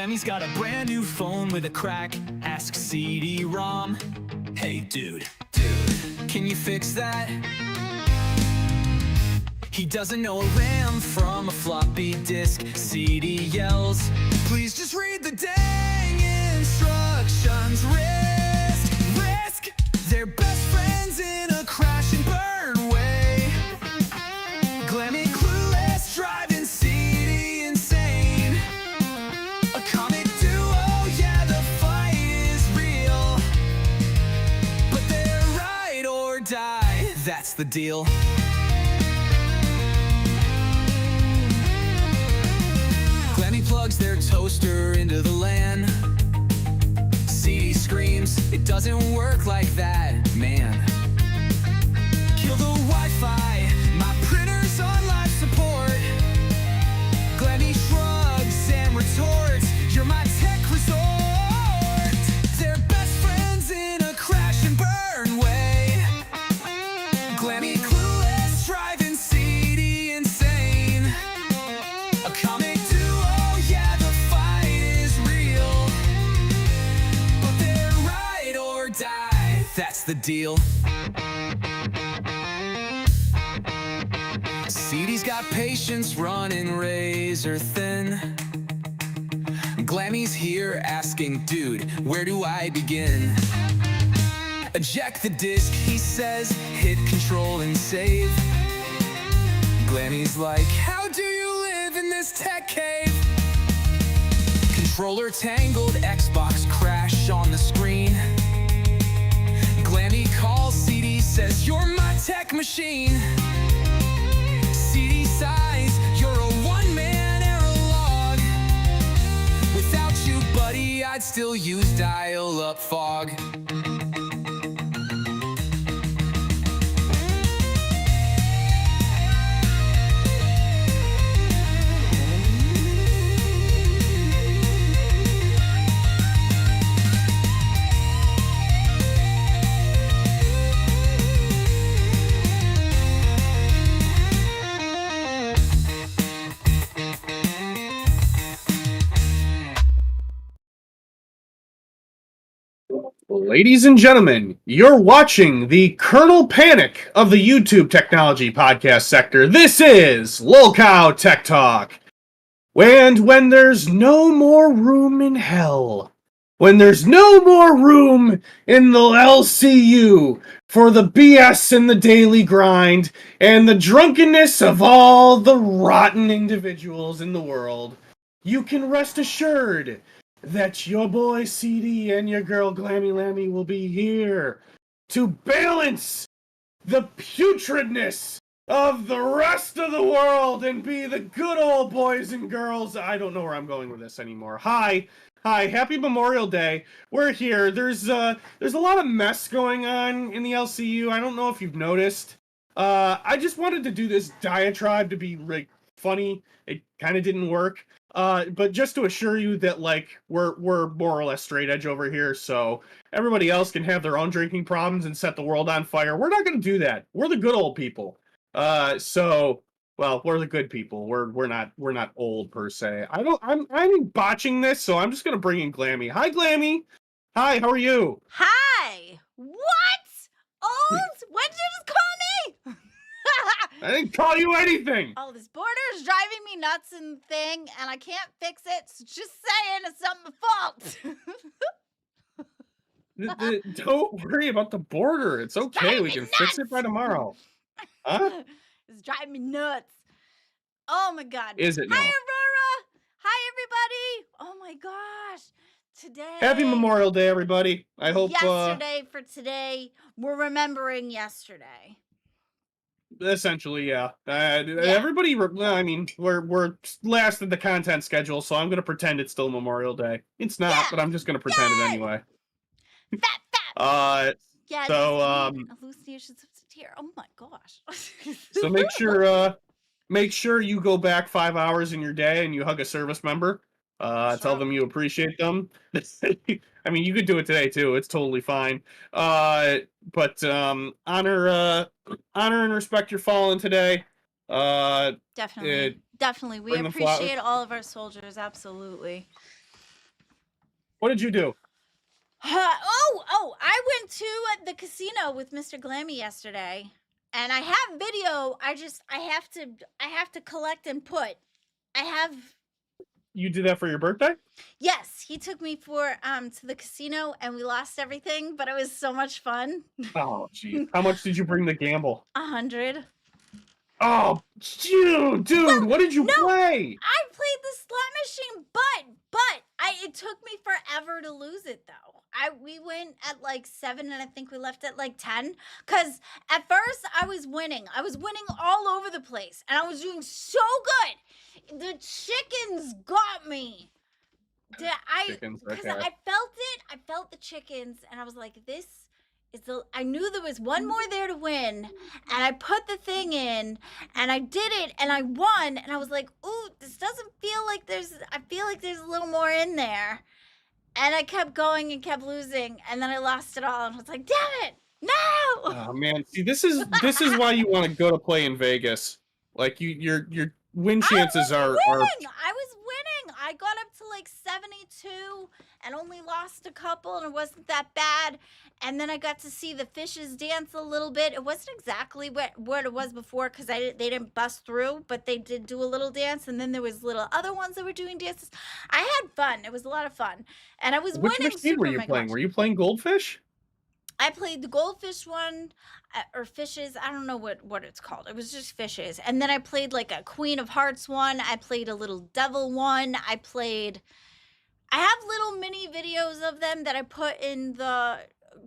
Glammy's got a brand new phone with a crack. Ask CD-ROM. Hey dude, can you fix that? He doesn't know a RAM from a floppy disk. CD yells, please just read the dang instructions. Risk, they're best friends in a crash and burn way. Glammy clueless, driving CD insane. A comic duo, yeah, the fight is real. But they're ride or die, that's the deal. Glammy plugs their toaster into the LAN. CD screams, it doesn't work like that, man. Kill the Wi-Fi, my printer's on life support. Glammy shrugs and retorts, you're my tech resort. They're best friends in a crash and burn way. Glammy clueless, driving CD insane. A comic duo, yeah, the fight is real. But they're ride or die, that's the deal. CD's got patience running razor thin. Glammy's here asking, dude, where do I begin? Eject the disc, he says, hit control and save. Glammy's like, how do you live in this tech cave? Controller tangled, Xbox crash on the screen. Glammy calls CD, says, you're my tech machine. CD sighs, you're a one-man error log. Without you, buddy, I'd still use dial-up fog. Ladies and gentlemen, you're watching the Kernel Panic of the YouTube technology podcast sector. This is Lolcow Tech Talk. And when there's no more room in hell, when there's no more room in the LCU for the BS and the daily grind and the drunkenness of all the rotten individuals in the world, you can rest assured that your boy CD and your girl Glammy Lammy will be here to balance the putridness of the rest of the world and be the good old boys and girls. I don't know where I'm going with this anymore. Hi, happy Memorial Day. We're here. There's a lot of mess going on in the LCU. I don't know if you've noticed. I just wanted to do this diatribe to be like funny. It kind of didn't work. But just to assure you that, like, we're more or less straight edge over here, so everybody else can have their own drinking problems and set the world on fire. We're not going to do that. We're the good old people. We're the good people. We're not old per se. I'm botching this, so I'm just going to bring in Glammy. Hi, Glammy. Hi, how are you? Hi. What? Old? When did you just call me? I didn't call you anything. Oh, this border is driving me nuts and thing, and I can't fix it. So just saying, it's not my fault. Don't worry about the border. It's okay. We can fix it by tomorrow. Huh? It's driving me nuts. Oh my God. Is it Hi, now? Aurora. Hi, everybody. Oh my gosh. Today. Happy Memorial Day, everybody. I hope. Yesterday for today. We're remembering yesterday. Essentially, yeah. Everybody, I mean, we're last in the content schedule, so I'm gonna pretend it's still Memorial Day. It's not, but I'm just gonna pretend it anyway. Fat. Yeah. So hallucinations of tear. Oh my gosh. So make sure you go back 5 hours in your day and you hug a service member. Tell them you appreciate them. I mean, you could do it today too. It's totally fine. But honor and respect your fallen today. Definitely. We appreciate all of our soldiers. Absolutely. What did you do? I went to the casino with Mr. Glammy yesterday, and I have video. I have to collect and put. I have. You did that for your birthday? Yes, he took me to the casino, and we lost everything, but it was so much fun. Oh, jeez. How much did you bring to gamble? 100. Oh, dude, what did you play? I played the slot machine, but it took me forever to lose it though. We went at like 7 and I think we left at like 10 cuz at first I was winning. I was winning all over the place and I was doing so good. The chickens got me. Chickens, Because okay. I felt it. I felt the chickens and I was like, I knew there was one more there to win, and I put the thing in, and I did it, and I won, and I was like, ooh, this doesn't feel like I feel like there's a little more in there. And I kept going and kept losing, and then I lost it all, and I was like, damn it, no! Oh man, see, this is why you want to go to play in Vegas. Like your win chances are. I was winning. I got up to like 72 and only lost a couple, and it wasn't that bad. And then I got to see the fishes dance a little bit. It wasn't exactly what it was before because they didn't bust through, but they did do a little dance. And then there was little other ones that were doing dances. I had fun. It was a lot of fun, and I was Which winning. machine were you playing? Were you playing Goldfish? I played the goldfish one, or fishes. I don't know what it's called. It was just fishes. And then I played like a Queen of Hearts one. I played a little devil one. I have little mini videos of them that I put in the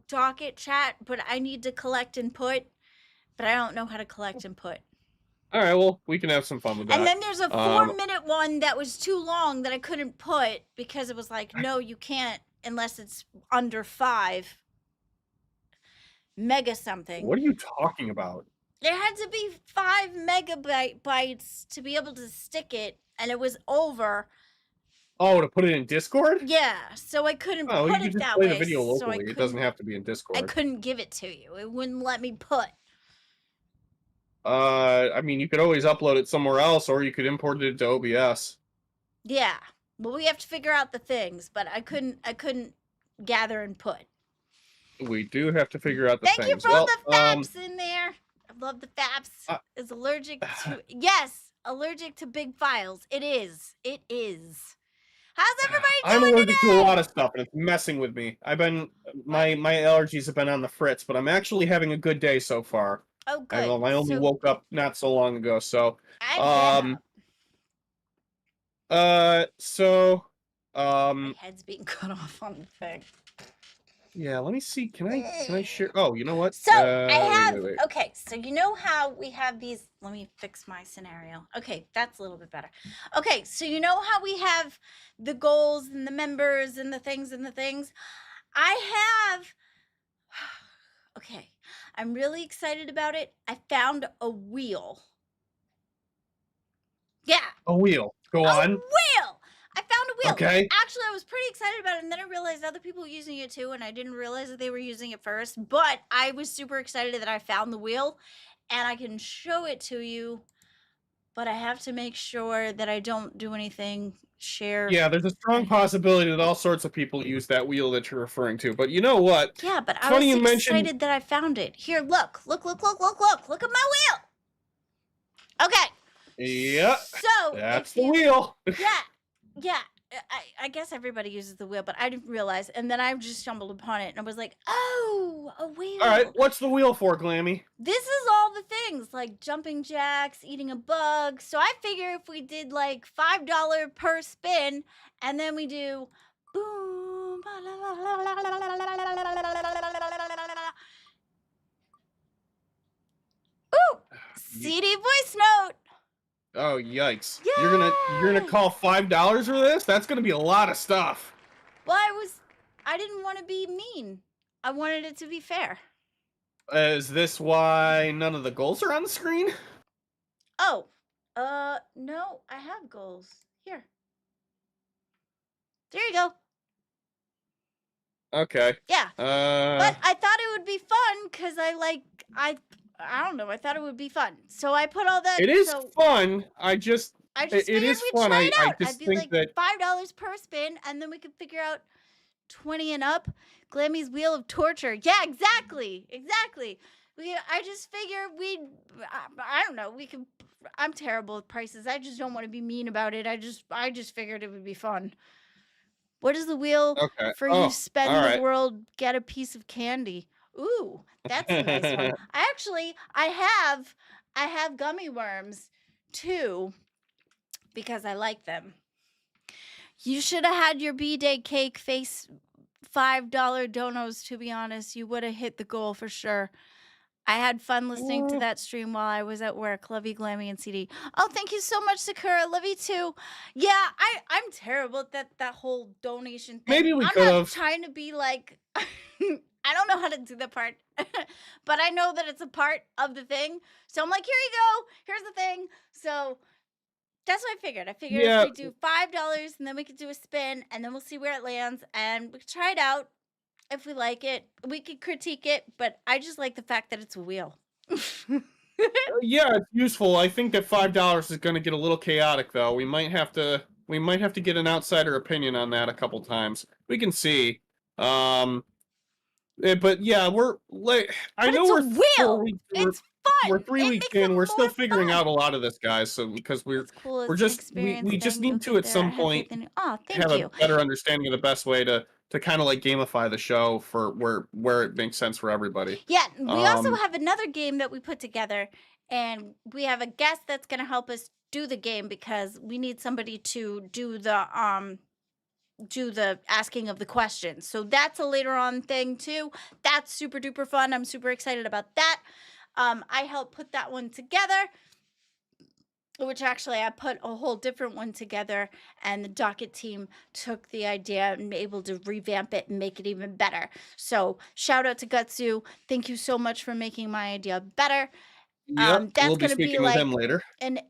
docket chat, but I need to collect and put. But I don't know how to collect and put. All right, well, we can have some fun with that. And then there's a 4-minute one that was too long that I couldn't put because it was like, no, you can't unless it's under 5. Mega something. What are you talking about? It had to be 5 megabytes to be able to stick it, and it was over. Oh, to put it in Discord? Yeah, so I couldn't put you it can just that play way. the video So locally. It doesn't have to be in Discord. I couldn't give it to you. It wouldn't let me put. I mean, you could always upload it somewhere else, or you could import it to OBS. Yeah, but we have to figure out the things. But I couldn't gather and put. We do have to figure out the Thank things. you for all the faps in there. I love the faps. Is allergic to allergic to big files. It is. It is. How's everybody doing I'm allergic today? to a lot of stuff, and it's messing with me. My allergies have been on the fritz, but I'm actually having a good day so far. Oh, good. I only woke up not so long ago, so my head's being cut off on the thing. Yeah, let me see. Can I share? Oh, you know what? So I have wait. Okay, so you know how we have these. Let me fix my scenario. Okay, that's a little bit better. Okay, so you know how we have the goals and the members and the things I have. Okay, I'm really excited about it. I found a wheel. Yeah. A wheel. Go on. A wheel. I found a wheel. Okay. Actually, I was pretty excited about it, and then I realized other people were using it too, and I didn't realize that they were using it first. But I was super excited that I found the wheel, and I can show it to you. But I have to make sure that I don't do anything. Share. Yeah, there's a strong possibility that all sorts of people use that wheel that you're referring to. But you know what? Yeah, but It's I funny was you excited that I found it. Here, look at my wheel. Okay. Yeah. So That's the wheel. Yeah. I guess everybody uses the wheel, but I didn't realize. And then I just stumbled upon it, and I was like, oh, a wheel. All right, what's the wheel for, Glammy? This is all the things, like jumping jacks, eating a bug. So I figure if we did like $5 per spin, and then we do boom. Ooh, CD voice note. Oh, yikes. Yay! You're gonna call $5 for this? That's gonna be a lot of stuff. Well, I didn't want to be mean. I wanted it to be fair. Is this why none of the goals are on the screen? Oh, no, I have goals. Here. There you go. Okay. Yeah. But I thought it would be fun because I don't know. I thought it would be fun. So I put all that. It is fun. I just it is figured we'd fun. try it out. I just I'd be think like that $5 per spin, and then we could figure out 20 and up, Glammy's Wheel of Torture. Yeah, exactly. I just figure I don't know, we could. I'm terrible with prices. I just don't want to be mean about it. I just figured it would be fun. What is the wheel Okay. for Oh, you spend all the right. world, get a piece of candy? Ooh, that's a nice one. I have gummy worms too because I like them. You should have had your B-Day cake face $5 donos, to be honest. You would have hit the goal for sure. I had fun listening to that stream while I was at work. Love you, Glammy and CD. Oh, thank you so much, Sakura. Love you too. Yeah, I'm terrible at that whole donation thing. Maybe we I'm could not have. trying to be like I don't know how to do the part, but I know that it's a part of the thing. So I'm like, here you go. Here's the thing. So that's what I figured. I figured Yeah. if we do $5 and then we could do a spin and then we'll see where it lands and we could try it out. If we like it, we could critique it, but I just like the fact that it's a wheel. Yeah, it's useful. I think that $5 is going to get a little chaotic, though. We might have to get an outsider opinion on that a couple times. We can see. But yeah, we're like, I know it's a wheel. It's fun. We're 3 weeks in. We're still figuring fun. out a lot of this, guys. So because That's cool. we're just we just need to at some point Oh, thank have you. a better understanding of the best way to kind of like gamify the show for where it makes sense for everybody. Yeah, we also have another game that we put together, and we have a guest that's going to help us do the game because we need somebody to do the asking of the questions. So that's a later on thing too. That's super duper fun. I'm super excited about that. I helped put that one together, which actually I put a whole different one together, and the docket team took the idea and able to revamp it and make it even better. So shout out to Gutsu. Thank you so much for making my idea better. Yep, That's we'll be going to be speaking with like him later. And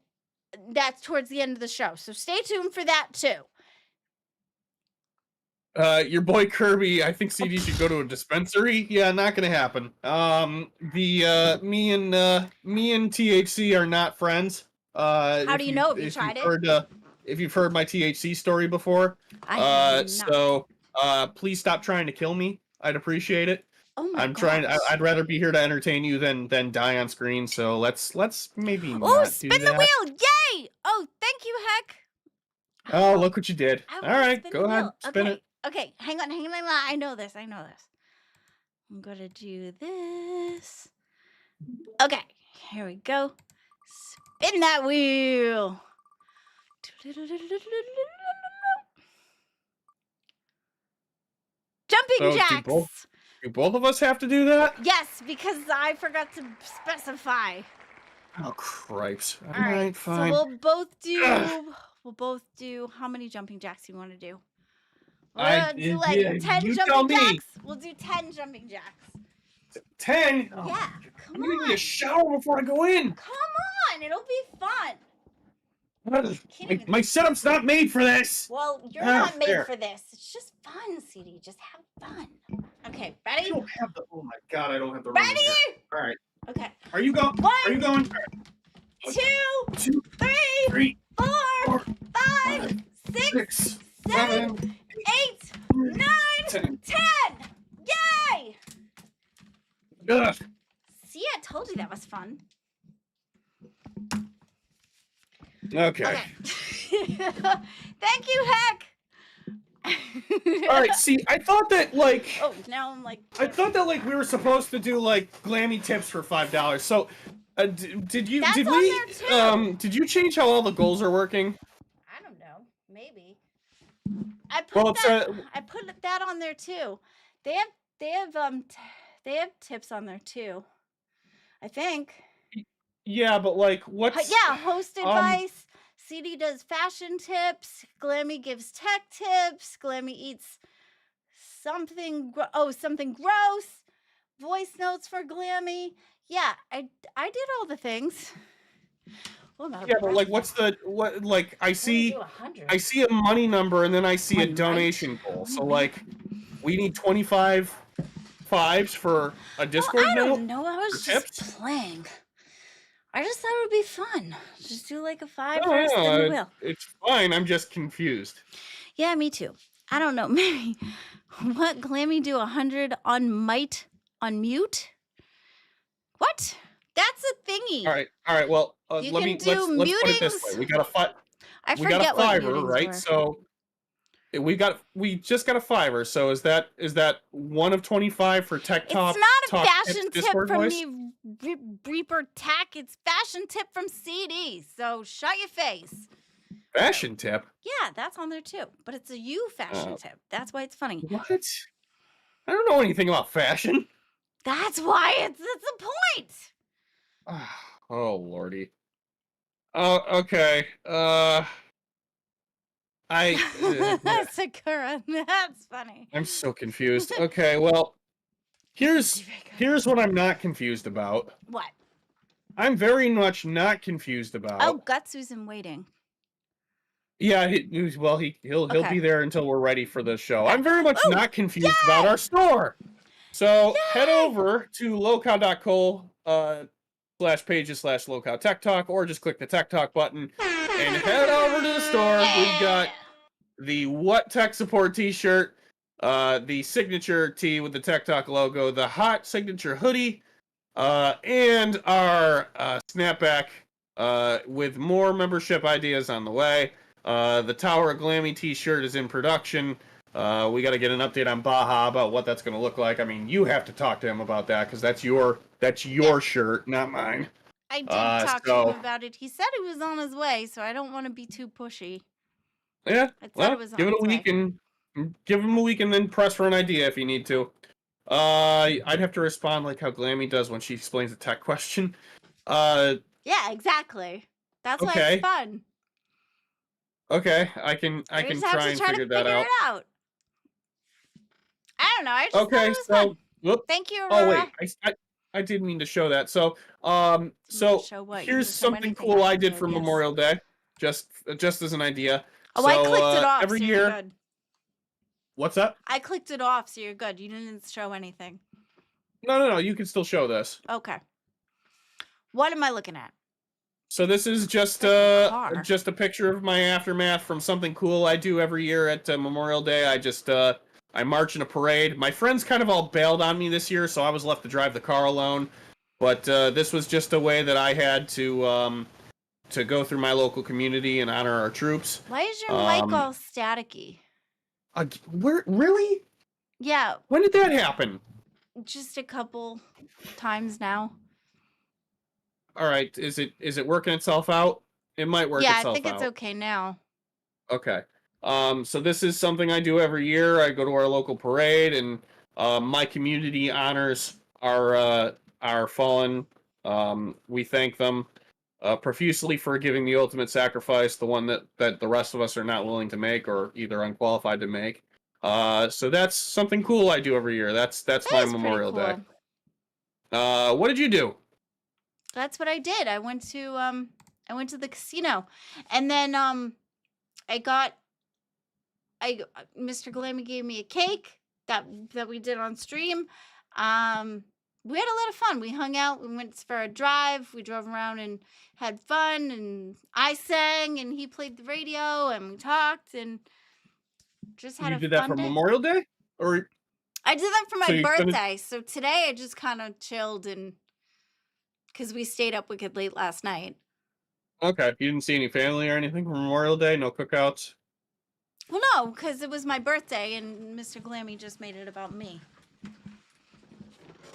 that's towards the end of the show. So stay tuned for that too. Your boy Kirby, I think CD should go to a dispensary. Yeah, not gonna happen. Me and THC are not friends. How do you know if you tried it? If you've heard my THC story before, I have not. so please stop trying to kill me. I'd appreciate it. Oh my gosh. I'd rather be here to entertain you than die on screen. So let's maybe Oh, not spin do the that. wheel! Yay! Oh, thank you, Heck. Oh, look what you did. I All right, spin go the ahead, wheel. spin it. Okay, hang on. I know this. I'm gonna do this. Okay, here we go. Spin that wheel. Jumping jacks. Do both of us have to do that? Yes, because I forgot to specify. Oh, cripes. All right, fine. So we'll both do how many jumping jacks do you want to do? We'll do like 10 jumping jacks. We'll do 10 jumping jacks. 10? Oh, yeah, come I'm on. gonna need a shower before I go in. Come on, it'll be fun. My setup's not made for this. Well, you're not made for this. It's just fun, CD. Just have fun. Okay, ready? I don't have the. Oh my god, I don't have the. Ready? All right. Okay. Are you going? Are you going? 2, 3, 4, 5, 6, 7, 8, 9, 10. Yay! Ugh. See, I told you that was fun. Okay. Thank you, Heck. All right. See, I thought that like. Oh, now I'm like. I thought that like we were supposed to do like glammy tips for $5. So, did you? That's did on we? there too. Did you change how all the goals are working? I don't know. Maybe. I put that on there too. They have tips on there too. I think. Yeah, but like what's? Yeah, host advice. CD does fashion tips. Glammy gives tech tips. Glammy eats something gross. Voice notes for Glammy. Yeah, I did all the things. Oh, no, yeah, but like, I see a money number and then I see a donation goal. So like, we need 25 fives for a Discord note. I don't know. I was just playing. I just thought it would be fun. Just do like a 5 for spin the wheel. It's fine. I'm just confused. Yeah, me too. I don't know. Maybe What? Glammy do 100 on mute? What? That's a thingy. All right. Well, You let can me do let's put it this way. mutings. We got a I we got a forget what fiver, mutings right? were. So we just got a fiver. So is that one of 25 for Tech It's Talk not a Tips fashion tip Discord from voice? me, Reaper Tech. It's fashion tip from CD. So shut your face. Fashion tip? Yeah, that's on there too. But it's a you fashion tip. That's why it's funny. What? I don't know anything about fashion. That's why it's the point. Oh lordy. Oh, okay. Sakura, that's funny. I'm so confused. Okay, well, here's what I'm not confused about. What? I'm very much not confused about. Oh, Gutsu's in waiting. Yeah, he'll Okay. be there until we're ready for the show. Okay. I'm very much Ooh, not confused about yay! our store. So head Yay! over to local.co /pages/local tech talk, or just click the tech talk button and head over to the store. We've got the What Tech Support t-shirt, the signature tee with the Tech Talk logo, the hot signature hoodie, and our snapback with more membership ideas on the way. The Tower of Glammy t-shirt is in production. We got to get an update on Baja about what that's going to look like. I mean, you have to talk to him about that because that's your shirt, not mine. I did talk to him about it. He said he was on his way, so I don't want to be too pushy. Yeah, well, it was on give it a week and give him a week and then press for an idea if you need to. I'd have to respond like how Glammy does when she explains a tech question. Yeah, exactly. That's why it's fun. Okay, I can try and figure that out. I don't know. I just thought it was fun. Whoop. Thank you, Aurora. Oh wait, I did mean to show that. So here's something cool I did for Memorial Day, just as an idea. Oh, so, I clicked it off. Every so year. You're good. What's up? I clicked it off, so you're good. You didn't show anything. No. You can still show this. Okay. What am I looking at? So this is just a picture of my aftermath from something cool I do every year at Memorial Day. I march in a parade. My friends kind of all bailed on me this year, so I was left to drive the car alone. But this was just a way that I had to go through my local community and honor our troops. Why is your mic all staticky? Really? Yeah. When did that happen? Just a couple times now. All right. Is it working itself out? It might work itself out. Yeah, I think it's okay now. Okay. So this is something I do every year. I go to our local parade, and my community honors our fallen. We thank them profusely for giving the ultimate sacrifice, the one that the rest of us are not willing to make or either unqualified to make. So that's something cool I do every year. That's my Memorial Day. What did you do? That's what I did. I went to the casino, and then Mr. Glammy gave me a cake that we did on stream. We had a lot of fun. We hung out. We went for a drive. We drove around and had fun. And I sang, and he played the radio, and we talked, and just had a fun day. You did that for Memorial Day, or I did that for my birthday. So today I just kind of chilled, and because we stayed up wicked late last night. Okay, you didn't see any family or anything for Memorial Day? No cookouts? Well, no, because it was my birthday, and Mr. Glammy just made it about me.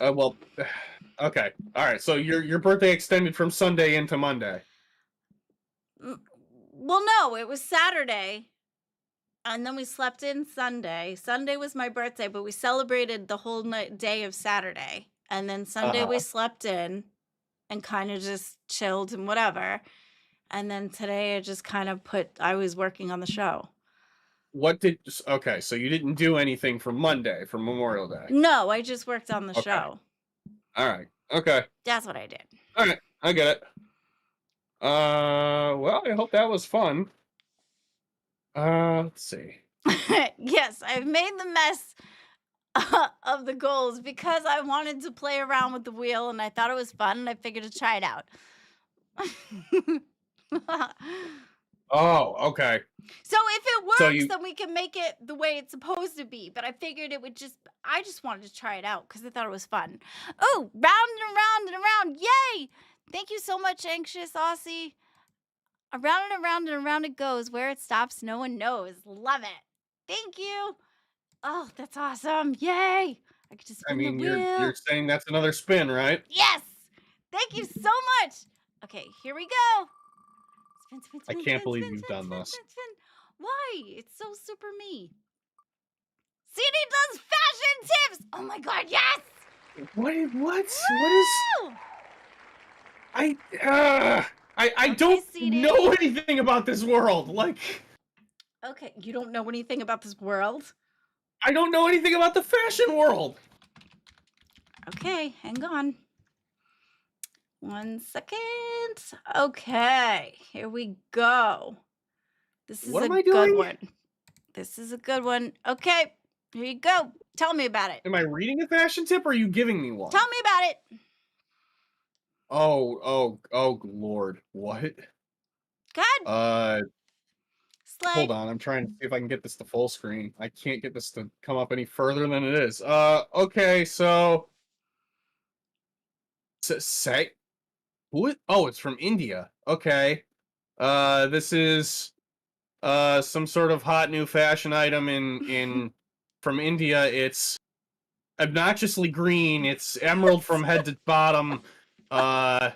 Well, okay. All right. So your birthday extended from Sunday into Monday. Well, no, it was Saturday, and then we slept in Sunday. Sunday was my birthday, but we celebrated the whole day of Saturday, and then Sunday we slept in and kind of just chilled and whatever. And then today I just kind of I was working on the show. Okay, so you didn't do anything for Monday, for Memorial Day? No, I just worked on the show. All right, okay. That's what I did. All right, I get it. Well, I hope that was fun. Let's see. Yes, I've made the mess of the goals because I wanted to play around with the wheel, and I thought it was fun, and I figured to try it out. Oh, okay. So if it So works, you, then we can make it the way it's supposed to be. But I figured it would I just wanted to try it out because I thought it was fun. Oh, round and around and around. Yay! Thank you so much, Anxious Aussie. Around and around and around it goes. Where it stops, no one knows. Love it. Thank you. Oh, that's awesome. Yay! I get to I spin the mean, wheel. you're saying that's another spin, right? Yes! Thank you so much. Okay, here we go. Spin, spin, I spin, can't spin, believe spin, you've spin, done spin, this. spin, spin. Why? It's so super me. CD does fashion tips. Oh my god, yes! What? What is? Woo! I Okay, don't CD. know anything about this world. Like, Okay, you don't know anything about this world? I don't know anything about the fashion world. Okay, hang on. 1 second. Okay, here we go. This is What a am I good doing? one. This is a good one. Okay, here you go. Tell me about it. Am I reading a fashion tip or are you giving me one? Tell me about it. Oh, Lord. What? Good. Hold Slide. on. I'm trying to see if I can get this to full screen. I can't get this to come up any further than it is. Okay, so say what? Oh, it's from India. Okay. This is some sort of hot new fashion item in from India. It's obnoxiously green. It's emerald from head to bottom. Uh,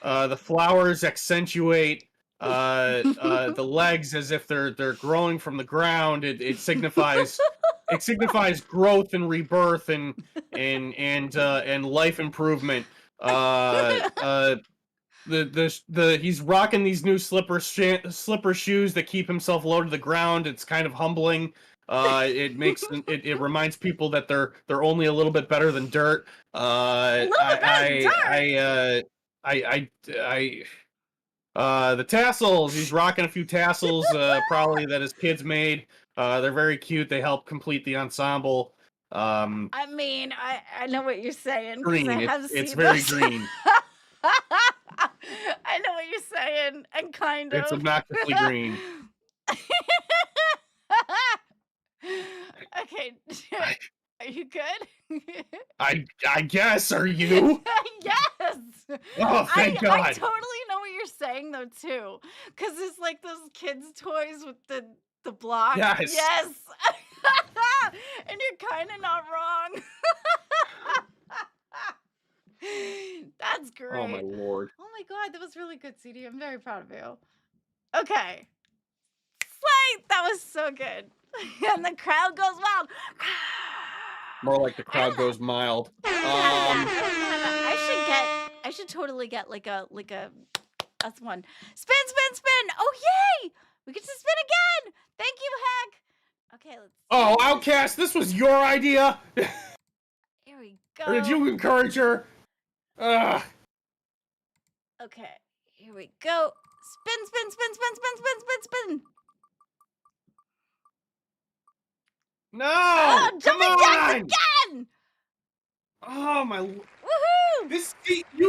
the flowers accentuate the legs as if they're growing from the ground. It signifies growth and rebirth and life improvement. He's rocking these new slipper shoes that keep himself low to the ground. It's kind of humbling. It reminds people that they're only a little bit better than dirt. The tassels. He's rocking a few tassels, probably that his kids made. They're very cute. They help complete the ensemble. I mean, I know what you're saying because I Green. have It's seen very those. green. I know what you're saying, and kind It's of. obnoxiously green. Okay, I, are you good? I guess. Are you? Yes. Oh, thank I God. totally know what you're saying though too, because it's like those kids' toys with the block. Yes. Yes. And you're kind of not wrong. That's Oh my great. Lord. Oh my god, that was really good, CD. I'm very proud of you. Okay. Slay! That was so good. And the crowd goes wild. More like the I don't crowd goes mild. I should totally get that's one. Spin, spin, spin. Oh yay! We get to spin again. Thank you, Heck. Okay, let's Oh, spin. Outcast, this was your idea? Here we go. Or did you encourage her? Ugh. Okay, here we go. Spin, spin, spin, spin, spin, spin, spin, spin. No! Oh, Come jumping jacks on! again! Oh my! Woohoo!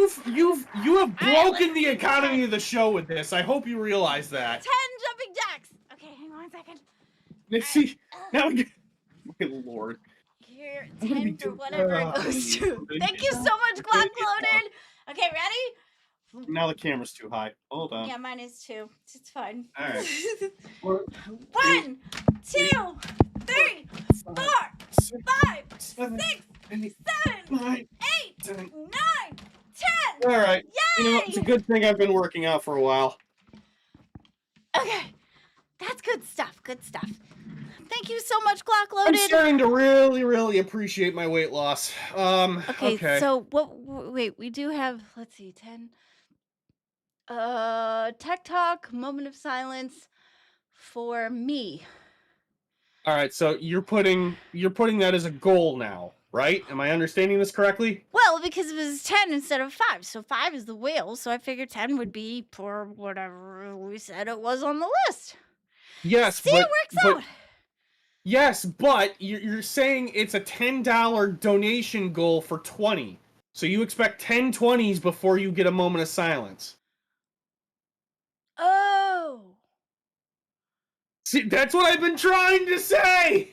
You have broken let's the see, economy 10. of the show with this. I hope you realize that. 10 jumping jacks. Okay, hang on 1 second. Let's see. Now we get. My Lord. Here, I'm gonna be 10 for doing- whatever it goes to. Thank you so much, Clock Loaded. Okay, ready? Now the camera's too high. Hold on. Yeah, mine is too. It's fine. All right. 1, 2, 3, 4, 5, 6, 7, 9, 8, 10. 9, 10. All right. Yay! You know, it's a good thing I've been working out for a while. Okay, that's good stuff. Good stuff. Thank you so much, Clock I'm Loaded. starting to really appreciate my weight loss. Okay. So wait, we do have, let's see, 10. Tech Talk, moment of silence for me. All right, so you're putting that as a goal now, right? Am I understanding this correctly? Well, because it was 10 instead of 5. So 5 is the whale, so I figured 10 would be for whatever we said it was on the list. Yes, See, it works out. Yes, but you're saying it's a $10 donation goal for 20. So you expect 10 20s before you get a moment of silence. Oh. See, that's what I've been trying to say!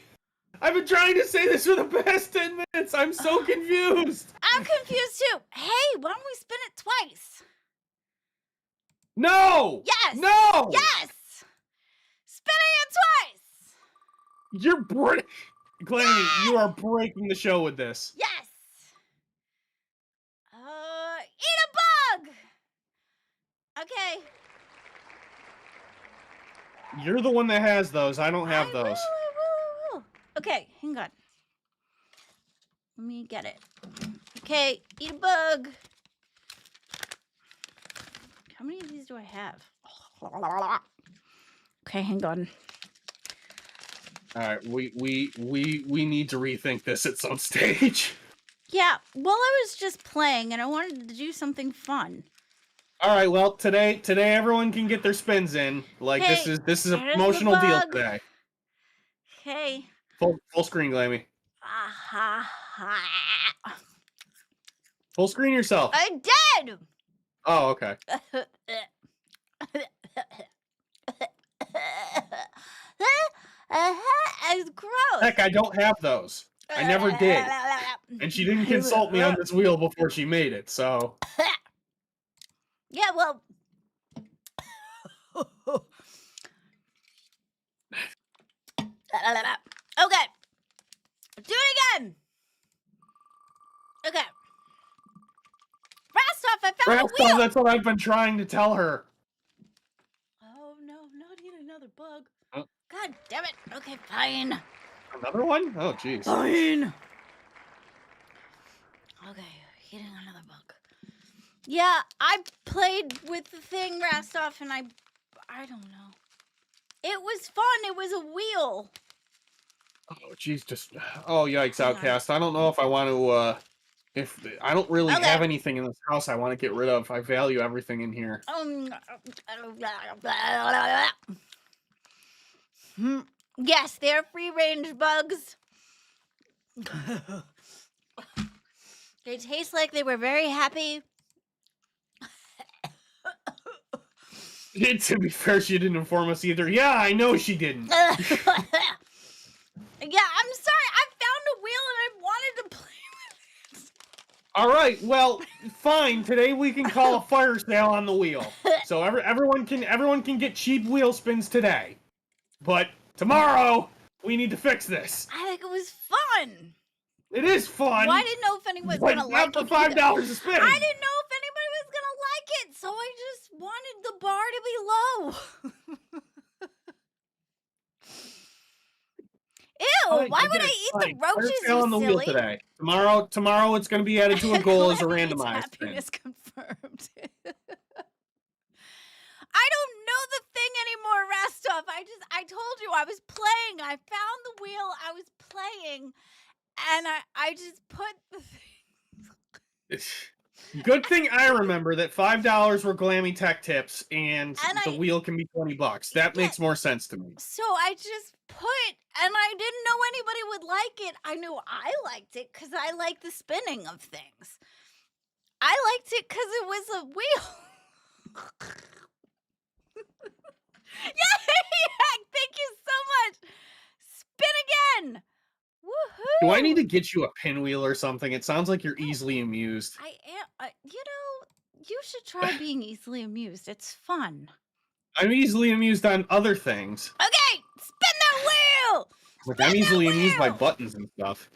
I've been trying to say this for the past 10 minutes! I'm so confused! I'm confused too. Hey, why don't we spin it twice? No! Yes! No! Yes! Spinning it twice! You're Glammy, you are breaking the show with this. Yes! Eat a bug! Okay. You're the one that has those. I don't have those. I will. Okay, hang on. Let me get it. Okay, eat a bug. How many of these do I have? Okay, hang on. All right, we need to rethink this at some stage. Yeah, well, I was just playing and I wanted to do something fun. All right, well, today everyone can get their spins in. Like Hey, this is a here's the promotional deal bug. today. Okay. Full screen, Glammy. Full screen yourself. I did. Oh, okay. It's gross. Heck, I don't have those. I never did. And she didn't consult me on this wheel before she made it, so. Yeah, well. Okay. Do it again. Okay. Rastoff, I found a wheel. That's what I've been trying to tell her. Oh no, not yet another bug. Oh. God damn it. Okay, fine. Another one? Oh, jeez. Fine. Okay, hitting another bug. Yeah, I played with the thing, Rastoff, and I don't know. It was fun. It was a wheel. Oh, jeez, oh, yikes, Outcast. I don't know if I want to, if I don't really have anything in this house I want to get rid of. I value everything in here. Yes, they're free-range bugs. They taste like they were very happy. To be fair, she didn't inform us either. Yeah, I know she didn't. Yeah, I'm sorry. I found a wheel and I wanted to play with it. All right, well, fine. Today we can call a fire sale on the wheel, so everyone can get cheap wheel spins today. But tomorrow we need to fix this. I think it was fun. It is fun. Well, I didn't know if anyone was but gonna not like for it. $5 a spin. I didn't know if anybody was gonna like it, so I just wanted the bar to be low. Ew! Fine, Why would again, I eat fine. the roaches? Fire sale on the You wheel silly. today. Tomorrow it's going to be added to a goal as a randomized spin. Happiness confirmed. I don't know the thing anymore, Rastov. I told you I was playing. I found the wheel. I was playing, and I just put the thing. Good thing I remember that $5 were Glammy Tech Tips, and the wheel can be $20. That makes more sense to me. So I just put, and I didn't know anybody would like it. I knew I liked it because I like the spinning of things. I liked it because it was a wheel. Yeah, thank you so much. Spin again. Woohoo! Do I need to get you a pinwheel or something? It sounds like you're easily amused. I am. You should try being easily amused. It's fun. I'm easily amused on other things. Okay, spin that wheel. Like, I'm easily amused by buttons and stuff.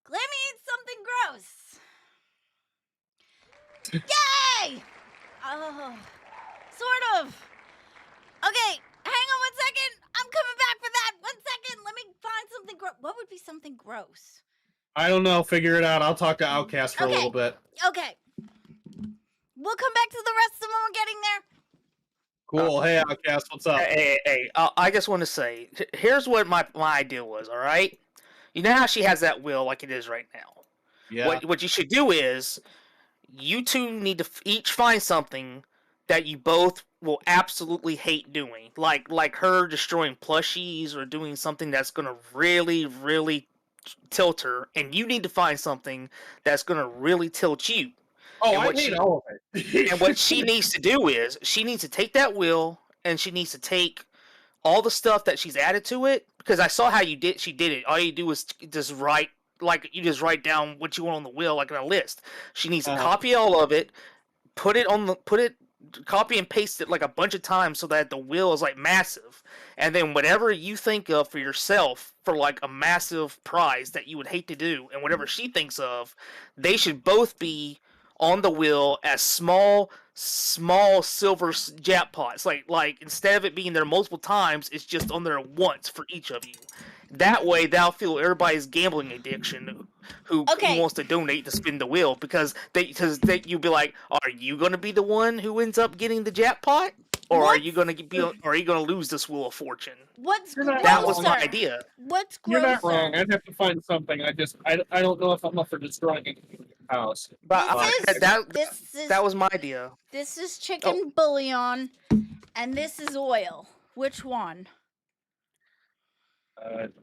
Glammy eats something gross. Yay! Oh, sort of. Okay, hang on 1 second. I'm coming back for that. 1 second. Let me find something gross. What would be something gross? I don't know. Figure it out. I'll talk to Outcast for a little bit. Okay. We'll come back to the rest of them when we're getting there. Cool. Hey, Outcast. What's up? Hey, I just want to say, here's what my idea was, all right? You know how she has that wheel like it is right now? Yeah. What you should do is, you two need to each find something that you both will absolutely hate doing. Like her destroying plushies or doing something that's going to really, really tilt her. And you need to find something that's going to really tilt you. Oh, I hate all of it. And what she needs to do is, she needs to take that wheel, and she needs to take all the stuff that she's added to it, because I saw how she did it. All you do is just write, like, you just write down what you want on the wheel, like in a list. She needs to copy all of it, copy and paste it like a bunch of times so that the wheel is like massive. And then whatever you think of for yourself for like a massive prize that you would hate to do, and whatever she thinks of, they should both be on the wheel as small silver jackpots. Like instead of it being there multiple times, it's just on there once for each of you. That way, that'll feel everybody's gambling addiction who wants to donate to spin the wheel, because you'll be like, are you going to be the one who ends up getting the jackpot, or are you going to lose this wheel of fortune? That was my idea. What's grosser? You're not wrong. I'd have to find something. I don't know if I'm up for destroying your house. But that was my idea. This is chicken bouillon, and this is oil. Which one?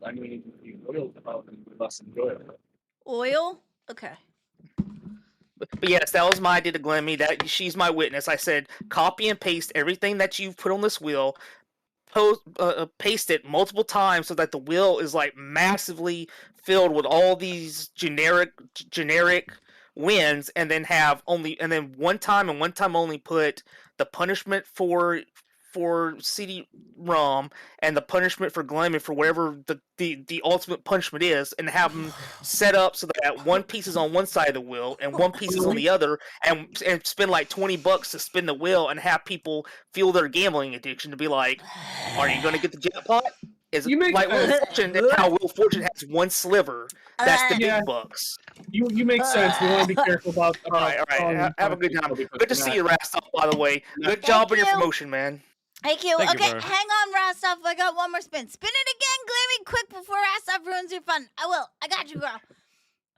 I mean, the oil's about less enjoyable. Oil? Okay. But yes, that was my idea to Glemmy. That she's my witness. I said, copy and paste everything that you've put on this wheel, paste it multiple times so that the wheel is like massively filled with all these generic wins, and then one time and one time only put the punishment for CD-ROM and the punishment for Glemmy for whatever the ultimate punishment is, and have them set up so that one piece is on one side of the wheel and one piece is on the other, and spend like $20 to spin the wheel and have people feel their gambling addiction to be like, are you going to get the jackpot? Is it like Wheel of Fortune? How Wheel of Fortune has one sliver. That's the big bucks. You make sense. We want to be careful about. All right. Have a good time. Good to see you, Rastov, by the way. Good job on your promotion, man. Thank you. Okay, hang on, Rastov. I got one more spin. Spin it again, Glammy, quick before Rastov ruins your fun. I will. I got you, girl.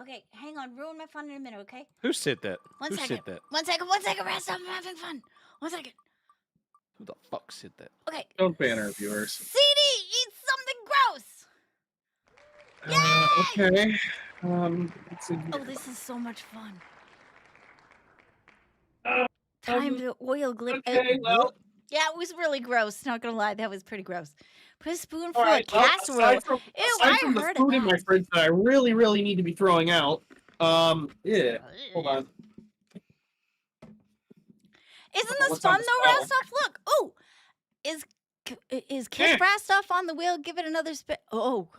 Okay, hang on. Ruin my fun in a minute, okay? Who said that? One second, Rastov. I'm having fun. 1 second. Who the fuck said that? Okay. Don't ban our viewers. CD, eat something gross. Yay! Okay. Let's see. Oh, this is so much fun. Time to oil glip. Okay, well. Yeah, it was really gross. Not gonna lie, that was pretty gross. Put a spoonful Right, of casserole. aside from I the heard food of in my that. fridge that I really, really need to be throwing out. Yeah. Hold on. Isn't this What's on fun this though, bottle? Rastov? Look. Oh, is Kid Rastov on the wheel? Give it another spin. Oh.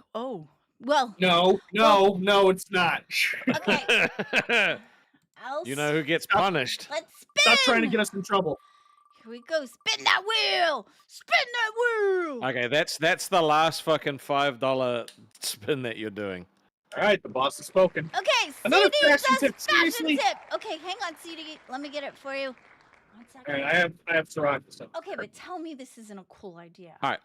Well. No, it's not. Okay. You know who gets punished? Let's spin. Stop trying to get us in trouble. Here we go. Spin that wheel. Spin that wheel. Okay, that's the last fucking $5 spin that you're doing. All right, the boss has spoken. Okay, Another CD fashion says tip, fashion seriously? tip. Okay, hang on, CD. Let me get it for you. 1 second. All right, I have Sriracha stuff. Okay, but tell me this isn't a cool idea. All right,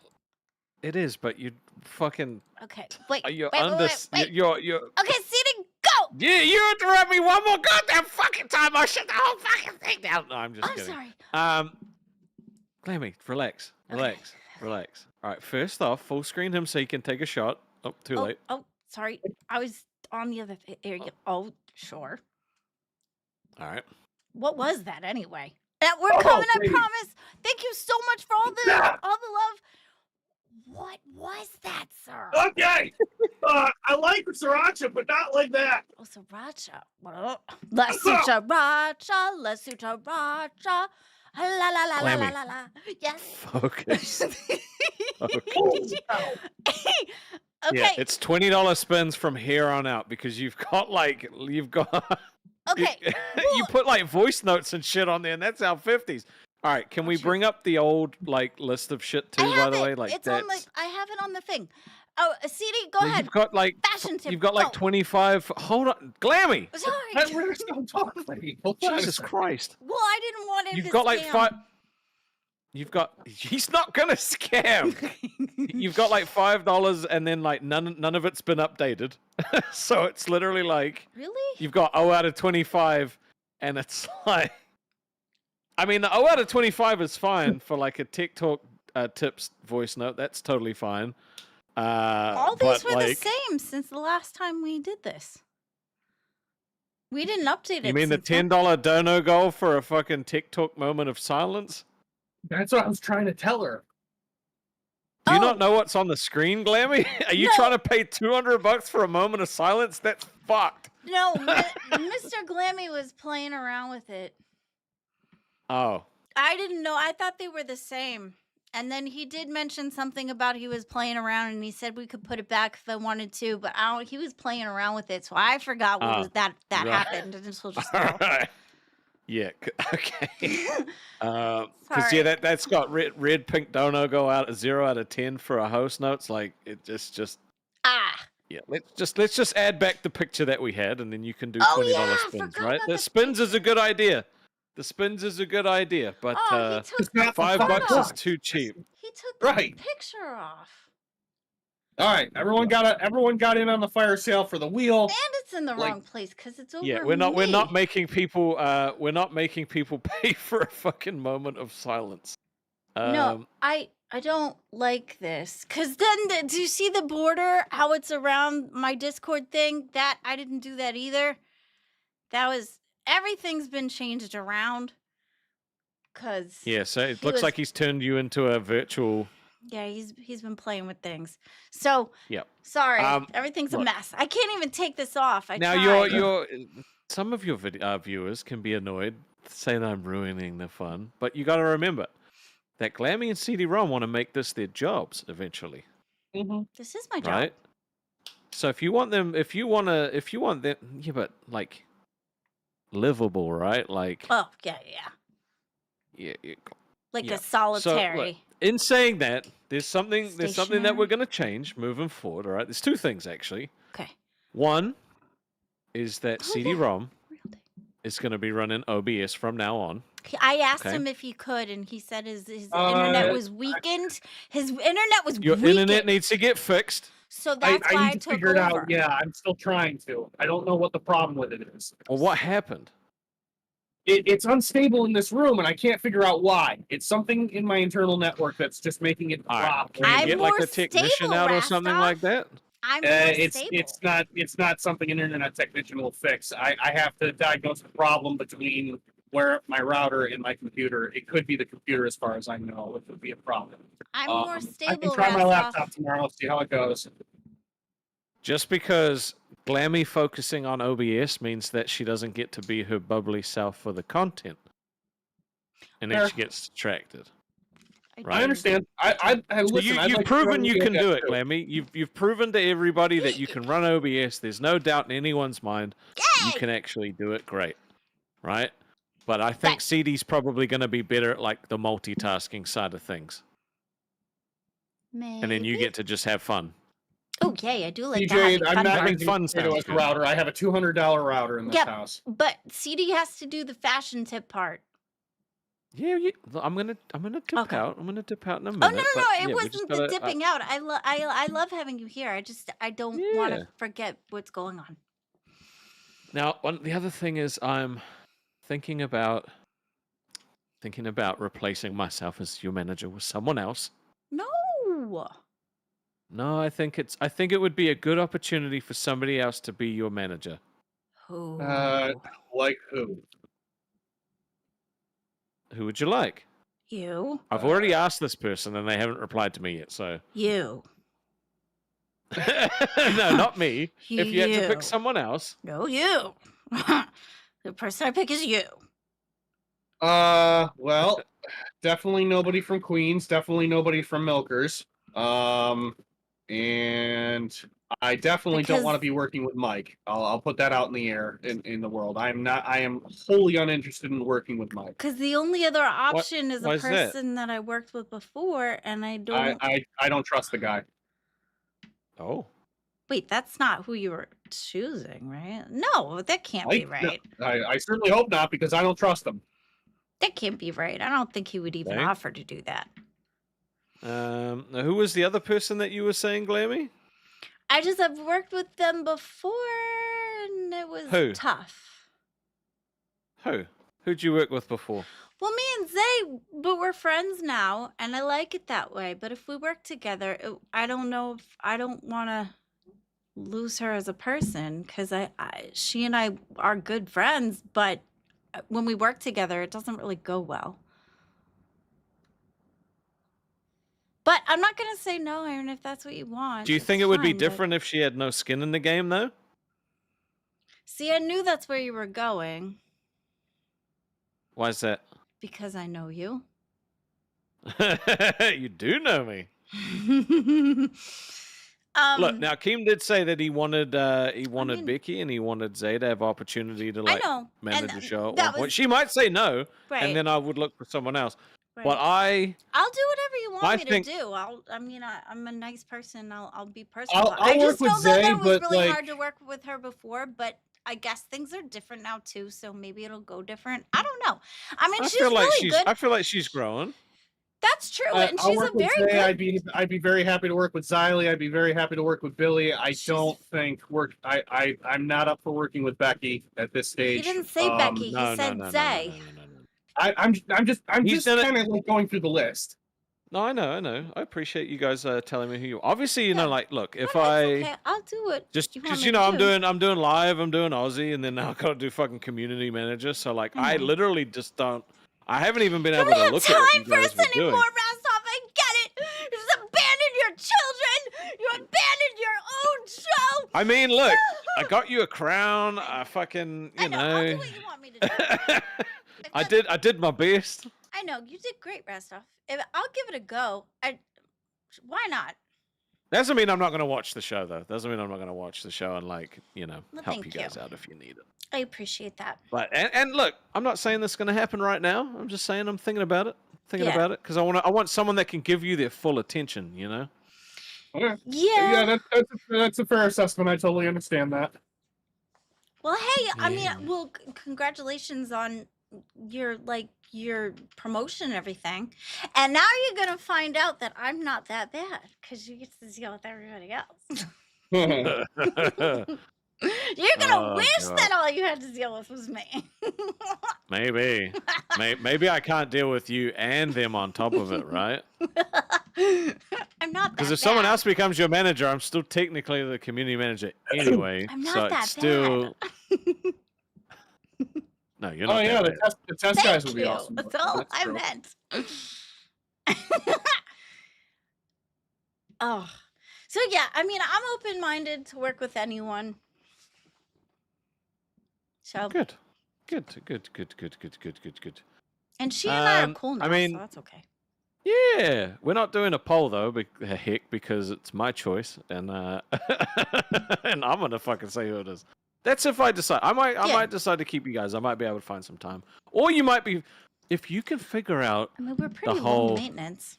it is, but you fucking Okay, wait. you're wait. you're Okay, CD, go. yeah, you interrupt me one more goddamn fucking time. I'll shut the whole fucking thing down. No, I'm just I'm kidding. sorry. Glammy, relax. All right, first off, full screen him so he can take a shot. Oh, too late. Oh, sorry. I was on the other. There you go. Oh, sure. All right. What was that anyway? We're coming. I please. promise. Thank you so much for all the love. What was that, sir? Okay. I like Sriracha, but not like that. Oh, sriracha. La sriracha. La sriracha. La la la la la la la. Yes. Focus. Okay. Yeah, it's $20 spins from here on out because you've got Okay. you put like voice notes and shit on there, and that's our 50s. All right, can we bring up the old like list of shit too? By the way, like it's on the. I have it on the thing. Oh, CD, go ahead. You've got like Fashion tip, you've got like go. 25. Hold on, Glammy. Sorry. We're still talking. Jesus Christ. Well, I didn't want him You've to got like scam. 5. You've got. He's not gonna scam. You've got like $5, and then like none of it's been updated. So it's literally like Really? you've got 0 out of 25, and it's like. I mean, the 0 out of 25 is fine for like a TikTok tips voice note. That's totally fine. All but, these were the like, same since the last time we did this. We didn't update it. You mean the since then. $10 dono goal for a fucking TikTok moment of silence? That's what I was trying to tell her. Do you Oh. not know what's on the screen, Glammy? Are you No. trying to pay $200 for a moment of silence? That's fucked. No, Mr. Glammy was playing around with it. Oh. I didn't know. I thought they were the same. And then he did mention something about he was playing around, and he said we could put it back if I wanted to, but I don't. He was playing around with it, so I forgot what was that right. happened. And this will just All go. right. Yeah. Okay. Because Sorry. that's got red pink dono go out at 0 out of 10 for a host notes. Like it just yeah. Let's just add back the picture that we had, and then you can do Oh, $20 yeah, I spins, forgot right? about The the spins is a picture. good idea. The spins is a good idea, but Oh, he took It's not the the $5 photo. is too cheap. He took the Right. picture off. All right, everyone got in on the fire sale for the wheel. And it's in the Like- wrong place because it's over Yeah, we're not me. making people pay for a fucking moment of silence. No, I don't like this. Cause then do you see the border? How it's around my Discord thing? That I didn't do that either. That was everything's been changed around. Cause Yeah, so it he looks was- like he's turned you into a virtual. yeah, he's been playing with things. So Yep. sorry, everything's a look. mess. I can't even take this off. I Now tried. your some of your viewers can be annoyed saying I'm ruining the fun, but you got to remember that Glammy and CD-ROM want to make this their jobs eventually, This is my job. right? So if you want them, yeah, but like livable, right? Like Oh yeah. yeah. Like Yeah. a solitary. In saying that, there's something that Stationary? we're going to change moving forward. All right, there's two things actually. Okay. One is that Oh, yeah. CD-ROM Real thing. is going to be running OBS from now on. I asked Okay. him if he could, and he said his internet was weakened. His internet was Your weakened. internet needs to get fixed. So that's why I I need to took figure over. it out. Yeah, I'm still trying to. I don't know what the problem with it is. Well, what happened? It's unstable in this room, and I can't figure out why. It's something in my internal network that's just making it All right, drop. can you I'm get like more a technician stable, out or something Rastov. like that? I'm more stable. It's not something an internet technician will fix. I have to diagnose the problem between where my router and my computer. It could be the computer, as far as I know. It would be a problem. I'm more I stable, can try my Rastov. laptop tomorrow. See how it goes. Just because Glammy focusing on OBS means that she doesn't get to be her bubbly self for the content, and then Fair. she gets distracted. I do. understand. I So listen. I'd you've like to proven run you the can do OBS it, too. Glammy. You've proven to everybody that you can run OBS. There's no doubt in anyone's mind you Yay! can actually do it great, right? But I think That- CD's probably going to be better at like the multitasking side of things, and then you Maybe. get to just have fun. Oh yay! I do like the DJ, having I'm fun not part. Having using fun potato sounds as a good. router. I have a $200 router in this Yep. house. But CD has to do the fashion tip part. Yeah, I'm gonna dip Okay. out. I'm gonna dip out in a Oh minute. no, no, but no! yeah, It we wasn't just the gotta, dipping out. I love having you here. I don't want Yeah. to forget what's going on. Now, the other thing is, I'm thinking about replacing myself as your manager with someone else. No. No, I think it would be a good opportunity for somebody else to be your manager. Who? Like who? Who would you like? You. I've already asked this person and they haven't replied to me yet. So You. no, not me. If you had to pick You. someone else, No, you. The person I pick is you. Well, definitely nobody from Queens. Definitely nobody from Milkers. And I definitely don't want to Because- be working with Mike. I'll put that out in the air in the world. I am wholly uninterested in working with Mike. Because the only other option is why a is that? person that I worked with before, and I don't. I don't trust the guy. oh, Wait, that's not who you were choosing, right? No, that can't be Mike? No, right. I certainly hope not, because I don't trust him. That can't be right. I don't think he would even Okay. offer to do that. who was the other person that you were saying, Glammy? I've worked with them before, and it was Who? tough. Who'd you work with before? Well, me and Zay, but we're friends now, and I like it that way. But if we work together, I don't know if I don't want to lose her as a person, because she and I are good friends, but when we work together, it doesn't really go well. But I'm not gonna say no, Aaron, if that's what you want. Do you it's think it would be fine, but- different if she had no skin in the game, though? See, I knew that's where you were going Why is that? because I know you. You do know me. Um, Look, now Keem did say that he wanted mean- Becky and he wanted Zay to have opportunity to I like know. manage and the show at that one point. was- She might say no, right, and then I would look for someone else. right. But I'll do whatever you want I me think- to do. I'm a nice person. I'll be personal. I'll I work just with know that Zay, it was but, really like- hard to work with her before, but I guess things are different now too, so maybe it'll go different. I don't know. I mean, she's really good. I feel like she's growing. That's true, and I'll she's a work with very Zay. good. I'd be very happy to work with Xylee. I'd be very happy to work with Billy. I She's- don't think I'm not up for working with Becky at this stage. He didn't say Becky. He No, said no. Zay. I'm just He's done it- kind of like going through the list. No, I know. I appreciate you guys telling me who you. Obviously, you know, Yeah. like, look, if No, I it's okay. I'll do it. just you want because me you know to I'm do. doing live, I'm doing Aussie, and then now I gotta do fucking community manager. So like, I know. literally just don't. I haven't even been You able don't to have look at what time you for guys us were anymore, doing. Rastov. I get it. You just abandoned your children. You abandoned your own show. I mean, look, I got you a crown. I fucking, I you know. I'll do know. what you want me to do. I did my best. I know you did great, Rastov. I'll give it a go. Why not? Doesn't mean I'm not gonna watch the show though. Doesn't mean I'm not gonna watch the show and like, you know, Well, help thank you guys you. out if you need it. I appreciate that. But and look, I'm not saying this is gonna happen right now. I'm just saying I'm thinking about it. Yeah. Because I want someone that can give you their full attention, you know? Okay. Yeah. Yeah, that's a fair assessment. I totally understand that. Well, hey, I mean, Yeah. well, congratulations on your promotion and everything. And now you're gonna find out that I'm not that bad because you get to deal with everybody else. You're gonna Oh, wish God. that all you had to deal with was me. Maybe. Maybe I can't deal with you and them on top of it, right? I'm not that Because if someone bad. else becomes your manager, I'm still technically the community manager anyway. I'm not so that it's still. bad. No, you're Oh not. yeah, that bad. the test guys Thank would you. be awesome. That's all That's I true. meant. Oh, so yeah, I mean, I'm open-minded to work with anyone. So, Good. and she and I are Um, cool now, I mean- so that's okay. Yeah, we're not doing a poll though, heck, because it's my choice, and and I'm gonna fucking say who it is. That's if I decide. I Yeah. might decide to keep you guys. I might be able to find some time, or you might be, if you can figure out, I mean, we're pretty low whole- maintenance.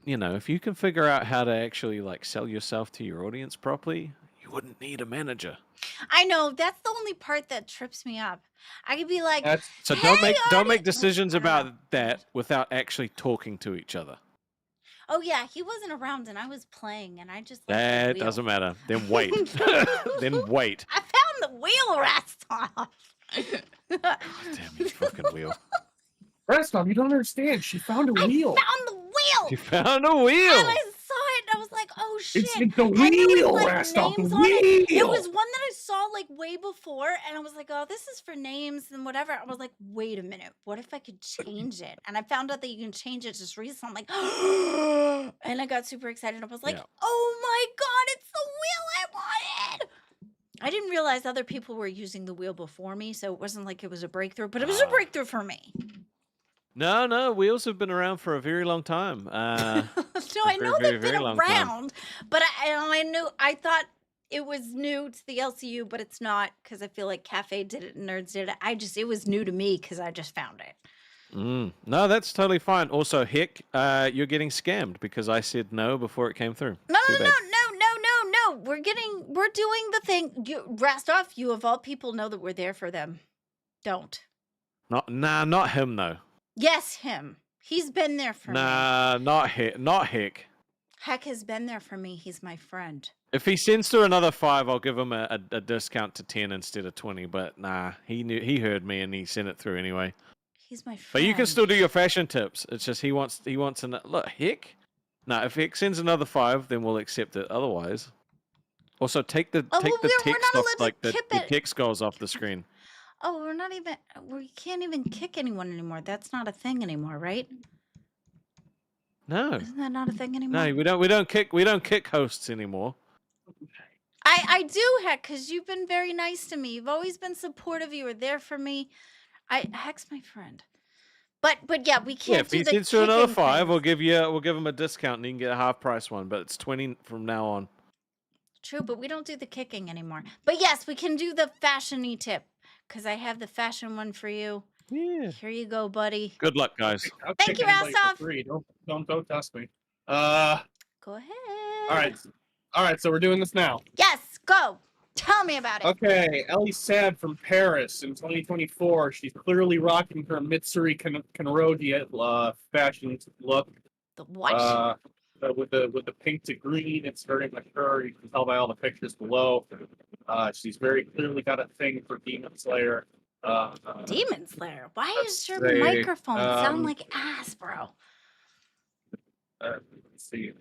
you know, if you can figure out how to actually like sell yourself to your audience properly, you wouldn't need a manager. I know that's the only part that trips me up. I could be like, That's So Hey, don't make audience- decisions I don't know. about that without actually talking to each other. oh yeah, he wasn't around and I was playing and I just left the That wheel. doesn't matter. Then wait. Then wait. I found the wheel, Rastov. Damn you, fucking wheel. Rastov, you don't understand. She found a I wheel. found the wheel. You found a wheel. And I saw it and I was like, oh shit. It's the And there was, wheel, like, Rastov. The names on it. wheel. It was one that I saw like way before and I was like, oh, this is for names and whatever. I was like, wait a minute. What if I could change it? And I found out that you can change it just recently. I'm like, and I got super excited. I was like, Yeah. oh my God, it's the wheel I wanted. I didn't realize other people were using the wheel before me, so it wasn't like it was a breakthrough, but it was a Ah. breakthrough for me. No, wheels have been around for a very long time. No, I know very, they've very been long time. around, but I thought it was new to the LCU, but it's not because I feel like Cafe did it and Nerds did it. It was new to me because I just found it. No, that's totally fine. Also, heck, you're getting scammed because I said no before it came through. No. Too bad. We're doing the thing. Rastov, you of all people know that we're there for them. Don't. Not him though. Yes, him. He's been there for me. Nah, not heck. Heck has been there for me. He's my friend. If he sends through another 5, I'll give him a discount to 10 instead of 20. But nah, he heard me and he sent it through anyway. He's my friend. But you can still do your fashion tips. It's just he wants to look heck. No, if he sends another 5, then we'll accept it. Otherwise, also take the Oh, well, we're not text off, allowed to like the tip it. text goes off the screen. Oh, we can't even kick anyone anymore. That's not a thing anymore, right? No, Isn't that not a thing anymore? no, we don't kick hosts anymore. I do, Heck, because you've been very nice to me. You've always been supportive. You were there for me. Heck's my friend. But yeah, we Yeah, can't if do he the sends you another kicking 5, we'll things. give him a discount and you can get a half price one. But it's 20 from now on. True, but we don't do the kicking anymore. But yes, we can do the fashion-y tip because I have the fashion one for you. Yeah. Here you go, buddy. Good luck, guys. I'll Thank kick you, anybody for Rostov. free. Don't test me. Go ahead. All right. So we're doing this now. Yes, go. Tell me about it. Okay, Ellie Sad from Paris in 2024. She's clearly rocking her Mitsuri Kanroji fashion look. The what? With the pink to green, it's very much her. You can tell by all the pictures below. She's very clearly got a thing for Demon Slayer. Demon Slayer. Why let's does your say, microphone sound like ass, bro? Let's see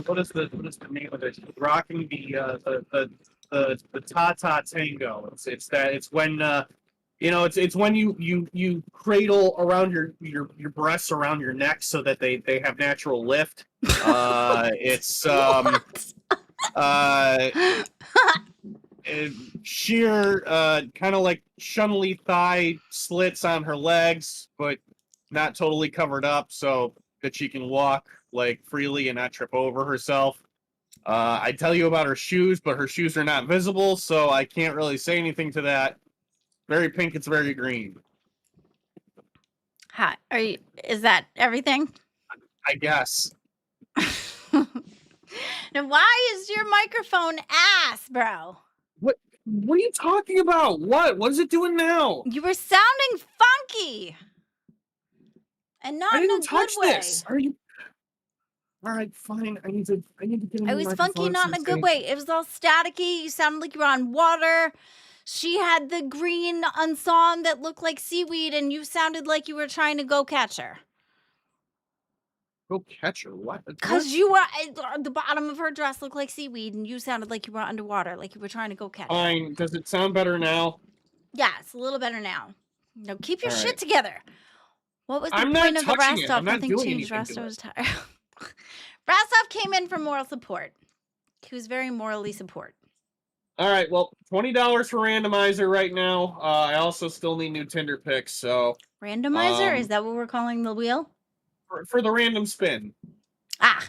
what is the name of it? She's rocking the Tata Tango. It's when it's when you cradle around your breasts around your neck so that they have natural lift. It's sheer kind of like Chun-Li thigh slits on her legs, but not totally covered up, so that she can walk like freely and not trip over herself. I tell you about her shoes, but her shoes are not visible, so I can't really say anything to that. Very pink, it's very green. Hi. Is that everything? I guess. Now, why is your microphone ass, bro? What are you talking about? What is it doing now? You were sounding funky. And not I in a didn't good touch way. this. Are you? All right, fine. I need to get. It was funky, not in a good way. It was all staticky. You sounded like you were on water. She had the green ensemble that looked like seaweed, and you sounded like you were trying to go catch her. Go catch her. What? Because you were the bottom of her dress looked like seaweed, and you sounded like you were underwater, like you were trying to go catch her. Fine. Does it sound better now? Yeah, it's a little better now. No, keep your All shit right. together. What was the I'm point not of the touching it. Rostov? I'm not Nothing doing changed. anything to Rostov was tired. Rostov came in for moral support. He was very morally support. All right. Well, $20 for randomizer right now. I also still need new Tinder pics. So Randomizer? Is that what we're calling the wheel? for the random spin. Ah,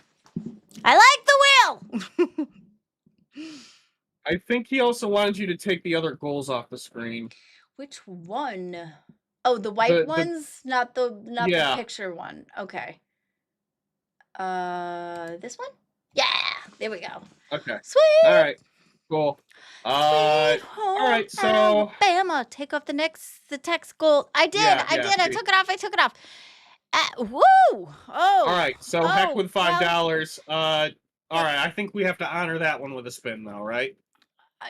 I like the wheel. I think he also wanted you to take the other goals off the screen. Which one? Oh, the white The- ones, not the Yeah. picture one. Okay. This one? Yeah, there we go. Okay. Sweet. All right. Cool. Sweet all right, home so- Alabama. Take off the text gold. I did. Yeah, I yeah, did. I see. took it off. Woo! Oh. All right. So heck Oh, with $5. All right. I think we have to honor that one with a spin, though, right?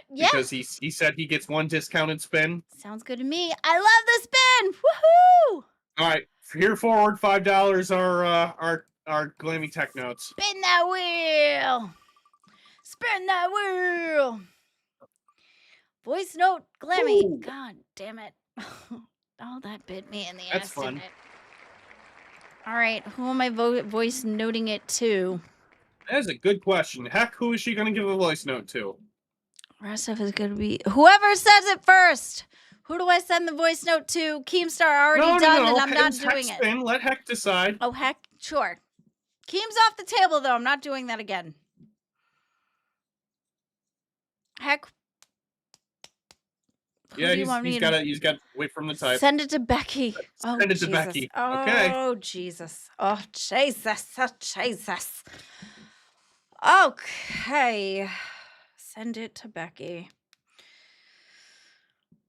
Yeah. Because he said he gets one discounted spin. Sounds good to me. I love the spin. Woohoo! All right. Here forward, $5 are Glammy Tech Notes. Spin that wheel. Spin that wheel. Voice note, Glammy. Ooh. God damn it. Oh, that bit me in the That's ass, fun. didn't it? All right, who am I voice noting it to? That is a good question. Heck, who is she going to give a voice note to? Rostov is going to be whoever says it first. Who do I send the voice note to? Keemstar already done, and I'm not doing it. Spin. Let Heck decide. Oh, heck, sure. Keem's off the table, though. I'm not doing that again. Heck. Who Yeah, do you want me he's to- got to wait from the type. Send it to Becky. Oh, Send it to Jesus. Becky. Okay. Oh, Jesus. Oh, Jesus. Oh, Jesus. Okay. Send it to Becky.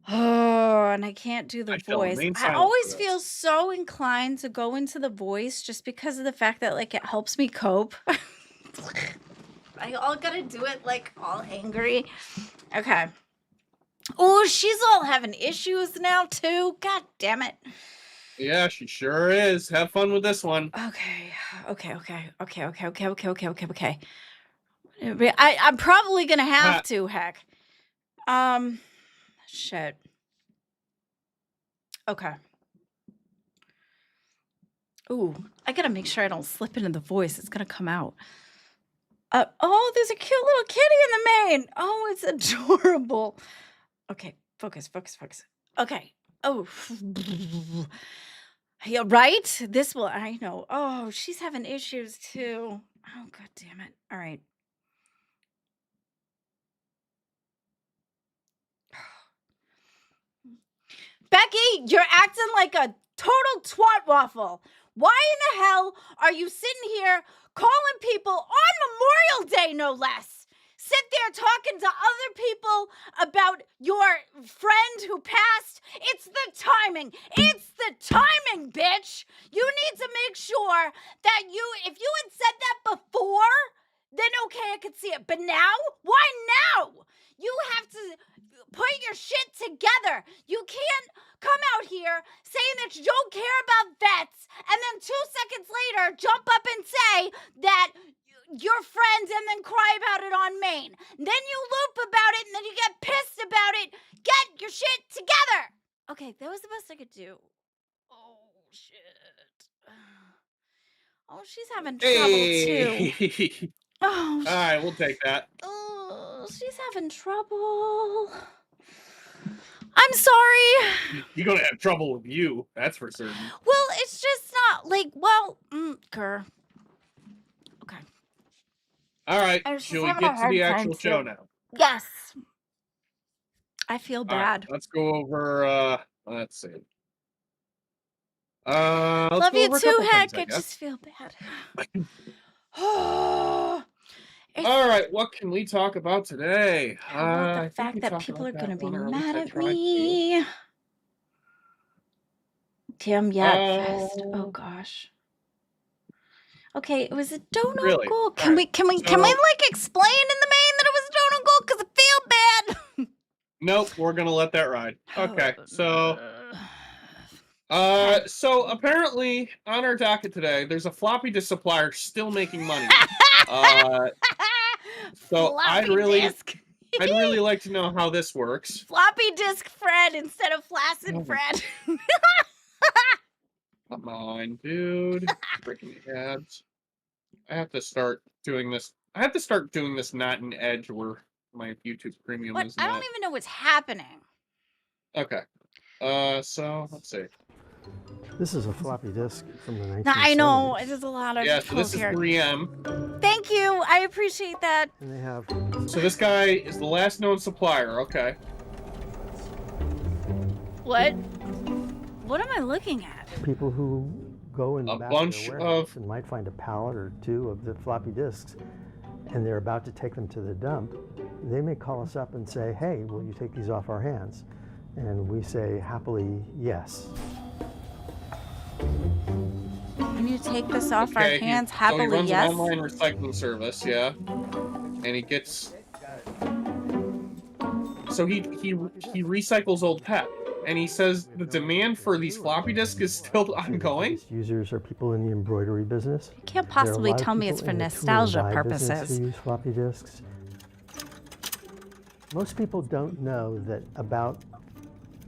Oh, and I can't do the I shall voice. remain I silent always for feel so inclined to go into the voice just because of the fact that, like, it helps me cope. I all gotta do it, like, all angry. Okay. Oh, she's all having issues now, too. God damn it. Yeah, she sure is. Have fun with this one. Okay. I'm probably gonna have Ah. to, heck. Shit. Okay. Ooh, I gotta make sure I don't slip into the voice. It's gonna come out. Oh, there's a cute little kitty in the main. Oh, it's adorable. Okay, focus. Okay. Oh, yeah, right? This will, I know. Oh, she's having issues too. Oh, god damn it. All right. Becky, you're acting like a total twat waffle. Why in the hell are you sitting here calling people on Memorial Day, no less? Sit there talking to other people about your friend who passed. It's the timing. It's the timing, bitch. You need to make sure that if you had said that before, then okay, I could see it. But now? Why now? You have to put your shit together. You can't come out here saying that you don't care about vets and then 2 seconds later jump up and say that you're friends and then cry about it on Maine. Then you loop about it and then you get pissed about it. Get your shit together. Okay, that was the best I could do. Oh, shit. Oh, she's having trouble too. Hey. Oh, All right, we'll take that. oh, she's having trouble. I'm sorry. You're gonna have trouble with you, that's for certain. Well, it's just not like, well, grr. Okay. All right, I was shall just we having a get to hard the time actual show too. now? Yes. I feel All right, bad. let's go over. Let's see. Let's Love go you over a too, couple Heck. things, I I guess. just feel bad. Oh, All right, what can we talk about today? how about I the think fact we that talked people are about going to that be one, or at least mad I at tried to. me? Damn, yeah, fest. Oh Uh, gosh. Okay, it was a donut Really? goal. All Can we right. can we So, like explain in the main that it was a donut goal? Because I feel bad. nope, we're gonna let that ride. Okay, so Okay. so apparently on our docket today, there's a floppy disk supplier still making money. So I'd Floppy really disk. like to know how this works. Floppy disk Fred instead of flaccid Oh. Fred. Come on, dude. Freaking ads. I have to start doing this. Not in Edge where my YouTube premium What? is I not. don't even know what's happening. Okay. So let's see. This is a floppy disk from the 1970s. No, I know. There's a lot of Yeah, so this is here. 3M. Thank you. I appreciate that. And they have So this guy is the last known supplier. Okay. What? What am I looking at? people who go in the A back bunch of their warehouse of- and might find a pallet or two of the floppy disks, and they're about to take them to the dump. They may call us up and say, "Hey, will you take these off our hands?" And we say happily, yes. Can you take this off our hands so happily? he runs Yes. an online recycling service, yeah. And he gets. So he recycles old PET, and he says the demand for these floppy disks is still ongoing. Users are people in the embroidery business. You can't There are a possibly lot of tell me people it's for in the tool and nostalgia die business purposes. who use floppy disks. Most people don't know that about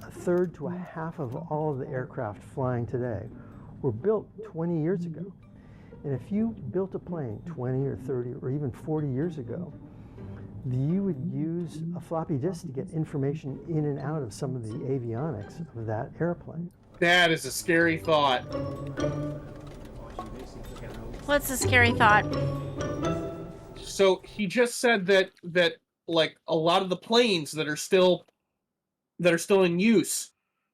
a third to a half of all of the aircraft flying today were built 20 years ago. And if you built a plane 20 or 30 or even 40 years ago, you would use a floppy disk to get information in and out of some of the avionics of that airplane. That is a scary thought. What's the scary thought? So he just said that like a lot of the planes that are still in use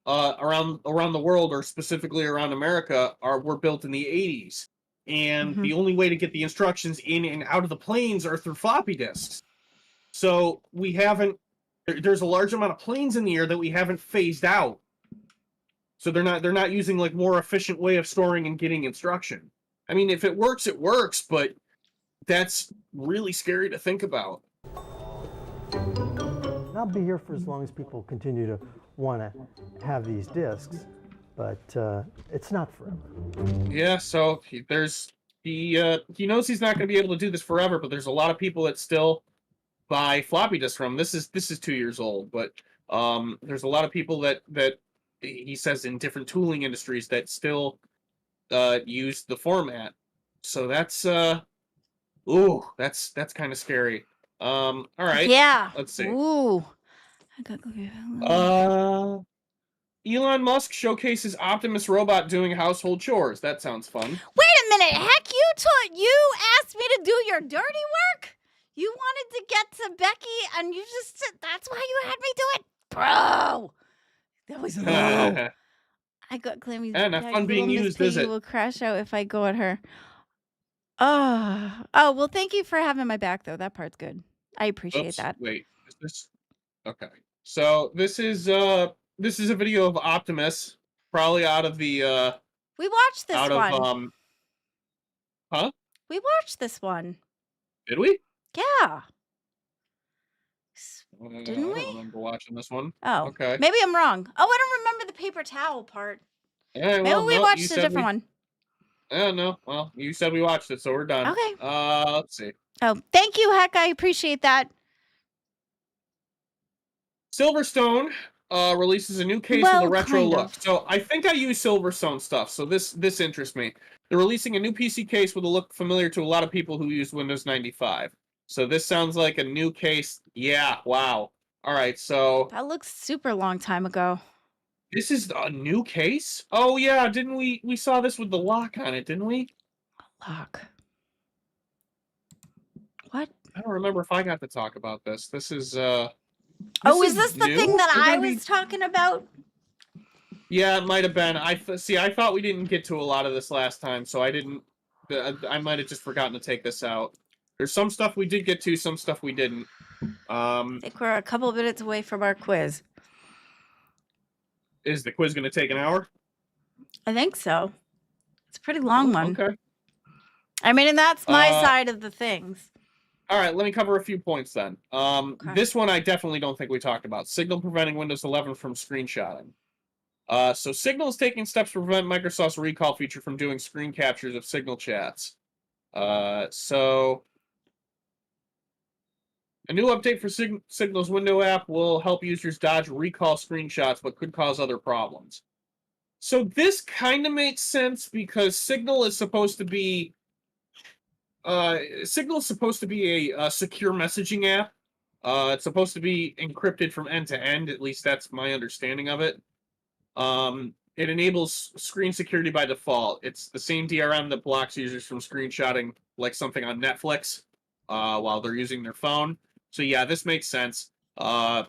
around the world, or specifically around America, were built in the 80s, and the only way to get the instructions in and out of the planes are through floppy disks. So we haven't. There's a large amount of planes in the air that we haven't phased out. So they're not using like more efficient way of storing and getting instruction. I mean, if it works, it works, but that's really scary to think about. I'll be here for as long as people continue to want to have these discs, but it's not forever. Yeah, so he knows he's not going to be able to do this forever, but there's a lot of people that still buy floppy disks from him. This is 2 years old, but there's a lot of people that he says in different tooling industries that still use the format. So that's that's kind of scary. All right. Yeah. Let's see. Ooh. Elon Musk showcases Optimus robot doing household chores. That sounds fun. Wait a minute. Heck, you asked me to do your dirty work? You wanted to get to Becky and you just that's why you had me do it? Bro. That was low. I got Clammy's And not fun being little Miss used, is Piggy it? will crash out if I go at her. Oh, well, thank you for having my back, though. That part's good. I appreciate Oops, that. wait. Is this okay? So this is a video of Optimus, probably out of the We watched this out one. of huh? We watched this one. Did we? Yeah. I Didn't we? don't remember watching this one. Oh, Okay. maybe I'm wrong. Oh, I don't remember the paper towel part. Yeah, Maybe well, we no, watched you a said different one. No. Well, you said we watched it, so we're done. Okay. Let's see. Oh, thank you, Heck. I appreciate that. Silverstone releases a new case Well, with a retro kind look. of. So I think I use Silverstone stuff. So this interests me. They're releasing a new PC case with a look familiar to a lot of people who use Windows 95. So this sounds like a new case. Yeah, wow. All right, so That looks super long time ago. this is a new case? Oh yeah, didn't we saw this with the lock on it, didn't we? Lock. What? I don't remember if I got to talk about this. This is Oh, is this the new? thing that We're I gonna be- was talking about? Yeah, it might have been. I thought we didn't get to a lot of this last time, so I didn't. I might have just forgotten to take this out. There's some stuff we did get to, some stuff we didn't. I think we're a couple of minutes away from our quiz. Is the quiz going to take an hour? I think so. It's a pretty long one. Okay. I mean, and that's my side of the things. All right, let me cover a few points then. This one I definitely don't think we talked about. Signal preventing Windows 11 from screenshotting. So Signal is taking steps to prevent Microsoft's recall feature from doing screen captures of Signal chats. So a new update for Signal's window app will help users dodge recall screenshots, but could cause other problems. So this kind of makes sense because Signal is supposed to be a secure messaging app. It's supposed to be encrypted from end to end. At least that's my understanding of it. It enables screen security by default. It's the same DRM that blocks users from screenshotting like something on Netflix while they're using their phone. So yeah, this makes sense. The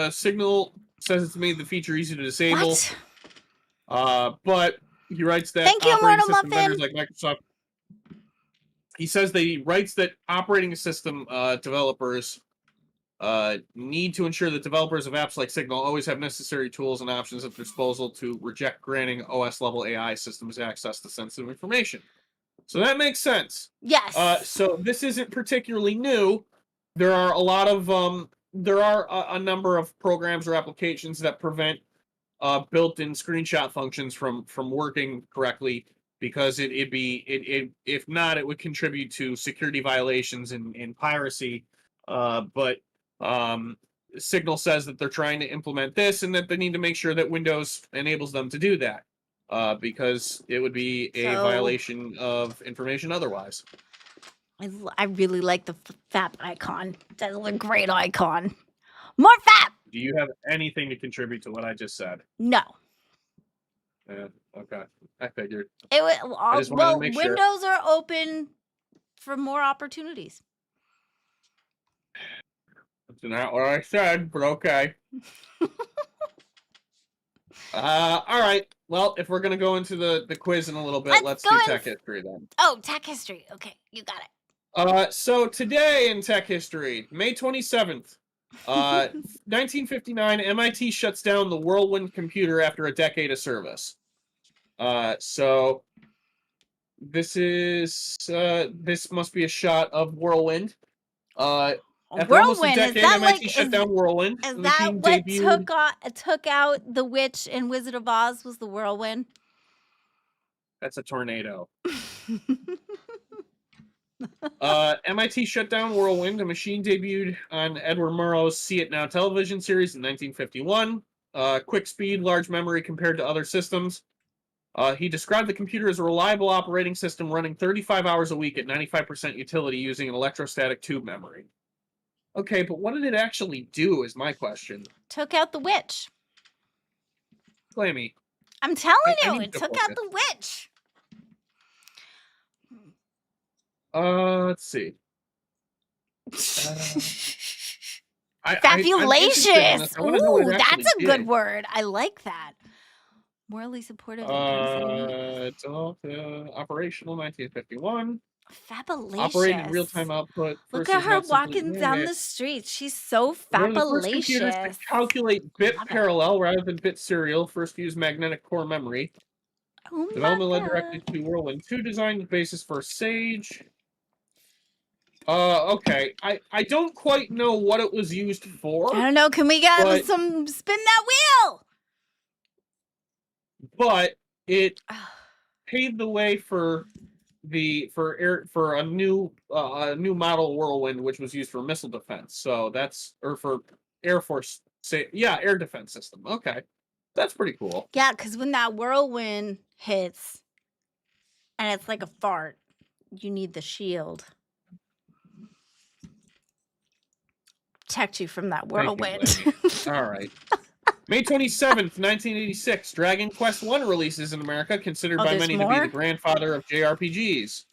Signal says it's made the feature easy to disable. What? But he writes that Thank you, operating Immortal system Muffin. vendors like Microsoft. He says that he writes that operating system developers need to ensure that developers of apps like Signal always have necessary tools and options at their disposal to reject granting OS-level AI systems access to sensitive information. So that makes sense. Yes. So this isn't particularly new. There are a lot of a number of programs or applications that prevent built-in screenshot functions from working correctly because if not, it would contribute to security violations and piracy. But Signal says that they're trying to implement this and that they need to make sure that Windows enables them to do that because it would be a violation of information otherwise. I really like the FAP icon. That's a great icon. More FAP! Do you have anything to contribute to what I just said? No. Yeah, okay. I figured. Well, just wanted to make sure. windows are open for more opportunities. That's not what I said, but okay. All right. Well, if we're gonna go into the quiz in a little bit, let's do tech history then. Oh, tech history. Okay, you got it. So today in tech history, May 27th, 1959, MIT shuts down the Whirlwind computer after a decade of service. So this must be a shot of Whirlwind. After almost a decade, MIT shut down Whirlwind. Is The that machine what debuted- took out the witch in Wizard of Oz? Was the Whirlwind? That's a tornado. MIT shut down Whirlwind. The machine debuted on Edward Murrow's See It Now television series in 1951. quick speed, large memory compared to other systems. He described the computer as a reliable operating system running 35 hours a week at 95% utility using an electrostatic tube memory. Okay, but what did it actually do is my question. Took out the witch. Clammy. I'm telling I you, need it to took out the witch. Let's see. Fabulous. Ooh, that's a good did. word. I like that. Morally supportive. It's operational 1951. Fabulous. Operating real-time output. Look First at was her not simply walking down unit. the street. She's so One of the first computers to fabulous. calculate bit Love it. parallel rather than bit serial. First used magnetic core memory. Oh Development my led directly God. to Whirlwind 2 design, the basis for Sage. Okay. I don't quite know what it was used for, I don't know. Can we get but- some spin that wheel? but it paved the way for a new model Whirlwind, which was used for missile defense. So that's for Air Force, air defense system. Okay, that's pretty cool. Yeah, because when that whirlwind hits and it's like a fart, you need the shield. Protect you from that Thank you, whirlwind. All right. May 27th, 1986, Dragon Quest I releases in America, considered by there's many to be more? the grandfather of JRPGs.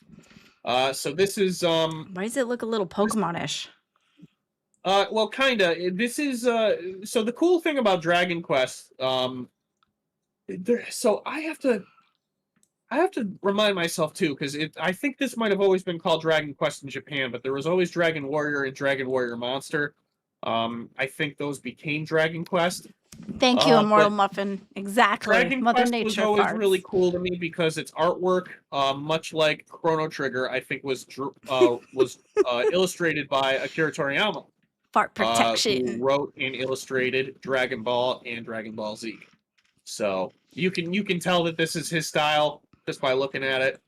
So this is Why does it look a little Pokemon-ish? well, kinda. This is so the cool thing about Dragon Quest, so I have to remind myself too, because I think this might have always been called Dragon Quest in Japan, but there was always Dragon Warrior and Dragon Warrior Monster. I think those became Dragon Quest. Thank you, Immortal but Muffin. Exactly. Dragon Mother Quest Nature was always farts. really cool to me because its artwork, much like Chrono Trigger, I think was illustrated by Akira Toriyama. Fart Who protection. wrote and illustrated Dragon Ball and Dragon Ball Z. So you can tell that this is his style just by looking at it.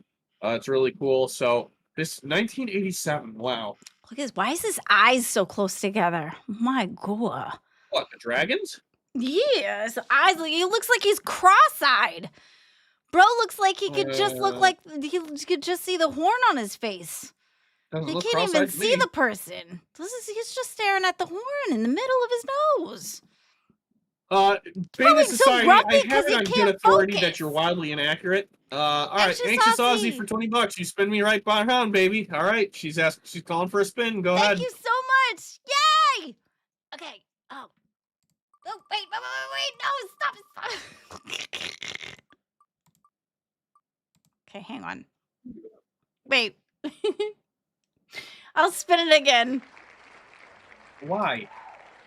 It's really cool. So this 1987. Wow. Look at this. Why is his eyes so close together? My God. What, the dragons? Yeah, his eyes. He looks like he's cross-eyed. Bro looks like he could just look like he could just see the horn on his face. Doesn't He look can't even cross-eyed to see me. the person. He's just staring at the horn in the middle of his nose. Being a Probably so society, grumpy I 'cause have it he on good can't authority focus. that you're wildly inaccurate. All right, Anxious Anxious Aussie. Aussie for $20. You spin me right behind, baby. All right, she's calling for a spin. Go Thank ahead. you so much. Yay! Okay. Oh. Oh, wait. No, stop. Okay, hang on. Wait. I'll spin it again. Why?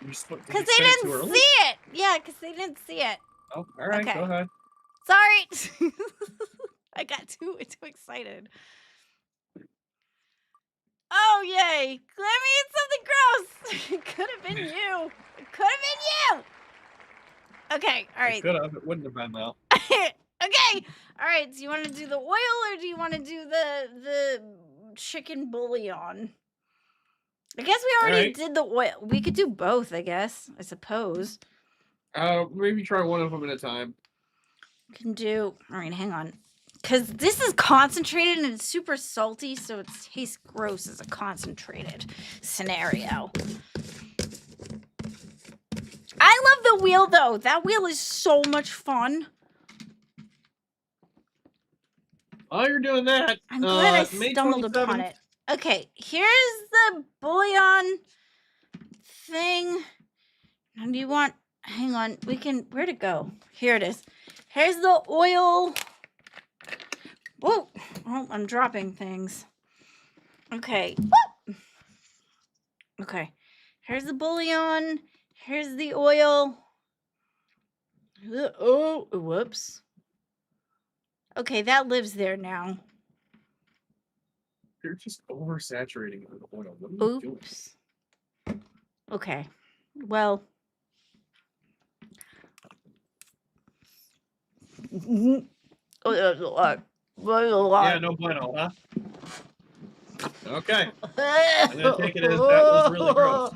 Because they didn't see it. Yeah, because they didn't see it. Oh, all right, Okay. go ahead. Sorry. I got too excited. Oh, yay. Glammy, it's something gross. It could have been you. It could have been you. Okay, all right. Could have. It wouldn't have been though. Okay. All right. Do you want to do the oil or do you want to do the chicken bouillon? I guess we already did the oil. We could do both, I guess. I suppose. Maybe try one of them at a time. Can do. All right, hang on. Because this is concentrated and it's super salty, so it tastes gross as a concentrated scenario. I love the wheel, though. That wheel is so much fun. While you're doing that, I'm glad I May stumbled 27th, upon it. Okay, here's the bouillon thing. And you want, hang on, where'd it go? Here it is. Here's the oil. Whoa, oh, I'm dropping things. Okay. Whoop. Okay, here's the bouillon. Here's the oil. Oh, whoops. Okay, that lives there now. you're just oversaturating it with oil. What are you doing? Oops. Okay. Well. Oh, that's a lot. That's a lot. Yeah, no bueno, huh? Okay. I'm gonna take it as that was really gross.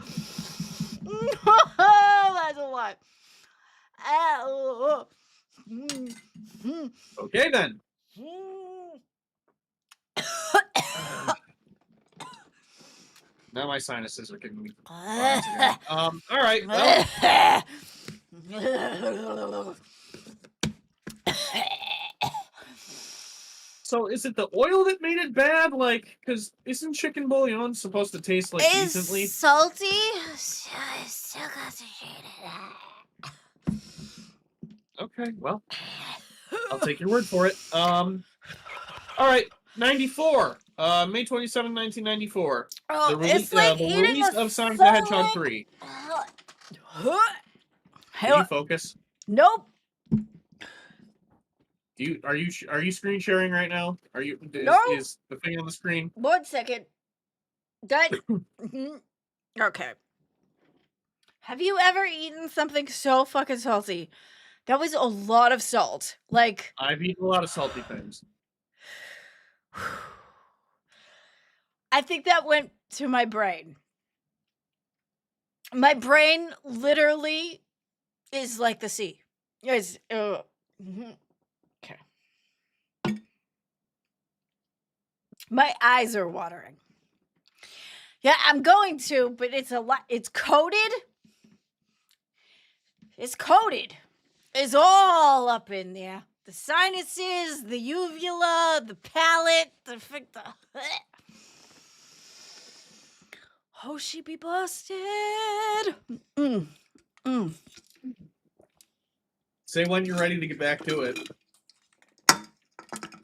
That's a lot. Okay, then. Now my sinuses are giving me problems again. All right. Well, so is it the oil that made it bad? Like, because isn't chicken bouillon supposed to taste like decently? It's salty. Still concentrated. Okay, well, I'll take your word for it. All right, 94. May 27, 1994. Oh, The it's like the eating release a of Sonic the Hedgehog solid- 3. Can you focus? Nope. Are you screen sharing right now? No. Is the thing on the screen? 1 second. That. Okay. Have you ever eaten something so fucking salty? That was a lot of salt. Like, I've eaten a lot of salty things. I think that went to my brain. My brain literally is like the sea. It's okay. My eyes are watering. Yeah, I'm going to, but it's a lot. It's coated. It's coated. It's all up in there. The sinuses, the uvula, the palate, the oh, she be busted. Say when you're ready to get back to it.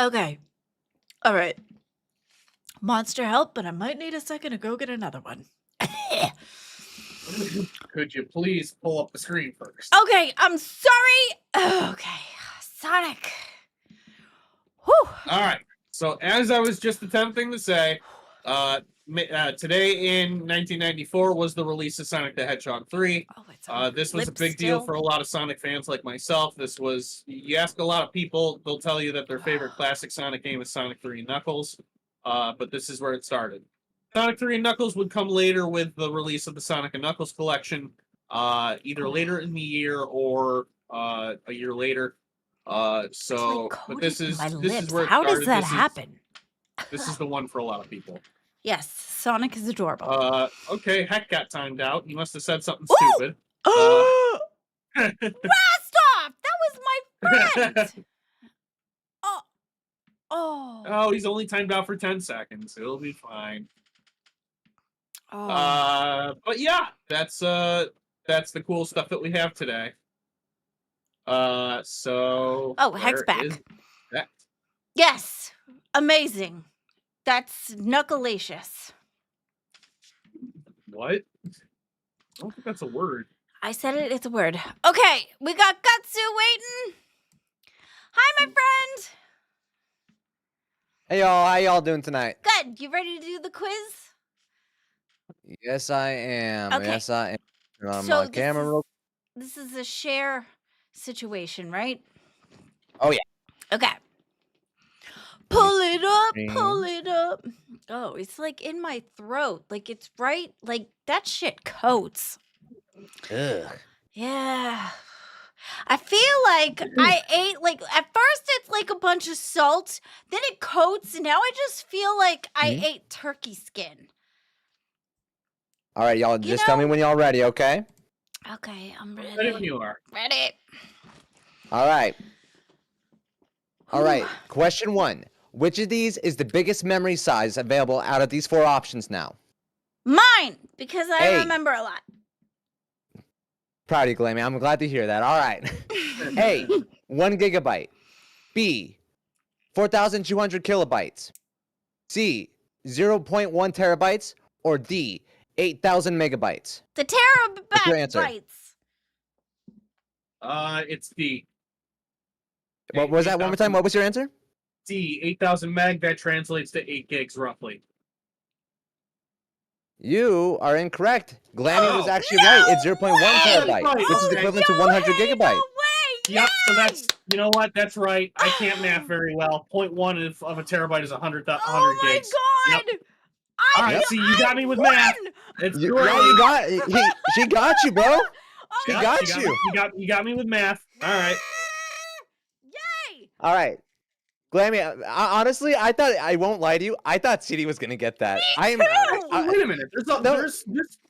Okay. All right. Monster help, but I might need a second to go get another one. Could you please pull up the screen first? Okay, I'm sorry. Okay, Sonic. Whew. All right. So as I was just attempting to say, today in 1994 was the release of Sonic the Hedgehog 3. Oh, it's on This was a lip big deal still. for a lot of Sonic fans like myself. You ask a lot of people, they'll tell you that their favorite classic Sonic game is Sonic 3 and Knuckles. But this is where it started. Sonic 3 and Knuckles would come later with the release of the Sonic and Knuckles collection, either later in the year or a year later. But this is where it started. How does that happen? This is the one for a lot of people. Yes, Sonic is adorable. Okay, Heck got timed out. He must have said something Ooh! stupid. Blast off! That was my friend. Oh, he's only timed out for 10 seconds. It'll be fine. Oh. But yeah, that's the cool stuff that we have today. So Heck's where back. is that? Yes, amazing. That's knuckleacious. What? I don't think that's a word. I said it. It's a word. Okay, we got Gutsu waiting. Hi, my friend. Hey y'all, how y'all doing tonight? Good. You ready to do the quiz? Yes, I am. Okay. Yes, I am. Turn on So my camera real. This is a share situation, right? Oh, yeah. Okay. Pull it up, Screen. pull it up. Oh, it's like in my throat. Like it's right. Like that shit coats. Ugh. Yeah. I feel like I ate like at first it's like a bunch of salt, then it coats, and now I just feel like I ate turkey skin. All right, y'all. Just tell me when y'all ready, okay? Okay, I'm ready. Ready when you are. Ready. All right. All right. Question 1. Which of these is the biggest memory size available out of these 4 options now? Mine, because I Hey. remember a lot. Proud of you, Glammy. I'm glad to hear that. All right. A, 1 gigabyte. B, 4,200 kilobytes. C, 0.1 terabytes. Or D, 8,000 megabytes. The What's your answer? terabytes. It's D. What was that one more time? What was your answer? D, 8,000 meg. That translates to 8 gigs roughly. You are incorrect. Glammy was Oh, actually right. It's 0.1 terabyte, right. which is Okay. equivalent to 100 gigabytes. No way! Yep, so that's, you know what? That's right. I can't math very well. 0.1 of a terabyte is 100 Oh my gigs. god! Yep. All right, see, you got me with won! math. It's Yeah, great. you got. She got you, bro. Oh She Yep, got you you. You got me with math. All right. Yay! All right. Glammy, honestly, I won't lie to you. I thought CD was gonna get that. I am. Oh, wait a minute.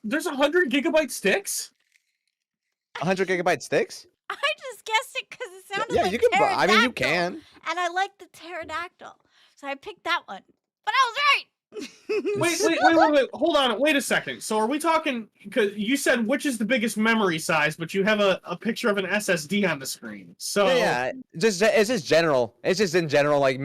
There's 100 GB sticks. 100 gigabyte sticks. I just guessed it because it sounded Yeah, like you can. I mean, you pterodactyl, can. and I like the pterodactyl, so I picked that one. But I was right. Wait. Hold on. Wait a second. So are we talking? Because you said which is the biggest memory size, but you have a picture of an SSD on the screen. So Yeah, it's just general. It's just in general, like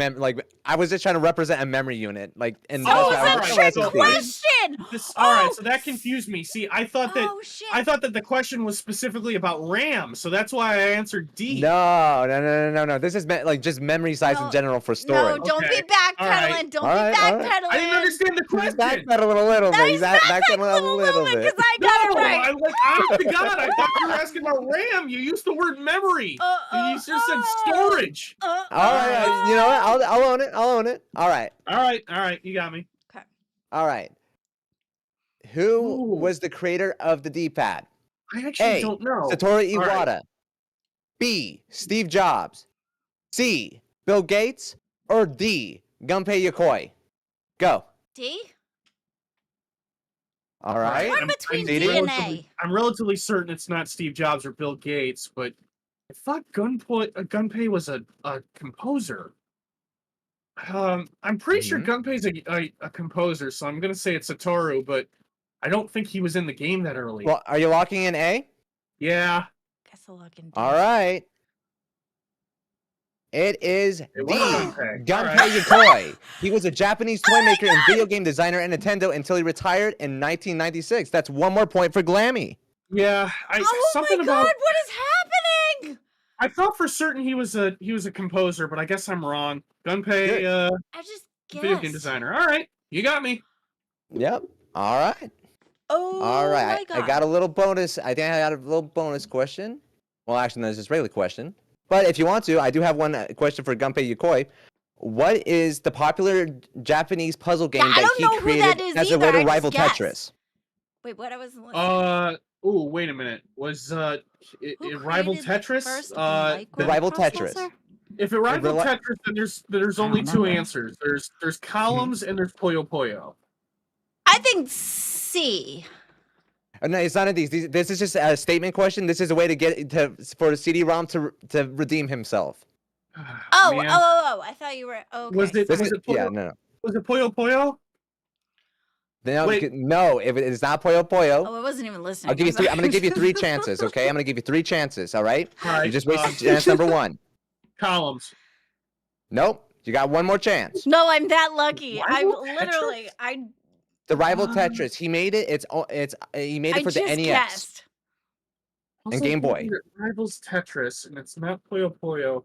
I was just trying to represent a memory unit, like and Oh, that's why I it's was a like, trick oh, SSD. question. All right. Oh, So that confused me. See, I thought that Oh shit! the question was specifically about RAM, so that's why I answered D. No. This is like just memory size No, in general for No, storage. don't Okay. be backpedaling. All right. Don't All be right, all right. backpedaling. I didn't understand the He's question. backpedaling a little bit. He's backpedaling a little bit. because I got it right. I like, honest to God, I thought you were asking about RAM. You used the word memory. You just said storage. All right, you know what? I'll own it. I'll own it. All right. All right. You got me. All right. Who Ooh. was the creator of the D-pad? I actually A. don't know. Satoru All right. Iwata. B. Steve Jobs. C. Bill Gates. Or D. Gunpei Yokoi. Go. D. All right. What between CD? D and A? I'm relatively certain it's not Steve Jobs or Bill Gates, but I thought Gunpei was a composer. I'm pretty sure Gunpei's a composer, so I'm gonna say it's Satoru, but I don't think he was in the game that early. Well, are you locking in A? Yeah. Guess I'll look in D. All right. It is It D. was Gunpei. Gunpei Yokoi. He was a Japanese toy maker and video game designer at Nintendo until he retired in 1996. That's one more point for Glammy. Yeah. Oh Something my about. God! What is happening? I thought for certain he was a composer, but I guess I'm wrong. Gunpei, I just video game guessed. designer. All right, you got me. Yep. All right. Oh. All right. My God. I got a little bonus. I think I got a little bonus question. Well, actually, no, it's just a regular question. But if you want to, I do have one question for Gunpei Yokoi. What is the popular Japanese puzzle game Yeah, I that don't he know who created that is as a either, way to I just rival guessed. Tetris? Wait, what? I wasn't listening. Oh, wait a minute. Was Who it rivaled created the Tetris? first The rival Tetris. microprocessor? If it rivaled reli- Tetris, then there's only two answers. There's columns and there's Puyo Puyo. I think C. No, it's none of these. This is just a statement question. This is a way to get for the CD-ROM to redeem himself. Oh, Man. I thought you were. Okay. Was it This was is, it Puyo, yeah, no. was it Puyo Puyo? No, Wait. no, if it is not Puyo Puyo, Oh, I wasn't even listening. I'll give you I'm three. I'm sorry. gonna give you three chances, okay? I'm gonna give you three chances, all right? All right. You just wasted chance number one. Columns. Nope. You got one more chance. No, I'm that lucky. I'm Rival literally. Tetris? The rival Tetris. He made it. He made it I for the just NES. guessed. Also Game Boy. thinking it rivals Tetris, and it's not Puyo Puyo.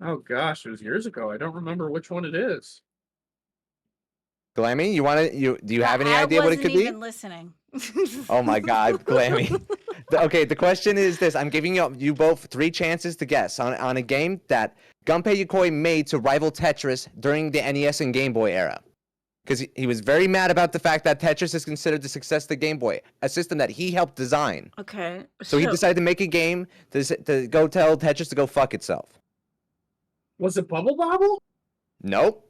Oh gosh, it was years ago. I don't remember which one it is. Glammy, do you have any I idea what it wasn't could be? even listening. Oh my God, Glammy. Okay, the question is this: I'm giving you both three chances to guess on a game that Gunpei Yokoi made to rival Tetris during the NES and Game Boy era. Because he was very mad about the fact that Tetris is considered the success of the Game Boy, a system that he helped design. Okay. So he decided to make a game to go tell Tetris to go fuck itself. Was it Bubble Bobble? Nope.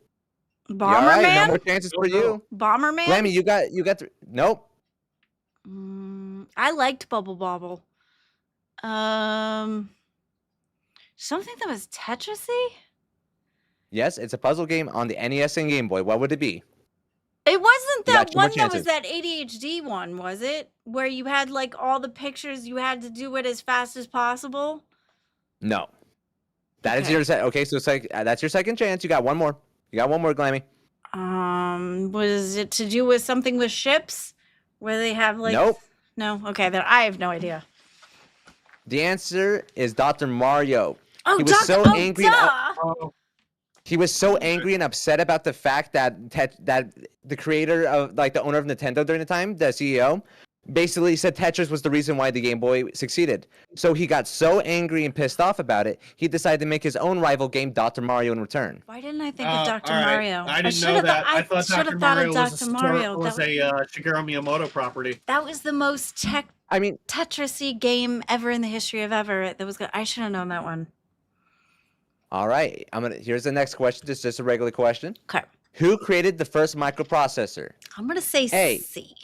Bomberman. All right, no more chances for you. Bomberman. Glammy, you got nope. I liked Bubble Bobble. Something that was Tetrisy. Yes, it's a puzzle game on the NES and Game Boy. What would it be? It wasn't You got that two more one that was chances. that ADHD one, was it? Where you had like all the pictures, you had to do it as fast as possible. No. That is Okay. your okay. So it's like that's your second chance. You got one more. You got one more, Glammy. Was it to do with something with ships, where they have like? Nope. No. Okay, then I have no idea. The answer is Dr. Mario. Oh, He was so angry and Oh, He was so angry and upset about the fact that that the creator of like the owner of Nintendo during the time, the CEO, basically said Tetris was the reason why the Game Boy succeeded. So he got so angry and pissed off about it, he decided to make his own rival game, Dr. Mario, in return. Why didn't I think of Dr. all right. Mario? I didn't know should've that. I thought should Dr. have thought of Mario Dr. Mario. was a Shigeru Miyamoto property. That was the most I mean, Tetris-y game ever in the history of ever. That was good. I should have known that one. all right. Here's the next question. It's just a regular question. Okay. Who created the first microprocessor? I'm gonna say A. C.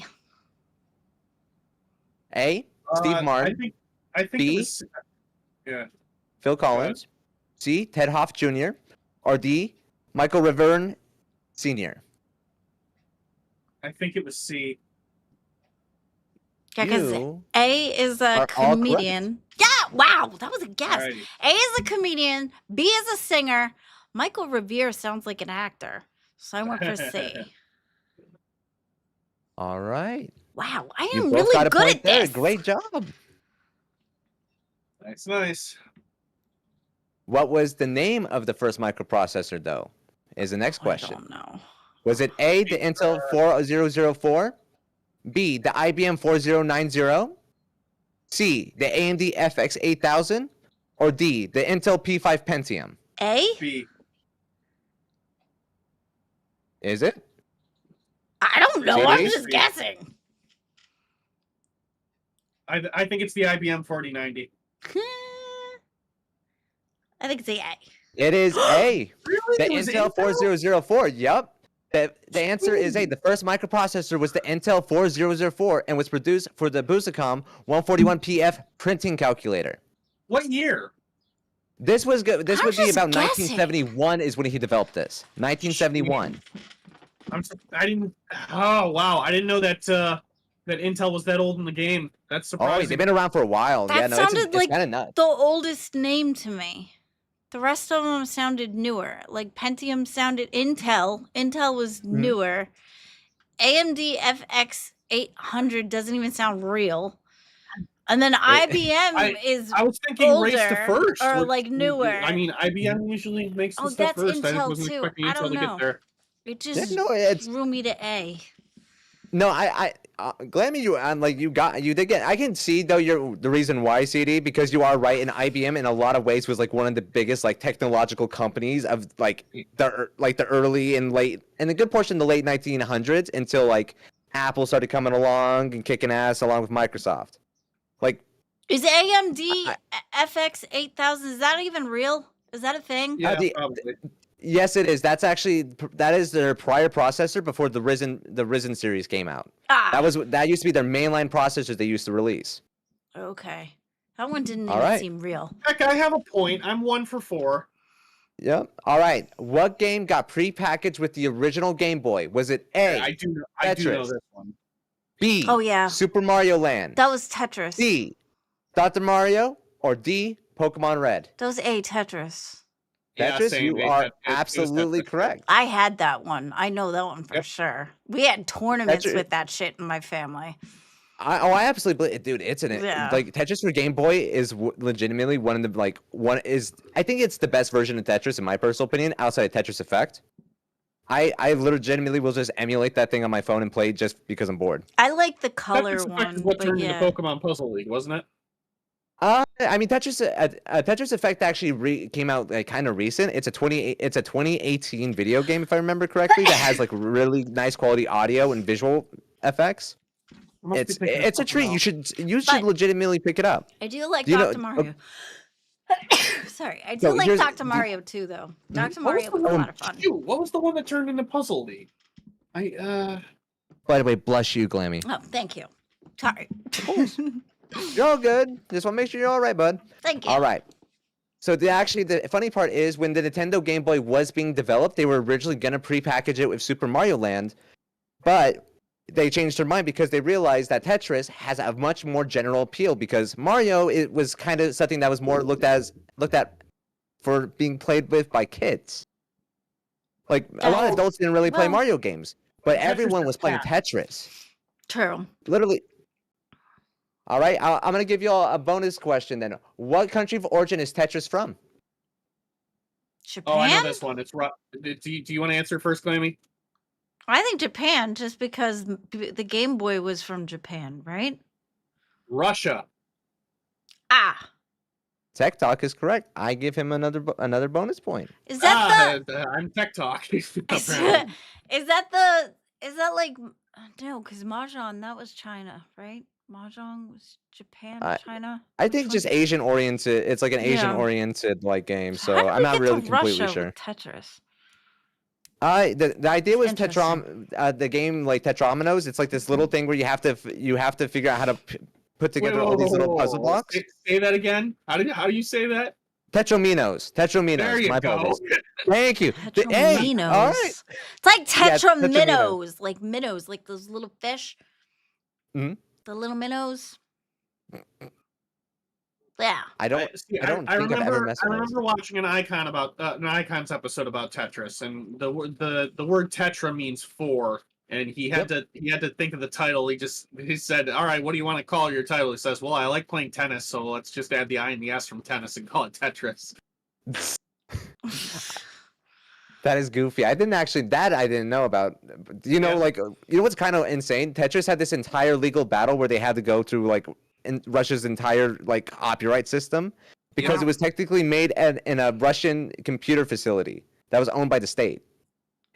A. Steve Martin. I think B. it was, yeah. Phil Collins. C. Ted Hoff Jr. Or D. Michael Riverne Sr. I think it was C. Yeah, because You A is a are all comedian. Yeah, wow, that was a guess. Alrighty. A is a comedian. B is a singer. Michael Revere sounds like an actor, so I went for C. All right. Wow, I You am both really got a good point at there. this. Great job. Nice. What was the name of the first microprocessor, though? Is the next I question. don't know. Was it A, the Intel 4004? B, the IBM 4090? C, the AMD FX 8000? Or D, the Intel P5 Pentium? A? B. Is it? I don't know. I'm CD? just guessing. I think it's the IBM 4090. I think it's the A. It is A. Really? The It was Intel 4004. Yup. The answer is A. The first microprocessor was the Intel 4004 and was produced for the Busicom 141PF printing calculator. What year? This was good. This I'm would be just about guessing. 1971 is when he developed this. 1971. I didn't. Oh wow! I didn't know that that Intel was that old in the game. That's Oh, surprising. they've been around for a while. That Yeah, no, sounded it's like kind of nuts. the oldest name to me. The rest of them sounded newer. Like Pentium sounded Intel. Intel was Mm-hmm. newer. AMD FX 800 doesn't even sound real. And then IBM is I was thinking Race to older First, or, which- like, newer. I mean, IBM usually makes the Oh, stuff that's first. I Intel, wasn't too. expecting I Intel don't to know. get there. it just no, it's drew me to A. no. Glammy, you did get. I can see though the reason why CD because you are right. And IBM in a lot of ways was like one of the biggest like technological companies of like the early and late and a good portion of the late 1900s until like Apple started coming along and kicking ass along with Microsoft. Like Is AMD FX 8000, is that even real? Is that a thing? Yeah, the- probably. yes, it is. That is their prior processor before the Risen series came out. Ah, That used to be their mainline processors they used to release. okay. That one didn't All even right. seem real. Heck, I have a point. I'm 1 for 4. Yep. All right. What game got prepackaged with the original Game Boy? Was it A, I do know Tetris. this one. B, Oh, yeah. Super Mario Land, That was Tetris. C, Dr. Mario, or D, Pokemon Red? That was A, Tetris. Yeah, Tetris, same. you It are was Tetris. absolutely correct. I had that one. I know that one for Yep. sure. We had tournaments Tetris- with that shit in my family. I absolutely believe, dude. It's Yeah. like Tetris for Game Boy is legitimately one of the I think it's the best version of Tetris in my personal opinion, outside of Tetris Effect. I legitimately will just emulate that thing on my phone and play just because I'm bored. I like the color Tetris Effect one, is what but turned yeah. into Pokemon Puzzle League, wasn't it? I mean, Tetris Effect actually came out like, kind of recent. It's a 2018 video game, if I remember correctly, that has like really nice quality audio and visual effects. I must be It's thinking of a something treat. else. You should But- legitimately pick it up. I do like Do you know- Dr. Mario. Sorry, I do So like here's- Dr. Mario too, though. Dr. What was Mario the was a one- lot of fun. Shoot, what was the one that turned into Puzzle League? By the way, bless you, Glammy. Oh, thank you. Sorry. You're all good. Just want to make sure you're all right, bud. Thank you. All right. So the funny part is when the Nintendo Game Boy was being developed, they were originally gonna prepackage it with Super Mario Land, but they changed their mind because they realized that Tetris has a much more general appeal because Mario it was kind of something that was more looked at for being played with by kids. Like a lot of adults didn't really play Well- Mario games, but Tetris everyone was playing Attack. Tetris. True. Literally. All right, I'm gonna give you all a bonus question then. What country of origin is Tetris from? Japan? Oh, I know this one. It's do you want to answer first, Glammy? I think Japan, just because the Game Boy was from Japan, right? Russia. Ah, Tech Talk is correct. I give him another bonus point. is that I'm Tech Talk. is, apparently. is that like no? Because Mahjong, that was China, right? Mahjong was Japan, China. I Which think one? just Asian oriented. It's like an Asian oriented like game. How So did I'm we not get really to completely Russia sure. with Tetris. The idea was Interesting. the game like Tetrominos. It's like this little thing where you have to figure out how to put together all these little puzzle blocks. Say that again. How do you say that? Tetrominos. There you My go. apologies. Thank you. Hey, Tetrominos. all right. It's like Yeah, Tetrominos. tetraminnows, like minnows, like those little fish. Mhm. The little minnows. Yeah. I don't think I've ever remember. messed I with those. remember watching an Icons episode about Tetris, and the word Tetra means four, and he had to think of the title. He said, "All right, what do you want to call your title?" He says, "Well, I like playing tennis, so let's just add the I and the S from tennis and call it Tetris." That is goofy. I didn't know about. You know, what's kind of insane? Tetris had this entire legal battle where they had to go through like in Russia's entire like copyright system because it was technically made in a Russian computer facility that was owned by the state.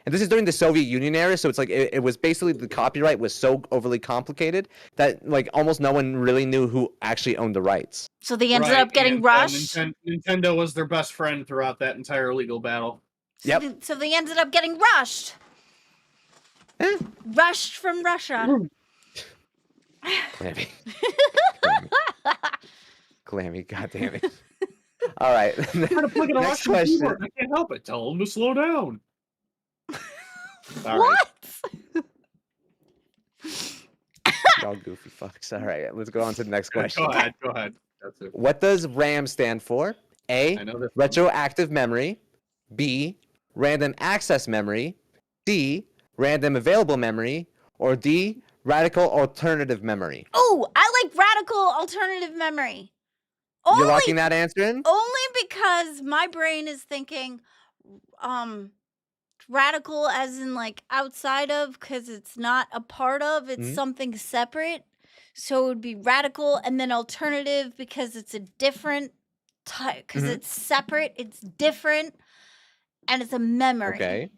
And this is during the Soviet Union era, so it's like it was basically the copyright was so overly complicated that like almost no one really knew who actually owned the rights. So they ended up getting rushed. Nintendo was their best friend throughout that entire legal battle. So they ended up getting rushed. Rushed from Russia. Clammy. Clammy, goddamn it. All right. Next question. I can't help it. Tell them to slow down. All What? Y'all goofy fucks. All right, let's go on to the next question. Go ahead. That's it. What does RAM stand for? A, I know this. retroactive memory. B, random access memory. C, random available memory. Or D, radical alternative memory. Oh, I like radical alternative memory. You're locking that answer in? Only because my brain is thinking radical as in like outside of, because it's not a part of, it's something separate. So it would be radical, and then alternative because it's a different type, because it's separate, it's different, and it's a memory. Okay.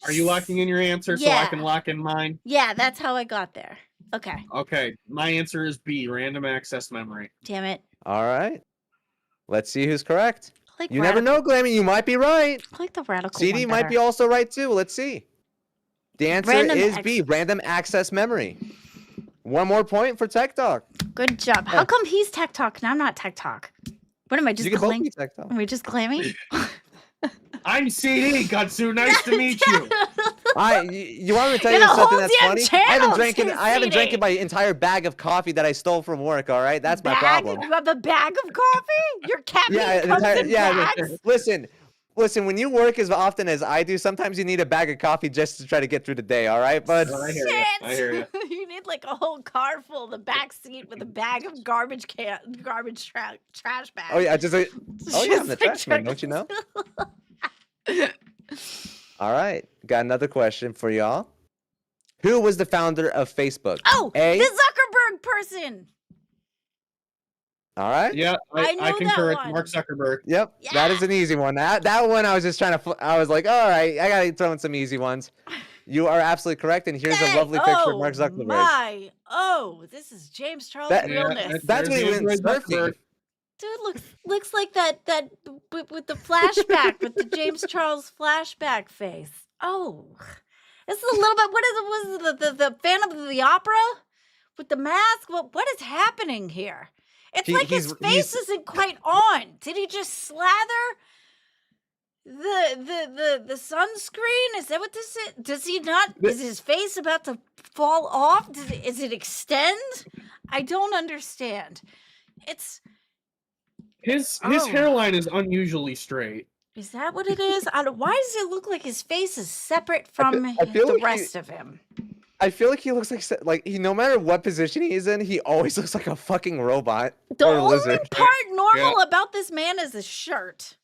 Are you locking in your answer so I can lock in mine? Yeah, that's how I got there. Okay. Okay, my answer is B, random access memory. Damn it. All right. Let's see who's correct. Like You never know, Glammy. You might be right. I like the radical CD one might better. be also right too. Let's see. The answer is B, random access memory. One more point for Tech Talk. Good job. How come he's Tech Talk and I'm not Tech Talk? What am I, just You can both claiming? be Tech Talk. Am I just claiming? I'm CD, Gutsu. Nice to meet you. You want me to tell you Got a something whole that's damn funny? channel, I haven't drank CD. my entire bag of coffee that I stole from work. All right, that's my problem. You have a bag of coffee? Your caffeine comes in bags? Listen. When you work as often as I do, sometimes you need a bag of coffee just to try to get through the day. All right, bud. I hear you. You need like a whole car full, the back seat with a bag of trash bags. Oh yeah, I'm the Just trash man. Don't you know? All right, got another question for y'all. Who was the founder of Facebook? Oh, A. the Zuckerberg person. All right. Yeah, I know I concur. that It's one. Mark Zuckerberg. Yep, that is an easy one. That one I was just trying to. I was like, all right, I gotta throw in some easy ones. You are absolutely correct, and here's a lovely picture of Mark Zuckerberg. This is James Charles That- realness. That's when he went surfing. Dude looks like that with the flashback, with the James Charles flashback face. Oh, this is a little bit. What is it? Was it the Phantom of the Opera with the mask? What is happening here? It's like his face isn't quite on. Did he just slather the sunscreen? Is that what this is? Does he not? Is his face about to fall off? Is it extend? I don't understand. It's. His hairline is unusually straight. Is that what it is? Why does it look like his face is separate from feel the like rest of him? I feel like he looks like he. No matter what position he's in, he always looks like a fucking robot The or a only lizard. part normal about this man is his shirt.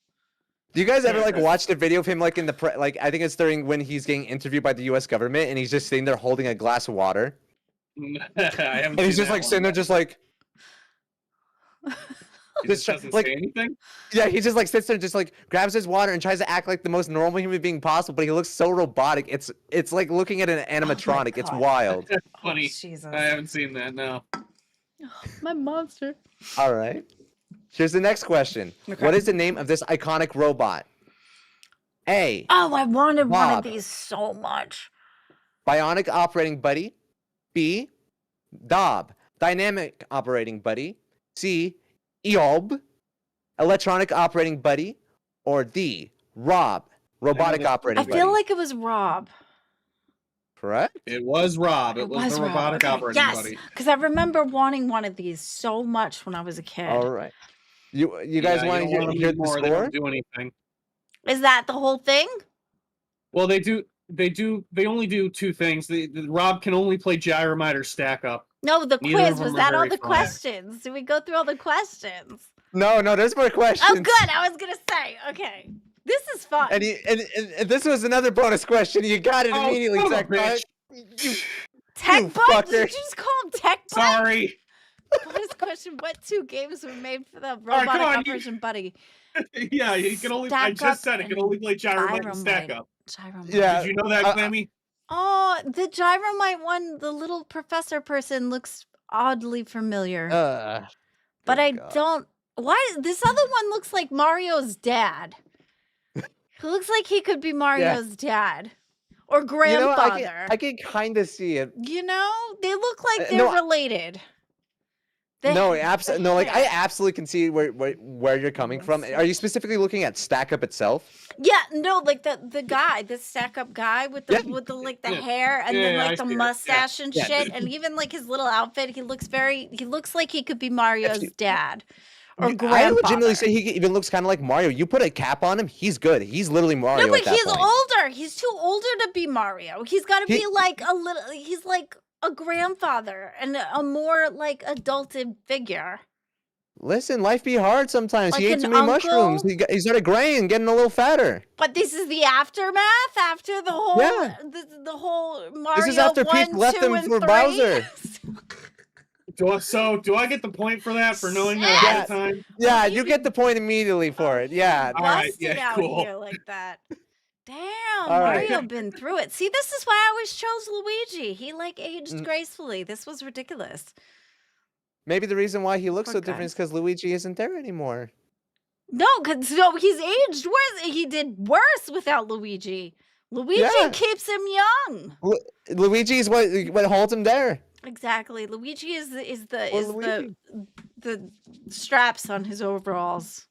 Do you guys ever like watch the video of him like in the like I think it's during when he's getting interviewed by the U.S. government and he's just sitting there holding a glass of water I haven't and he's seen just that like one. sitting there just like He just doesn't like say anything. yeah he just like sits there just like grabs his water and tries to act like the most normal human being possible, but he looks so robotic. It's like looking at an animatronic. It's God. wild. That's funny. Jesus. I haven't seen that. No. My monster. All right. Here's the next question. Okay. What is the name of this iconic robot? A. Oh, I wanted one of Bob. these so much. Bionic operating buddy. B. Dob. Dynamic operating buddy. C. Eob. Electronic operating buddy. Or D. Rob. Robotic that's- operating I buddy. feel like it was Rob. Correct? It was Rob. It was the Rob. robotic Okay, operating yes, buddy. because I remember wanting one of these so much when I was a kid. All right. You guys Yeah, want you to don't hear need the more. They score? don't do anything. Is that the whole thing? Well, they do. They only do two things. Rob can only play Gyromite or Stack Up. No, the Neither of quiz. them Was are that all very the fun. questions? Did we go through all the questions? No, there's more questions. Oh, good. I was gonna say. Okay, this is fun. And this was another bonus question. You got it Oh, immediately, son of a Tech Bug. bitch. Tech you Bug? fucker. Did you just call him Tech Bug? Sorry. Bonus question: what two games were made for the right, robotic come on, operation buddy? Yeah, he can only. Stack I Up just said it can and only play Gyromite and Stack Gyromite. Up. Gyromite. Yeah. Did you know that, Clammy? Oh, the Gyromite one, the little professor person looks oddly familiar. but good I God. don't. Why? This other one looks like Mario's dad. He looks like he could be Mario's dad or You know, grandfather. I can kind of see it. You know, they look like they're no, related. No, The absolutely. No, like I hair. absolutely can see where you're coming from. Are you specifically looking at Stack Up itself? Yeah, no, like the guy, the stack up guy with the Yeah. like the Yeah. hair and Yeah, then yeah, like I the see it. Yeah. mustache and Yeah. shit, and even like his little outfit. He looks like he could be Mario's dad or I grandfather. legitimately say he even looks kind of like Mario. You put a cap on him, he's good. He's literally Mario. No, but at that he's point. older. He's too older to be Mario. He's got to He- be like a little. He's like a grandfather and a more like adulted figure. Listen, life be hard sometimes. Like he ate an too many mushrooms. uncle? He started graying, getting a little fatter. But this is the aftermath after the whole Yeah. the whole Mario. This is after 1, Peach left 2, him and for 3. Bowser. Do I get the point for that for knowing that ahead of time? Yeah, you get the point immediately for it. Yeah. All right, Busted yeah, out cool. here like that. Damn, All right. Mario been through it. See, this is why I always chose Luigi. He like aged Mm. gracefully. This was ridiculous. Maybe the reason why he looks Poor so different guy. is because Luigi isn't there anymore. No, because he's aged worse. He did worse without Luigi. Luigi Yeah. keeps him young. Luigi is what holds him there. Exactly. Luigi is Or Luigi. the straps on his overalls.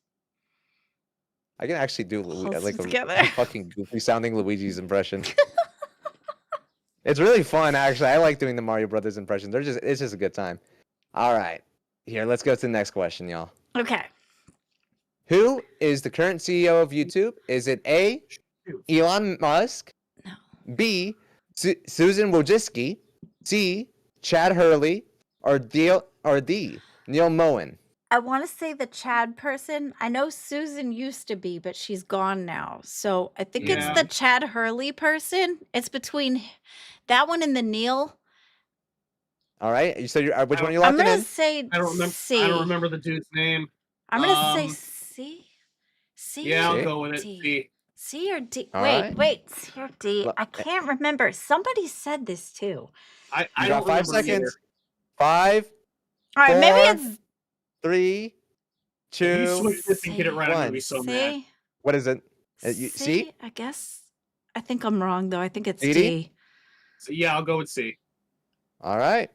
I can actually do Holds like it a together. fucking goofy sounding Luigi's impression. It's really fun, actually. I like doing the Mario Brothers impression. It's just a good time. All right, here, let's go to the next question, y'all. Okay. Who is the current CEO of YouTube? Is it A, Elon Musk, No. B, Susan Wojcicki, C, Chad Hurley, or D, Neil Moen? I want to say the Chad person. I know Susan used to be, but she's gone now. So I think Yeah. it's the Chad Hurley person. It's between that one and the Neil. All right, so which one are you I'm locking gonna in? say I don't remember. C. I don't remember the dude's name. I'm gonna say Um, C. C. Yeah, I'll C? go with it. D. C. C or D? All wait, right. wait. C or D? Well, I can't remember. Somebody said this too. I You don't got 5 remember either. seconds. 5, All right, maybe 4, it's 3, If you 2. switch this and get it right, I'm gonna be One. so mad. C. What is it? C. C? I guess. I think I'm wrong though. I think it's D? D. So, yeah, I'll go with C. All right.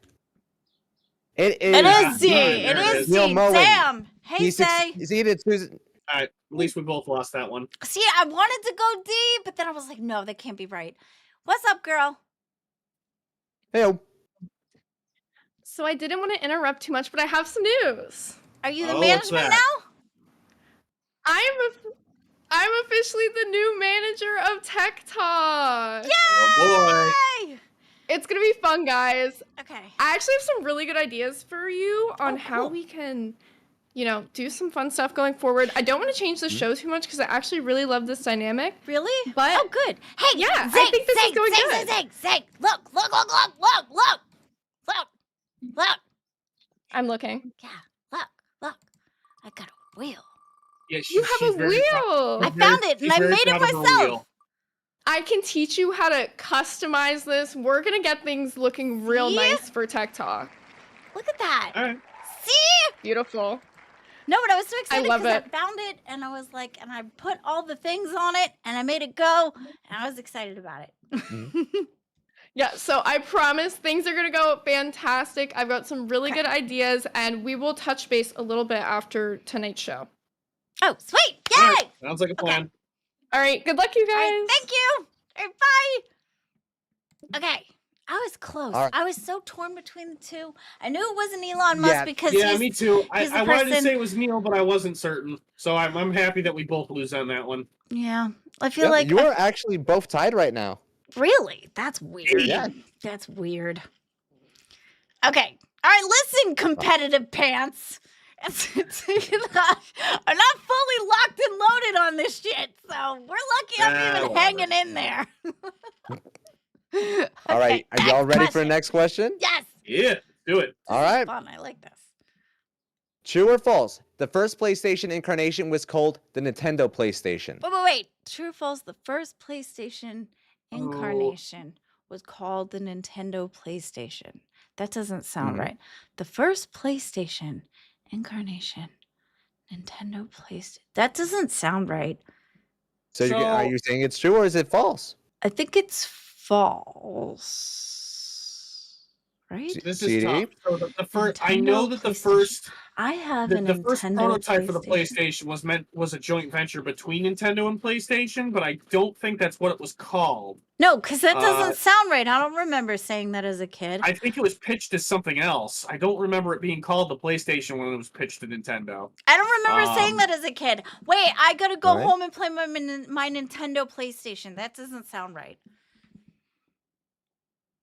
It is. It Yeah, is D. there It it is is. D. Neil Moen. Damn. Hey, He say. succeeded Susan. All right, at least we both lost that one. See, I wanted to go D, but then I was like, no, that can't be right. What's up, girl? Hey, So I didn't want to interrupt too much, but I have some news. Are you the Oh, what's management that? now? I'm officially the new manager of Tech Talk. Oh Yay! It's gonna be fun, guys. Okay. I actually have some really good ideas for you on Oh, how cool. we can, do some fun stuff going forward. I don't want to change the show too much because I actually really love this dynamic. Really? But oh, good. Hey, yeah, Zing, I think this is Zing, going Zing, good. Zing, Zing. Look. I'm looking. Yeah, look. I got a wheel. Yeah, You have a wheel. I found it and I made it myself. I can teach you how to customize this. We're gonna get things looking real See? nice for Tech Talk. Look at that. All right. See? Beautiful. No, but I was so excited love because I it. found it and I was like, and I put all the things on it and I made it go and I was excited about it. Yeah, so I promise things are gonna go fantastic. I've got some really good ideas, and we will touch base a little bit after tonight's show. Oh, sweet! Yay! All right, sounds like a plan. All right, good luck, you guys. All right, thank you. All right, bye. Okay, I was close. All right. I was so torn between the two. I knew it wasn't Elon Musk Yeah, because Yeah, he's, me too. he's the I wanted to person- say it was Neil, but I wasn't certain. So I'm happy that we both lose on that one. Yeah, I feel Yep, like you are actually both tied right now. really. That's weird. Yeah. That's weird. Okay. All right, listen, competitive pants. I'm not fully locked and loaded on this shit, so we're lucky I'm even whatever. hanging in there. All right, are y'all ready for the next question? Yes. Yeah, do it. All right. Fun. I like this. True or false? The first PlayStation incarnation was called the Nintendo PlayStation. Wait. True or false? The first PlayStation incarnation was called the Nintendo PlayStation. That doesn't sound right. The first PlayStation incarnation, Nintendo PlayStation. That doesn't sound right. So, are you saying it's true or is it false? I think it's false. Right? This CD? is tough. So the first, I Nintendo know that the PlayStation. first I have the first Nintendo prototype for the PlayStation. PlayStation was a joint venture between Nintendo and PlayStation, but I don't think that's what it was called. No, because that doesn't sound right. I don't remember saying that as a kid. I think it was pitched as something else. I don't remember it being called the PlayStation when it was pitched to Nintendo. I don't remember saying that as a kid. Wait, I gotta go Alright. home and play my Nintendo PlayStation. That doesn't sound right.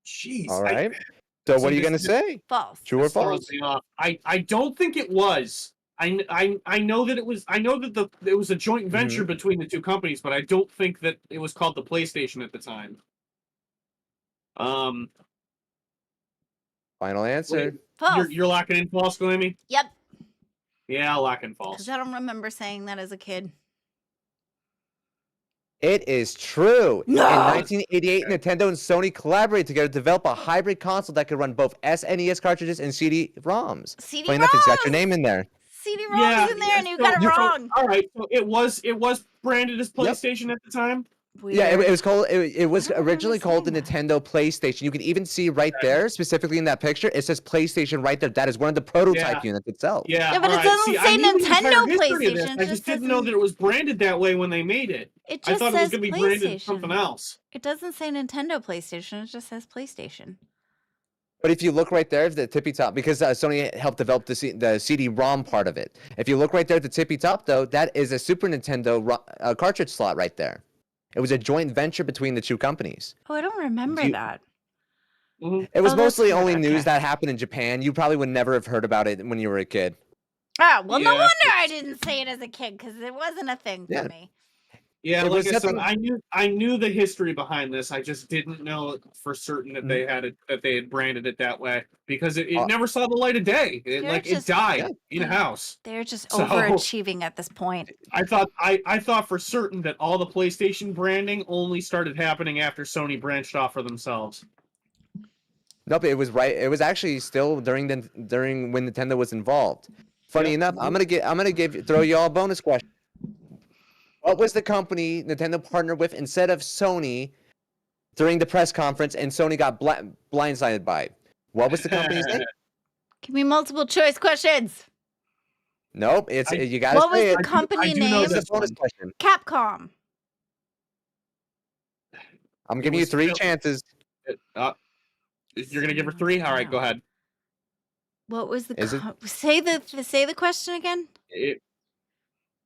Jeez. All right. So, what are you this going to is- say? False. True or This throws false? me off. I don't think it was. I know that it was. I know that it was a joint venture between the two companies, but I don't think that it was called the PlayStation at the time. Final answer. False. You're locking in false, Glammy? Yep. Yeah, I'll lock in false. Because I don't remember saying that as a kid. It is true. No! In 1988, Nintendo and Sony collaborated together to develop a hybrid console that could run both SNES cartridges and CD-ROMs. CD-ROMs. Funny enough, it's got your name in there. CD-ROMs in there, and you got it wrong. All right, so it was branded as PlayStation at the time. Yeah, it Weird. was called. It was I don't remember originally called the saying Nintendo PlayStation. You can even see right there, specifically in that picture, it says PlayStation right there. That is one of the prototype units itself. Yeah, Yeah, but it all right. doesn't See, I say knew the entire Nintendo history of this. PlayStation, it I just just didn't know says- that it was branded that way when they made it. It I just thought it was says going to be branded as PlayStation. something else. It doesn't say Nintendo PlayStation. It just says PlayStation. But if you look right there at the tippy top, because Sony helped develop the CD-ROM part of it. If you look right there at the tippy top, though, that is a Super Nintendo cartridge slot right there. It was a joint venture between the two companies. Oh, I don't remember You- that. Mhm. It was Oh, that's mostly good, only okay. news that happened in Japan. You probably would never have heard about it when you were a kid. Oh, well, no Yeah. wonder I didn't say it as a kid, because it wasn't a thing Yeah. for me. Yeah, It like was I said, nothing- I knew the history behind this. I just didn't know for certain that they had it, that they had branded it that way, because it never saw the light of day. It They're like just- it died Yeah. in a house. They're just So- overachieving at this point. I thought for certain that all the PlayStation branding only started happening after Sony branched off for themselves. Nope, it was right. It was actually still during when Nintendo was involved. Funny enough, I'm gonna throw you all a bonus question. What was the company Nintendo partnered with instead of Sony during the press conference, and Sony got blindsided by? What was the company's name? Give me multiple choice questions. Nope, you gotta What was say the it. company I do know name? It's a this bonus one. question. Capcom. I'm giving you was 3 still- chances. You're gonna give her 3? All right, go ahead. What was the Is it- say the question again?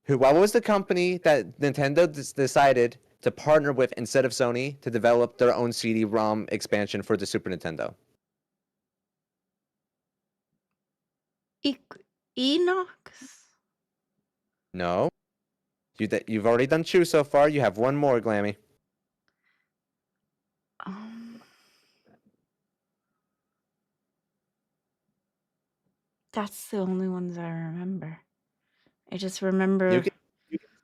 What was the company that Nintendo decided to partner with instead of Sony to develop their own CD-ROM expansion for the Super Nintendo? Enoch. No. You've already done 2 so far. You have 1 more, Glammy. That's the only ones I remember. I just remember. You can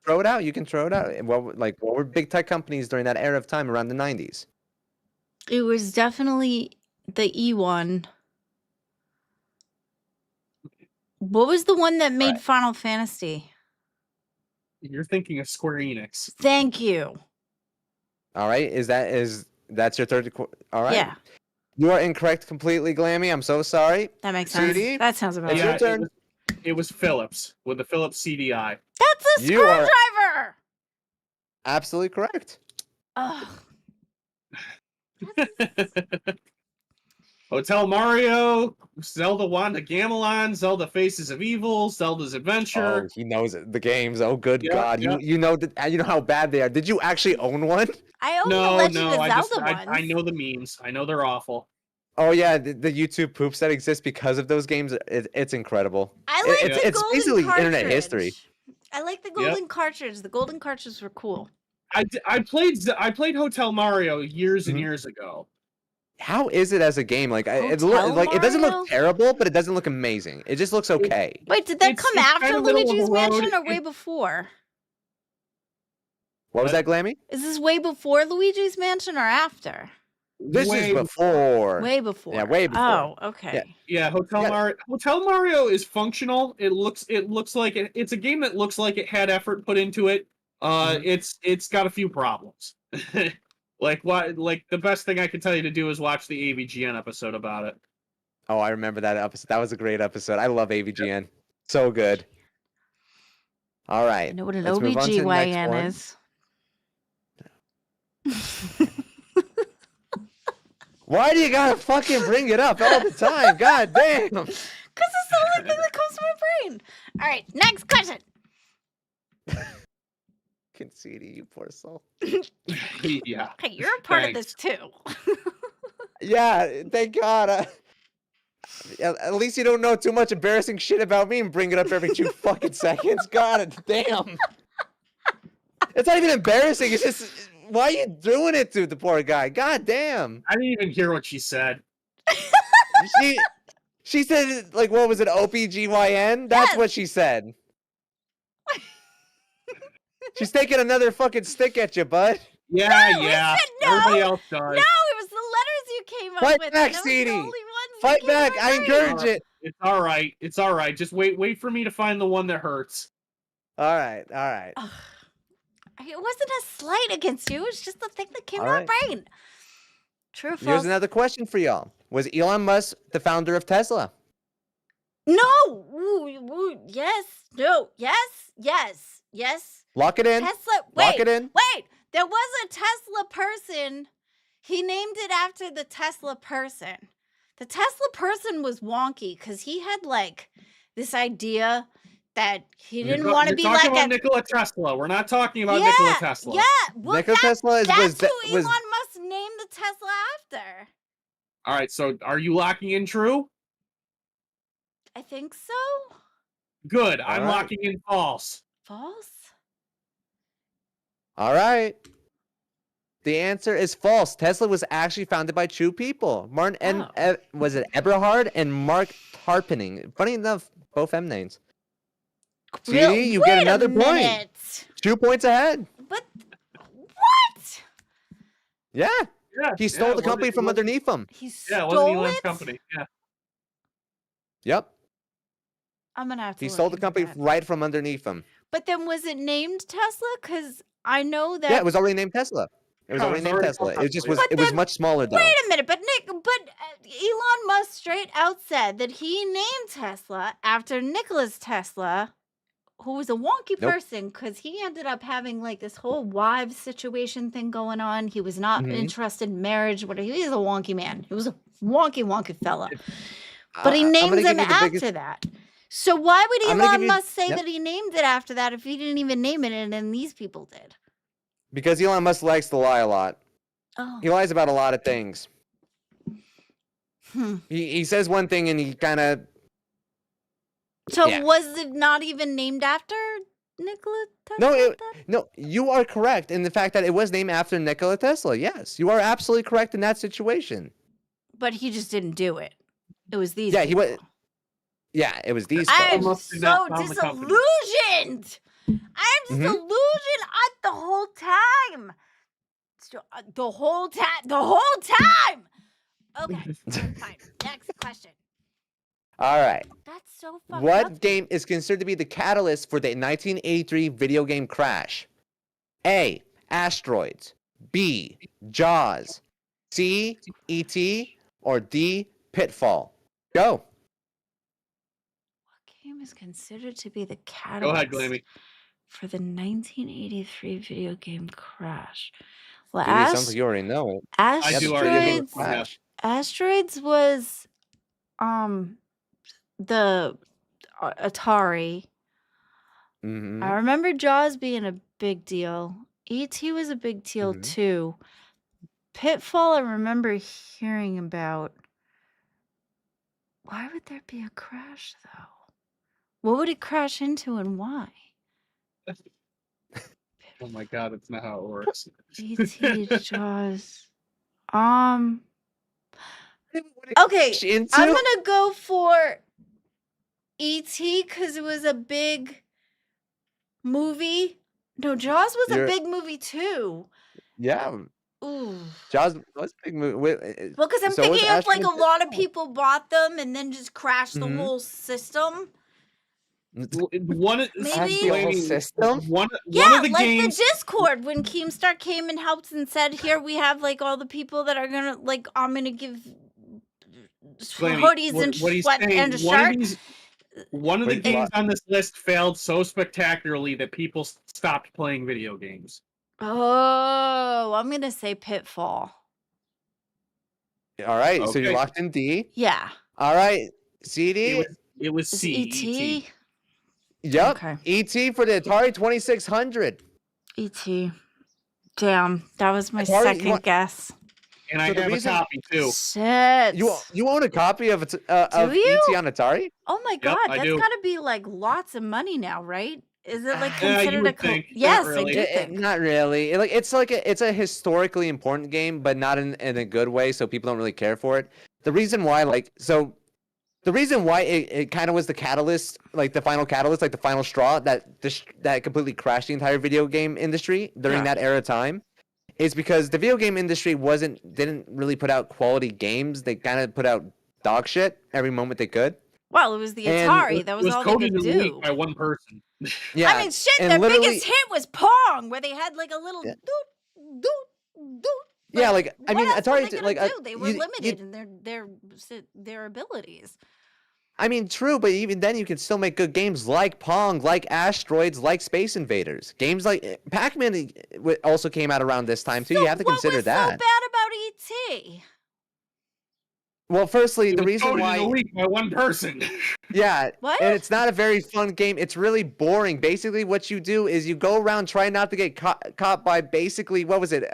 throw it out. You can throw it out. What were big tech companies during that era of time around the 90s? It was definitely the E one. What was the one that made Right. Final Fantasy? You're thinking of Square Enix. Thank you. All right. That's your third? All right. Yeah, You are incorrect completely, Glammy. I'm so sorry. that makes sense. CD? That sounds about It's right. your turn. It was Philips with the Philips CDI. That's a You are- screwdriver. Absolutely correct. Ugh. Hotel Mario, Zelda Wand of Gamelon, Zelda Faces of Evil, Zelda's Oh, Adventure. he knows it. The games. Oh, good Yeah, God. yeah. You know how bad they are. Did you actually own one? I own the No, Legend no, of I Zelda just ones. I know the memes. I know they're awful. Oh yeah, the YouTube poops that exist because of those games. It's incredible. I like the It's golden basically cartridge. internet history. I like the Yep. golden cartridge. The golden cartridges were cool. I played Hotel Mario years and Mhm. years ago. How is it as a game? Like it Hotel it doesn't Mario? look terrible, but it doesn't look amazing. It just looks okay. Wait, did that It's- come it's after kinda middle of the Luigi's road. Mansion or way before? What was that, Glammy? Is this way before Luigi's Mansion or after? This Way is before. Way before. Yeah, way before. Oh, okay. Yeah, Yeah. Hotel Mario is functional. It looks like it's a game that looks like it had effort put into it. It's got a few problems. Like the best thing I can tell you to do is watch the AVGN episode about it. Oh, I remember that episode. That was a great episode. I love AVGN. So good. All right. I know what an let's move on to the next OBGYN one. is. Why do you gotta fucking bring it up all the time? God damn. Because it's the only thing that comes to my brain. All right, next question. Conceding, you poor soul. Yeah. Hey, you're a part of this too. Yeah, thank God. At least you don't know too much embarrassing shit about me and bring it up every 2 fucking seconds. God damn. It's not even embarrassing. It's just, why are you doing it to the poor guy? God damn. I didn't even hear what she said. She said, like, what was it, OPGYN? That's Yes. what she said. She's taking another fucking stick at you, bud. Yeah, No, yeah. I said no. Everybody else does. No, it was the letters you came up Fight with. back, and that was the CD. only ones that Fight came to back. my I brain. encourage it. It's all right. It's all right. Just wait for me to find the one that hurts. All right, all right. Ugh. It wasn't a slight against you. It was just the thing that came All to my right. brain. True or Here's false? another question for y'all. Was Elon Musk the founder of Tesla? No. Ooh, yes. No. Yes. Yes. Yes. Lock it in. Tesla. Lock Wait. it in. Wait. There was a Tesla person. He named it after the Tesla person. The Tesla person was wonky because he had like this idea that he didn't want to be You're like talking about a Nikola Tesla. We're not talking about yeah, Nikola Tesla. yeah. Well, Nikola Tesla that's who was Elon Musk named the Tesla after. All right. So, are you locking in true? I think so. Good. I'm right. locking in false. False. all right. The answer is false. Tesla was actually founded by 2 people. Martin and Oh. was it Eberhard and Mark Tarpenning. Funny enough, both M names. Real- CD, you wait get a another point. minute. 2 points ahead. But what? Yeah. Yeah. He stole the company from underneath him. He Yeah, it stole wasn't Elon's it? company. Yeah. Yep. I'm gonna have to. He look stole the into company that. right from underneath him. But then was it named Tesla? Because I know that. Yeah, it was already named Tesla. It was Yeah, already it's named already Tesla. called It just Tesla, was. yeah. It was then- much smaller though. Wait a minute, but Elon Musk straight out said that he named Tesla after Nikola Tesla, who was a wonky Nope. person because he ended up having like this whole wives situation thing going on. He was not Mhm. interested in marriage. He was a wonky man. He was a wonky fella. But he I'm names gonna give him you the after biggest- that. So why would I'm gonna Elon give you- Musk say yep. that he named it after that if he didn't even name it and then these people did? Because Elon Musk likes to lie a lot. Oh. He lies about a lot of things. Hmm. He says one thing and he kind of So Yeah. was it not even named after Nikola Tesla? No, then? no, you are correct in the fact that it was named after Nikola Tesla. Yes, you are absolutely correct in that situation. But he just didn't do it. It was these Yeah, people. he was. Yeah, it was these I'm folks. Almost did not so found the company. disillusioned. I'm Mhm. disillusioned the whole time. The whole time. Okay, fine. Next question. All right. That's so fucked What up. game is considered to be the catalyst for the 1983 video game crash? A. Asteroids. B. Jaws. C. E.T. Or D. Pitfall. Go. What game is considered to be the Go catalyst ahead, Glammy. for the 1983 video game crash? Well, Dude, it sounds like you already know it. I do already know Asteroids. it. Yeah. Asteroids was the Atari. Mm-hmm. I remember Jaws being a big deal. E.T. was a big deal Mhm. too. Pitfall, I remember hearing about. Why would there be a crash though? What would it crash into and why? Oh my god, that's not how it works. E.T. Jaws. Okay, Into? I'm gonna go for E.T. because it was a big movie. No, Jaws was a You're- big movie too. Yeah, Ooh. Jaws was a big movie. Well, because I'm So was thinking if like a Asteroids lot of Pitfall. people bought them and then just crashed the Mhm. whole system. One of Maybe- The whole system? One Yeah, of the like games. the Discord when Keemstar came and helped and said, "Here we have like all the people that are gonna like I'm gonna give Glammy, hoodies what- and what he's sweat saying, and a one of shirt." these- One of the Wait, games what? on this list failed so spectacularly that people stopped playing video games. Oh, I'm gonna say Pitfall. All right, so you Okay. locked in D. Yeah, All right, CD. It was it's C. E.T. Yep. Okay. ET for the Atari 2600. E.T. Damn, that was my Atari, you second want- guess. And I So the have reason- a copy too. Shit. You own a copy of of you? ET on Atari? Oh my god, I that's do. gotta be like lots of money now, right? Is it like Yeah, you considered would a col- think. Not Yes, really. I do think. Not really. It's a historically important game, but not in a good way, so people don't really care for it. The reason why it kind of was the catalyst, like the final catalyst, like the final straw that completely crashed the entire video game industry during Yeah. that era of time, is because the video game industry didn't really put out quality games. They kind of put out dog shit every moment they could. Well, it was the And Atari. It That was was all they coded could in a week do. by one person. Yeah, I mean, shit, and their literally- biggest hit was Pong, where they had like a little Yeah. doot, doot, doot. Yeah, like, I what mean, else were Atari, they like, gonna do? They were you- limited in their abilities. I mean, true, but even then, you can still make good games like Pong, like Asteroids, like Space Invaders. Games like Pac-Man also came out around this time too. So You have to consider what was that. so bad about E.T.? Well, firstly, It the was reason coded in a why, week by one person. yeah, What? and it's not a very fun game. It's really boring. Basically, what you do is you go around trying not to get caught by basically what was it?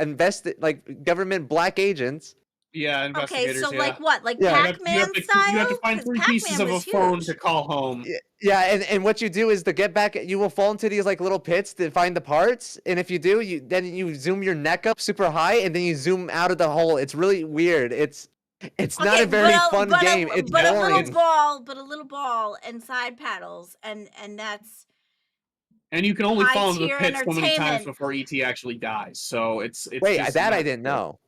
Like government black agents. Yeah, Okay, investigators. so yeah. like what? Like Yeah. Pac-Man style? You have to find 'Cause 3 Pac-Man pieces of a was phone huge. to call home. Yeah, and what you do is to get back, you will fall into these like little pits to find the parts, and if you do, then you zoom your neck up super high, and then you zoom out of the hole. It's really weird. It's not Okay, a very but fun game. It's but boring. a little ball and side paddles, and that's And you can only fall into the High-tier pit so many times entertainment. before ET actually dies. So it's Wait, just that not I didn't good. know.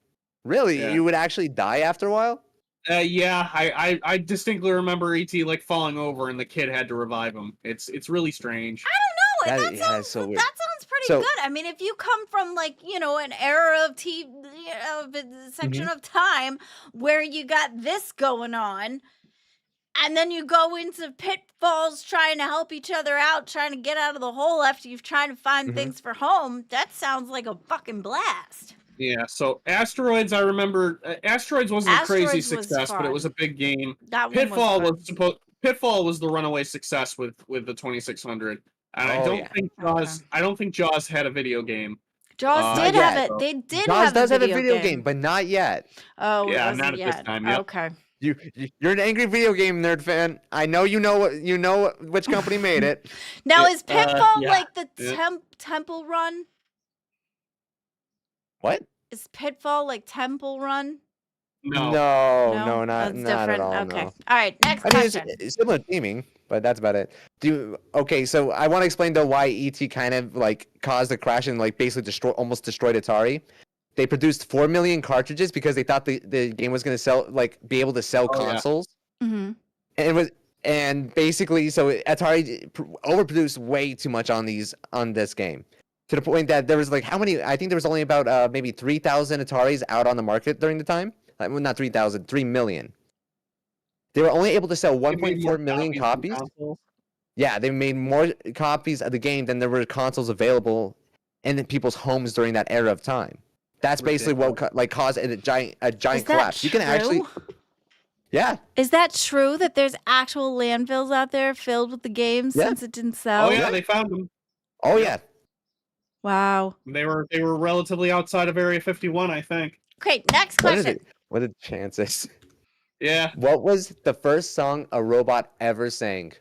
Really, Yeah. you would actually die after a while? Yeah, I distinctly remember ET like falling over and the kid had to revive him. It's really strange. no, That- that yeah, sounds that's so weird. that sounds pretty So- good. I mean, if you come from like an era of a section of time where you got this going on, and then you go into pitfalls trying to help each other out, trying to get out of the hole after you've tried to find Mhm. things for home, that sounds like a fucking blast. Yeah, so Asteroids, I remember Asteroids wasn't a crazy Asteroids was success, but it fun. was a big game. That one Pitfall was fun. Pitfall was the runaway success with the 2600. And I Oh, don't yeah. think Jaws had a video game. Jaws Not did yet, have it. though. They did Jaws have does a have a video video game, game, but not yet. Oh, it Yeah, wasn't not at this yet. time, yep. Okay. You're an angry video game nerd fan. I know you know which company made it. Now, is Pitfall yeah. like the Yeah. Temple Run? What? Is Pitfall like Temple Run? No. No, That's not different. at all. Okay. No. All right. Next I mean, question. it's similar theming, but that's about it. Okay, so I want to explain though why ET kind of like caused a crash and like basically almost destroyed Atari. They produced 4 million cartridges because they thought the game was going to be able to sell consoles. Mm-hmm. And basically, so Atari overproduced way too much on this game, to the point that there was like how many? I think there was only about maybe 3,000 Ataris out on the market during the time. Well, not 3,000, 3 million. They were only able to sell 1.4 million copies. Yeah, they made more copies of the game than there were consoles available in people's homes during that era of time. That's basically what caused a giant collapse. You can actually. Yeah. Is that true that there's actual landfills out there filled with the games since it didn't sell? Oh yeah, they found them. Oh yeah. Wow. They were relatively outside of Area 51, I think. Okay, next question. What are the chances? Yeah. What was the first song a robot ever sang?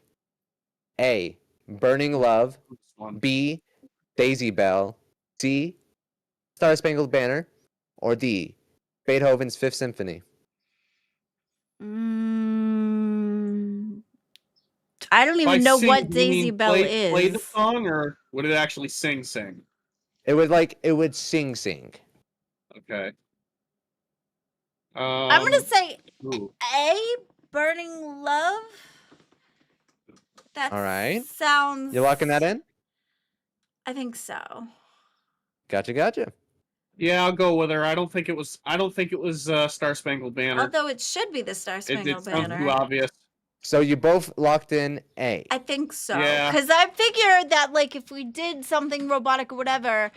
A. Burning Love. B. Daisy Bell. C. Star Spangled Banner. Or D. Beethoven's Fifth Symphony. I don't even know what Daisy Bell is. Play the song, or would it actually sing? It would sing. Okay. I'm gonna say ooh. A. Burning Love. That All right. sounds. You locking that in? I think so. Gotcha. Yeah, I'll go with her. I don't think it was Star Spangled Banner. Although it should be the Star Spangled It sounds Banner. too obvious. So you both locked in A. I think so. Yeah. Because I figured that, like, if we did something robotic or whatever,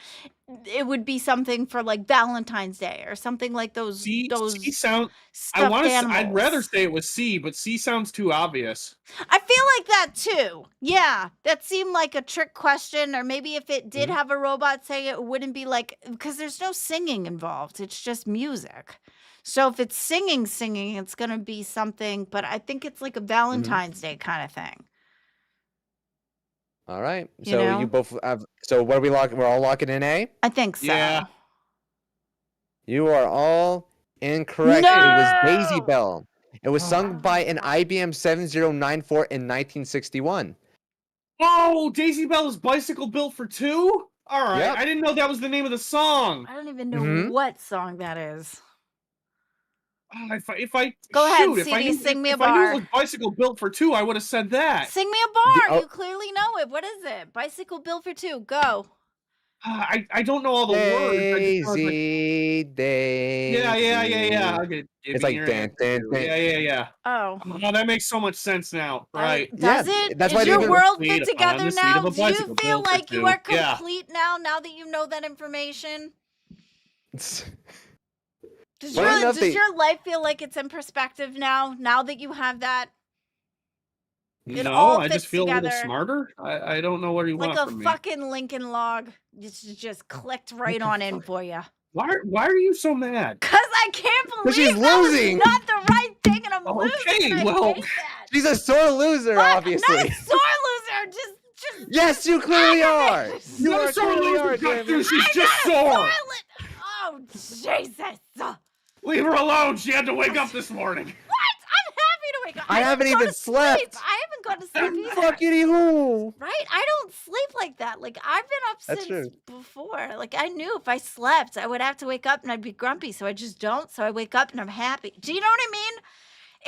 it would be something for, like, Valentine's Day or something like those. C sound. Stuffed animals. I'd rather say it was C, but C sounds too obvious. I feel like that too. Yeah, that seemed like a trick question, or maybe if it did have a robot saying it, it wouldn't be like, because there's no singing involved. It's just music. So if it's singing, it's gonna be something. But I think it's like a Valentine's Day kind of thing. All right. You So know? you both have. So what are we locking? We're all locking in A. I think so. Yeah. You are all incorrect. No! It was Daisy Bell. It was sung by an IBM 7094 in 1961. Oh, Daisy Bell is Bicycle Built for Two? All right. Yep. I didn't know that was the name of the song. I don't even know what song that is. If I Go ahead, shoot, if I CD, knew, sing me if a I knew bar. it was Bicycle Built for Two, I would have said that. Sing me a bar. oh. You clearly know it. What is it? Bicycle Built for Two. Go. I don't know all the words. Daisy Daisy. Yeah. Okay, It's like dan. Yeah. Oh. Oh, that makes so much sense now. Right. Does Yeah, it? that's why Is they your even world lead fit on together the seat now? of a Do you bicycle feel built for like you two. are Yeah. complete now that you know that information? Does Well, enough does they- your life feel like it's in perspective now that you have that? It No, all I just fits feel a together. little smarter. I don't know what you Like want a from me. fucking Lincoln log. It's just clicked right on in for you. Why are you so mad? Cause I can't 'Cause she's believe that was losing. not the right thing, and I'm Okay, losing. And I well- hate that. She's a sore loser, What? obviously. Not a sore loser. Just. Yes, you clearly are. aggravate. You Not are a sore clearly loser, are, Cut Jamie. through, she's I'm just not a sore. Oh Jesus! Leave her alone. She had to wake up this morning. What? I'm happy to wake up. I haven't didn't go even to sleep. slept. I haven't gone to sleep either. Fuckity who? Right? I don't sleep like that. Like I've been up That's since true. before. Like I knew if I slept, I would have to wake up and I'd be grumpy. So I just don't. So I wake up and I'm happy. Do you know what I mean?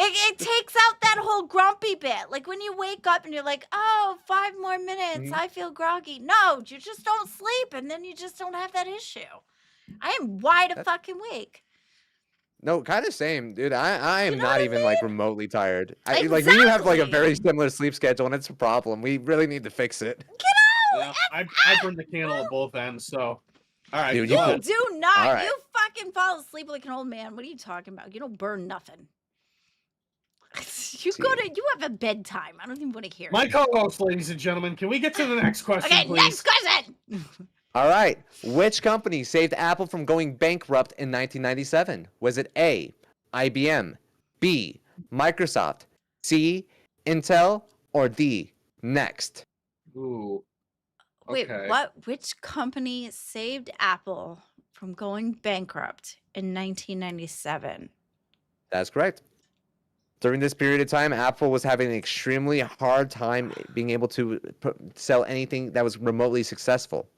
It takes out that whole grumpy bit. Like when you wake up and you're like, oh, 5 more minutes, I feel groggy. No, you just don't sleep, and then you just don't have that issue. I am wide fucking awake. No, kind of same, dude. I am know not what I even like remotely tired. Like Exactly. we have like a very similar sleep schedule, and it's a problem. We really need to fix it. Yeah, I burned the candle at both ends. So, all right. Dude, go you on. Do not. All right. You fucking fall asleep like an old man. What are you talking about? You don't burn nothing. You have a bedtime. I don't even want to hear My it. co-host, ladies and gentlemen, can we get to the next question, Okay, please? next question. All right. Which company saved Apple from going bankrupt in 1997? Was it A, IBM, B, Microsoft. C, Intel, or D, Next. Ooh. Wait, Okay. what? Which company saved Apple from going bankrupt in 1997? That's correct. During this period of time, Apple was having an extremely hard time being able to sell anything that was remotely successful.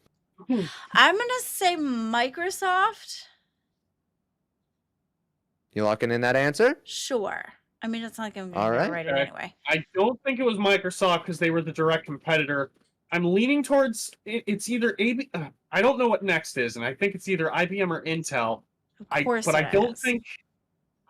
I'm gonna say Microsoft. You locking in that answer? Sure. I mean, it's not like I'm All gonna get right. it right Okay. anyway. I don't think it was Microsoft because they were the direct competitor. I'm leaning towards it's either AB. I don't know what Next is, and I think it's either IBM or Intel. Of course, But I it don't is. think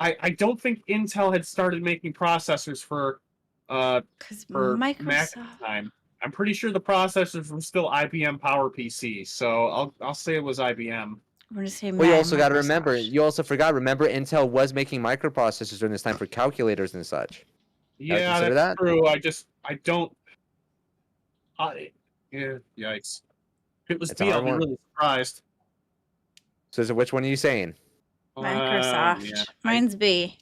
I don't think Intel had started making processors for Because Mac at Microsoft. the time. I'm pretty sure the processors were still IBM Power PC, so I'll say it was IBM. I'm gonna say Well, you also got to remember, Microsoft. you also forgot, remember Intel was making microprocessors during this time for calculators and such. Yeah, consider that's that? true. I don't. Yeah, yikes. If it was It's a B, I'll hard be one. really surprised. So which one are you saying? Microsoft. Yeah, Mine's B.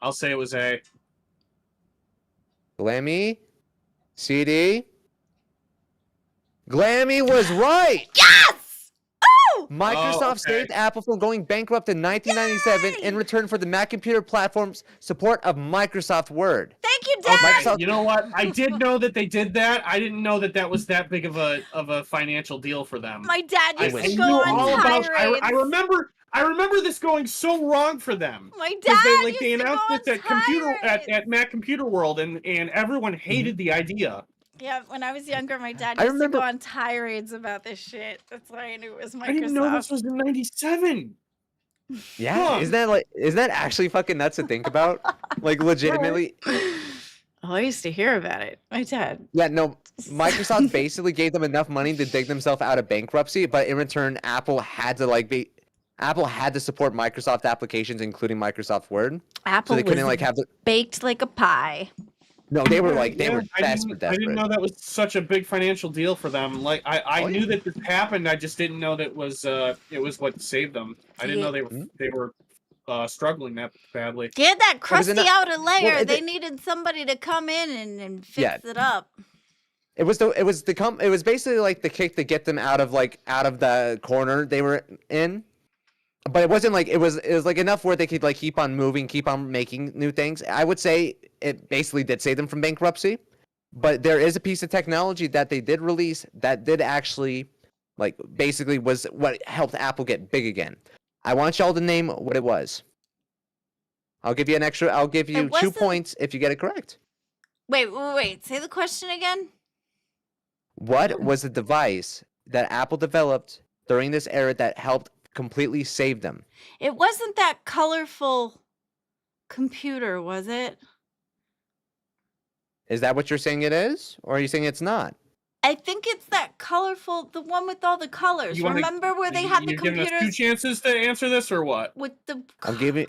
I'll say it was A. Glammy? CD? Glammy was right! Yes! Oh! Microsoft okay. saved Apple from going bankrupt in 1997 in Yay! return for the Mac computer platform's support of Microsoft Word. Thank you, Dad. Microsoft- You know what? I did know that they did that. I didn't know that that was that big of a financial deal for them. My dad I used wish. to go on tirades. I remember this going so wrong for them. My Because dad they used to announced go this on at computer tirades. at Mac Computer World and everyone hated the idea. Yeah, when I was younger, my dad I used to remember- go on tirades about this shit. That's why I knew it was Microsoft. I didn't know this was in '97. Yeah, Huh. isn't that actually fucking nuts to think about? Like legitimately. Oh, I used to hear about it. My dad. Yeah, no. Microsoft basically gave them enough money to dig themselves out of bankruptcy, but in return, Apple had to support Microsoft applications, including Microsoft Word. Apple So they couldn't was like have the. baked like a pie. No, they were I didn't desperate. know that was such a big financial deal for them. Like I Oh, knew that this happened. I just didn't know that it was what saved them. I didn't know they were struggling that badly. Get that was in crusty that- outer layer. well, they needed somebody to come in and fix it up. It was basically like the kick to get them out of the corner they were in. But it wasn't like it was like enough where they could like keep on moving, keep on making new things. I would say it basically did save them from bankruptcy. But there is a piece of technology that they did release that did actually like basically was what helped Apple get big again. I want y'all to name what it was. I'll give you 2 wasn't- points if you get it correct. Wait. Say the question again. What was the device that Apple developed during this era that helped completely save them? It wasn't that colorful computer, was it? Is that what you're saying it is? Or are you saying it's not? I think it's that colorful, the one with all the colors. You wanna- Remember where they had the You're giving us computers 2 chances to answer this, or what? with the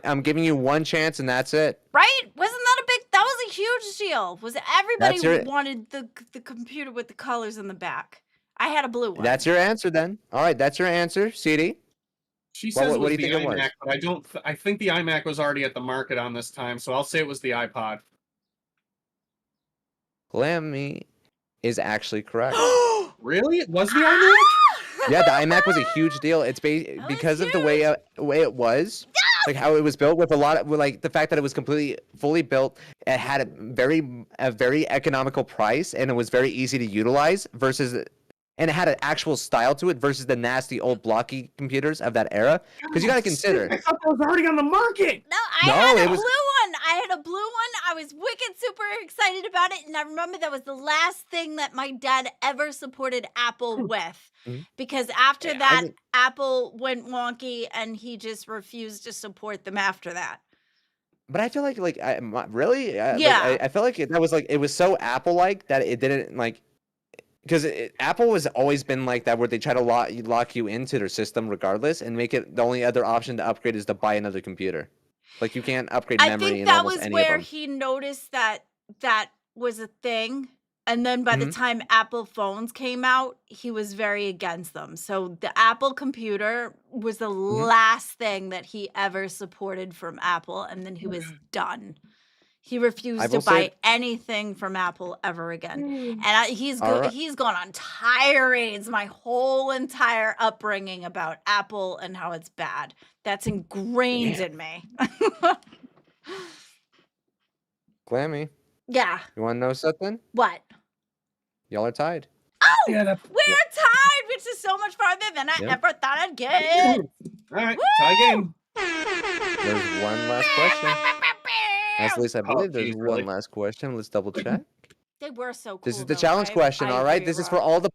I'm giving you one chance and that's it. right? Wasn't that a big? That was a huge deal. Was everybody That's your- wanted the computer with the colors in the back? I had a blue one. That's your answer then. All right, that's your answer, CD. She Well, says what it was do the you think it was? iMac, but I don't. I think the iMac was already at the market on this time, so I'll say it was the iPod. Glammy is actually correct. Really? It was the iMac? Yeah, the iMac was a huge deal. It's because of the way it was, like how it was built with a lot of like the fact that it was fully built. It had a very economical price, and it was very easy to utilize and it had an actual style to it versus the nasty old blocky computers of that era. Because you got to consider. I thought that was already on the market. No, I No, had a it was- blue one. I had a blue one. I was wicked super excited about it. And I remember that was the last thing that my dad ever supported Apple with. Mhm. Because after Yeah, that, Apple went wonky and he just refused to support them after that. But I feel like really, Yeah. I felt like that was like it was so Apple-like that it didn't like. Because Apple has always been like that, where they try to lock you into their system regardless, and make it the only other option to upgrade is to buy another computer. Like you can't upgrade I memory think in that almost was any where of them. he noticed that that was a thing. And then by the Mhm. time Apple phones came out, he was very against them. So the Apple computer was the last thing that he ever supported from Apple, and then he was done. He refused to will say- buy anything from Apple ever again. And he's All right. he's gone on tirades my whole entire upbringing about Apple and how it's bad. That's ingrained in me. Glammy, Yeah. you want to know something? What? Y'all are tied. Oh, Yeah, that's we're tied, which is so much farther than I Yep. ever thought I'd get. all right. Tie game. There's one last question. At least I believe there's geez, one really? last question. Let's double check. They were so cool. This is the though. challenge question, I all right? agree, This is for Rob. all the.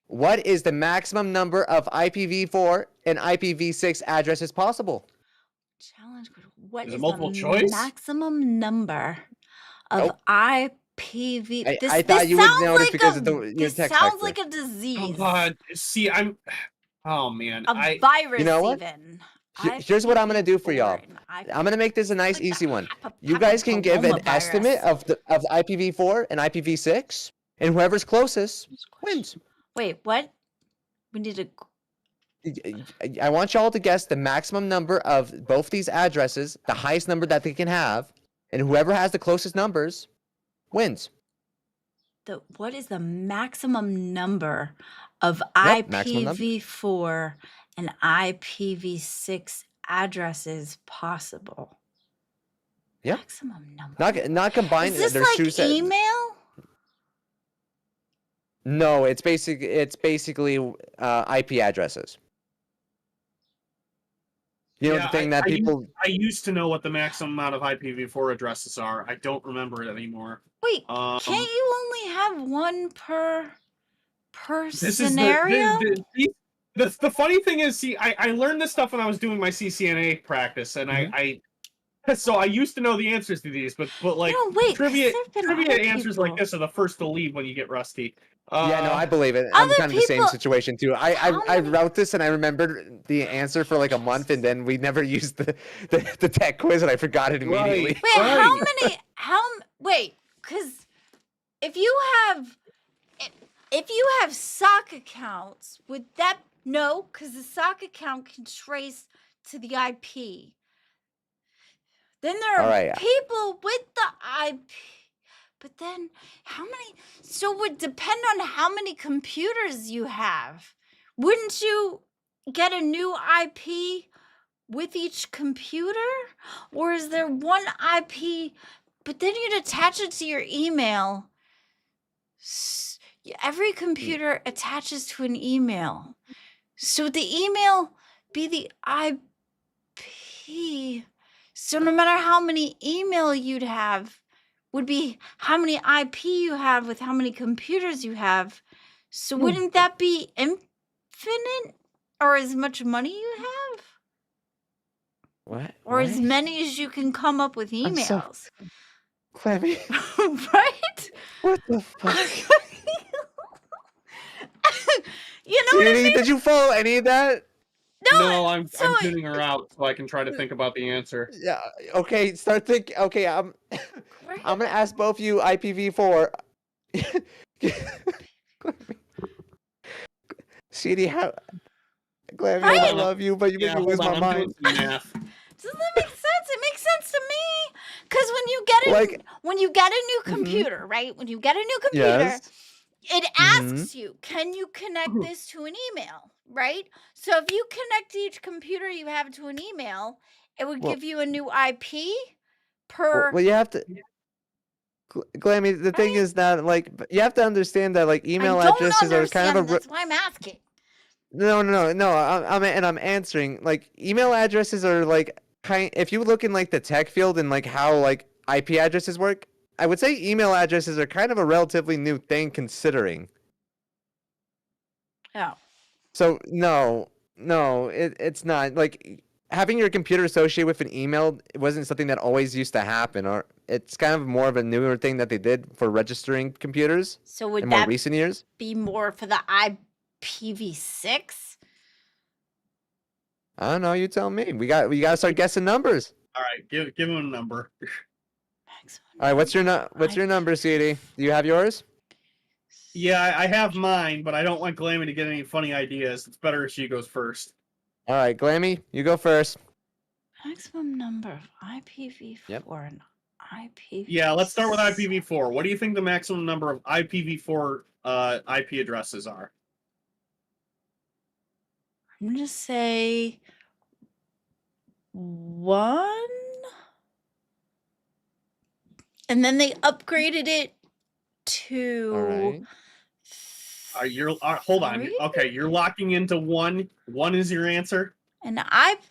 What is the maximum number of IPv4 and IPv6 addresses possible? Challenge. What Is is it multiple the choice? maximum number of Nope. IPv? I thought you would sounds know this like because a, of your this tech sounds sector. like a disease. See, oh man, A virus, You know what? even. Here's what I'm gonna do for y'all. IPv4 I'm gonna make this a nice, like the easy one. papa- You guys can give an papillomavirus. estimate of the IPv4 and IPv6, and whoever's closest wins. Wait, what? We need to. I want y'all to guess the maximum number of both these addresses, the highest number that they can have, and whoever has the closest numbers wins. What is the maximum number of Yep, maximum number. IPv4 and IPv6 addresses possible? Yeah. Maximum number. Not combined. Is this There's two like sets. email? No, it's basically IP addresses. You know Yeah, the thing that people. I used to know what the maximum amount of IPv4 addresses are. I don't remember it anymore. Wait, Um, can't you only have one per This is scenario? the funny thing is, see, I learned this stuff when I was doing my CCNA practice, and I so I used to know the answers to these, but like No, wait, 'cause trivia there've been trivia other answers people. like this are the first to leave when you get rusty. Yeah, no, I believe it. I'm other kind of the same people- situation too. How I many- wrote this and I remembered the answer for like a month, and then we never used the tech quiz, and I forgot it immediately. Right. Wait, how many? Wait, because if you have sock accounts, would that no? Because the sock account can trace to the IP. Then there are All right. people with the IP. But then, how many? So it would depend on how many computers you have. Wouldn't you get a new IP with each computer? Or is there one IP, but then you'd attach it to your email? Every computer attaches to an email. So would the email be the IP? So no matter how many email you'd have, would be how many IP you have with how many computers you have. So wouldn't that be infinite, or as much money you have, What? or as many as you can come up with I'm so- emails? Clemmy, Right? what the fuck? You know what I mean? Did you follow any of that? No, I'm so- tuning her out so I can try to think about the answer. Yeah. Okay. Start thinking. Okay. I'm Right? gonna ask both of you IPv4. CD, how? Glammy, I Right? love you, but you make Yeah, me hold lose on, my I'm doing mind. some math. Doesn't that make sense? It makes sense to me. Because when you get a new computer, right? When you get a new computer, Yes. it asks you, can you connect this to an email, right? So if you connect each computer you have to an email, it would Well- give you a new IP per. Well, you have to. Glammy, the thing Right? is that like you have to understand that like email I don't addresses are understand. kind of a. That's why I'm asking. No. I'm answering. Like email addresses are like kind. If you look in like the tech field and like how like IP addresses work, I would say email addresses are kind of a relatively new thing considering. Oh. So no, it's not like having your computer associated with an email. It wasn't something that always used to happen, or it's kind of more of a newer thing that they did for registering computers So would in more that recent years. be more for the IPv6? I don't know. You tell me. We got to start guessing numbers. All right, give him a number. Maximum All right, what's your number, CD? Do you have yours? Yeah, I have mine, but I don't want Glammy to get any funny ideas. It's better if she goes first. All right, Glammy, you go first. Maximum number of IPv4 Yep. and IPv6. Yeah, let's start with IPv4. What do you think the maximum number of IPv4 IP addresses are? I'm gonna say 1. And then they upgraded it to. All right. Hold on. 3? Okay, you're locking into 1. 1 is your answer. And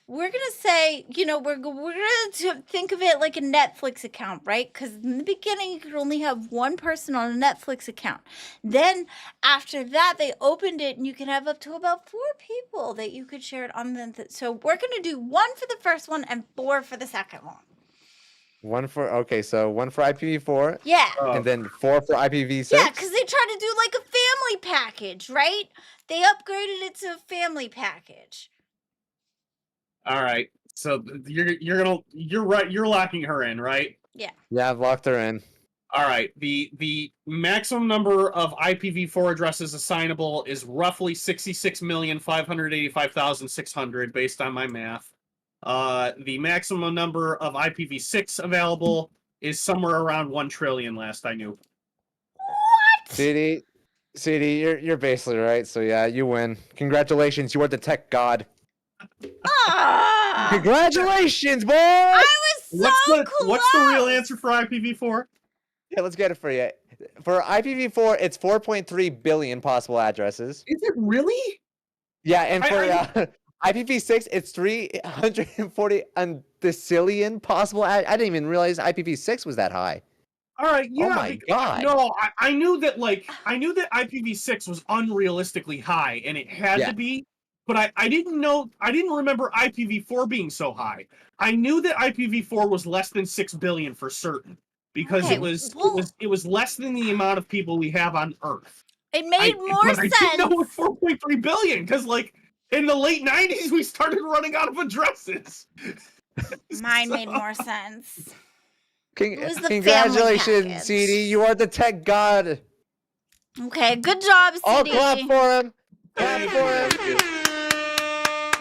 we're gonna say, we're gonna think of it like a Netflix account, right? Because in the beginning you could only have one person on a Netflix account. Then after that, they opened it, and you can have up to about 4 people that you could share it on. So we're gonna do 1 for the first one and 4 for the second one. 1 for IPv4. Yeah. And then 4 for IPv6. Yeah, because they tried to do like a family package, right? They upgraded it to a family package. All right. So you're right. You're locking her in, right? Yeah. Yeah, I've locked her in. All right. The maximum number of IPv4 addresses assignable is roughly 66,585,600 based on my math. The maximum number of IPv6 available is somewhere around 1 trillion last I knew. What? CD, you're basically right. So yeah, you win. Congratulations, you are the tech god. Ah! Congratulations, boy! I was so What's the real close! answer for IPv4? Yeah, let's get it for you. For IPv4, it's 4.3 billion possible addresses. Is it really? Yeah, and for IPv6, it's 340 decillion possible. I didn't even realize IPv6 was that high. All right. Yeah. Oh my god. No, I knew that. IPv6 was unrealistically high, and it had to be. But I didn't remember IPv4 being so high. I knew that IPv4 was less than 6 billion for certain because it was less than the amount of people we have on Earth. It made more sense. I didn't know it was 4.3 billion because in the late 90s we started running out of addresses. Mine made more sense. was the Congratulations, family package. CD. You are the tech god. Okay, good job, CD. All clap for him. Clap for him.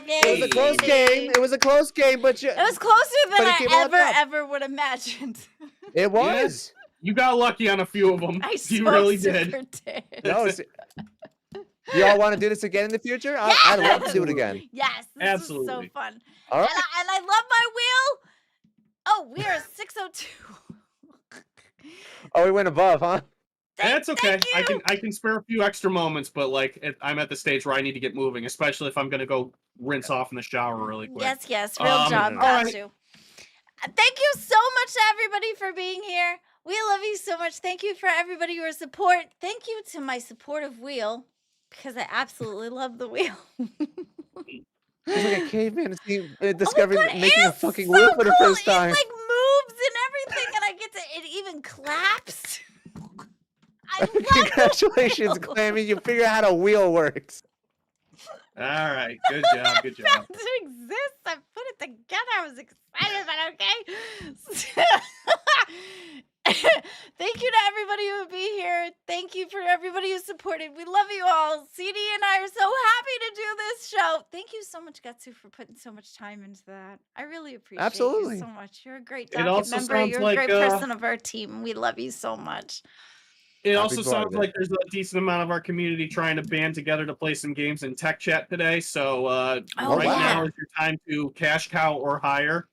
It was a close game. It was a close game, but it was closer than it came I out top. ever would imagined. It was. You got lucky on a few of them. You really did. No, you all want to do this again in the future? I'd love to do it again. Yes, this Absolutely. is so fun. All right. And I love my wheel. Oh, we are 602. Oh, we went above, huh? That's okay. Thank you. I can spare a few extra moments, but I'm at the stage where I need to get moving, especially if I'm gonna go rinse off in the shower really quick. Yes, real job. all Got right. you. Thank you so much to everybody for being here. We love you so much. Thank you for everybody your support. Thank you to my supportive wheel because I absolutely love the wheel. It's like a caveman discovering making a fucking so wheel for the cool. first time. It like moves and everything, and I get to. It even claps. I love Congratulations, the wheel. Clammy. You figure out how a wheel works. All right. Good job. Good job. Found it exists. I put it together. I was excited, but okay. Thank you to everybody who would be here. Thank you for everybody who supported. We love you all. CD and I are so happy to do this show. Thank you so much, Gatsu, for putting so much time into that. I really appreciate you so much. You're a great It docket also member. sounds You're a like, great person of our team. We love you so much. It Happy also to sounds have it. like there's a decent amount of our community trying to band together to play some games in tech chat today. So right wow. now is your time to cash cow or hire,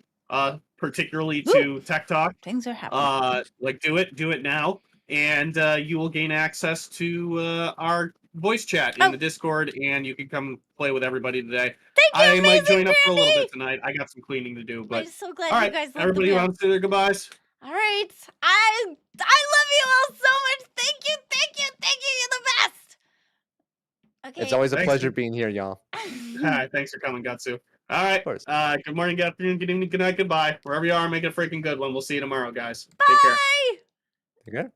particularly to Tech Talk. Things are happening. Do it now, and you will gain access to our voice chat in the Discord, and you can come play with everybody today. Thank you, I might amazing join up for a little Granny. bit tonight. I got some cleaning to do, but I'm so glad all you right, guys love everybody the wheel. wants to say their goodbyes. All right. I love you all so much. Thank you. You're the best. Okay. It's always a Thanks. pleasure being here, y'all. All right, thanks for coming, Gatsu. All right. Of course. Good morning, good afternoon, good evening, good night, goodbye. Wherever you are, make it a freaking good one. We'll see you tomorrow, guys. Take care. Bye. You good?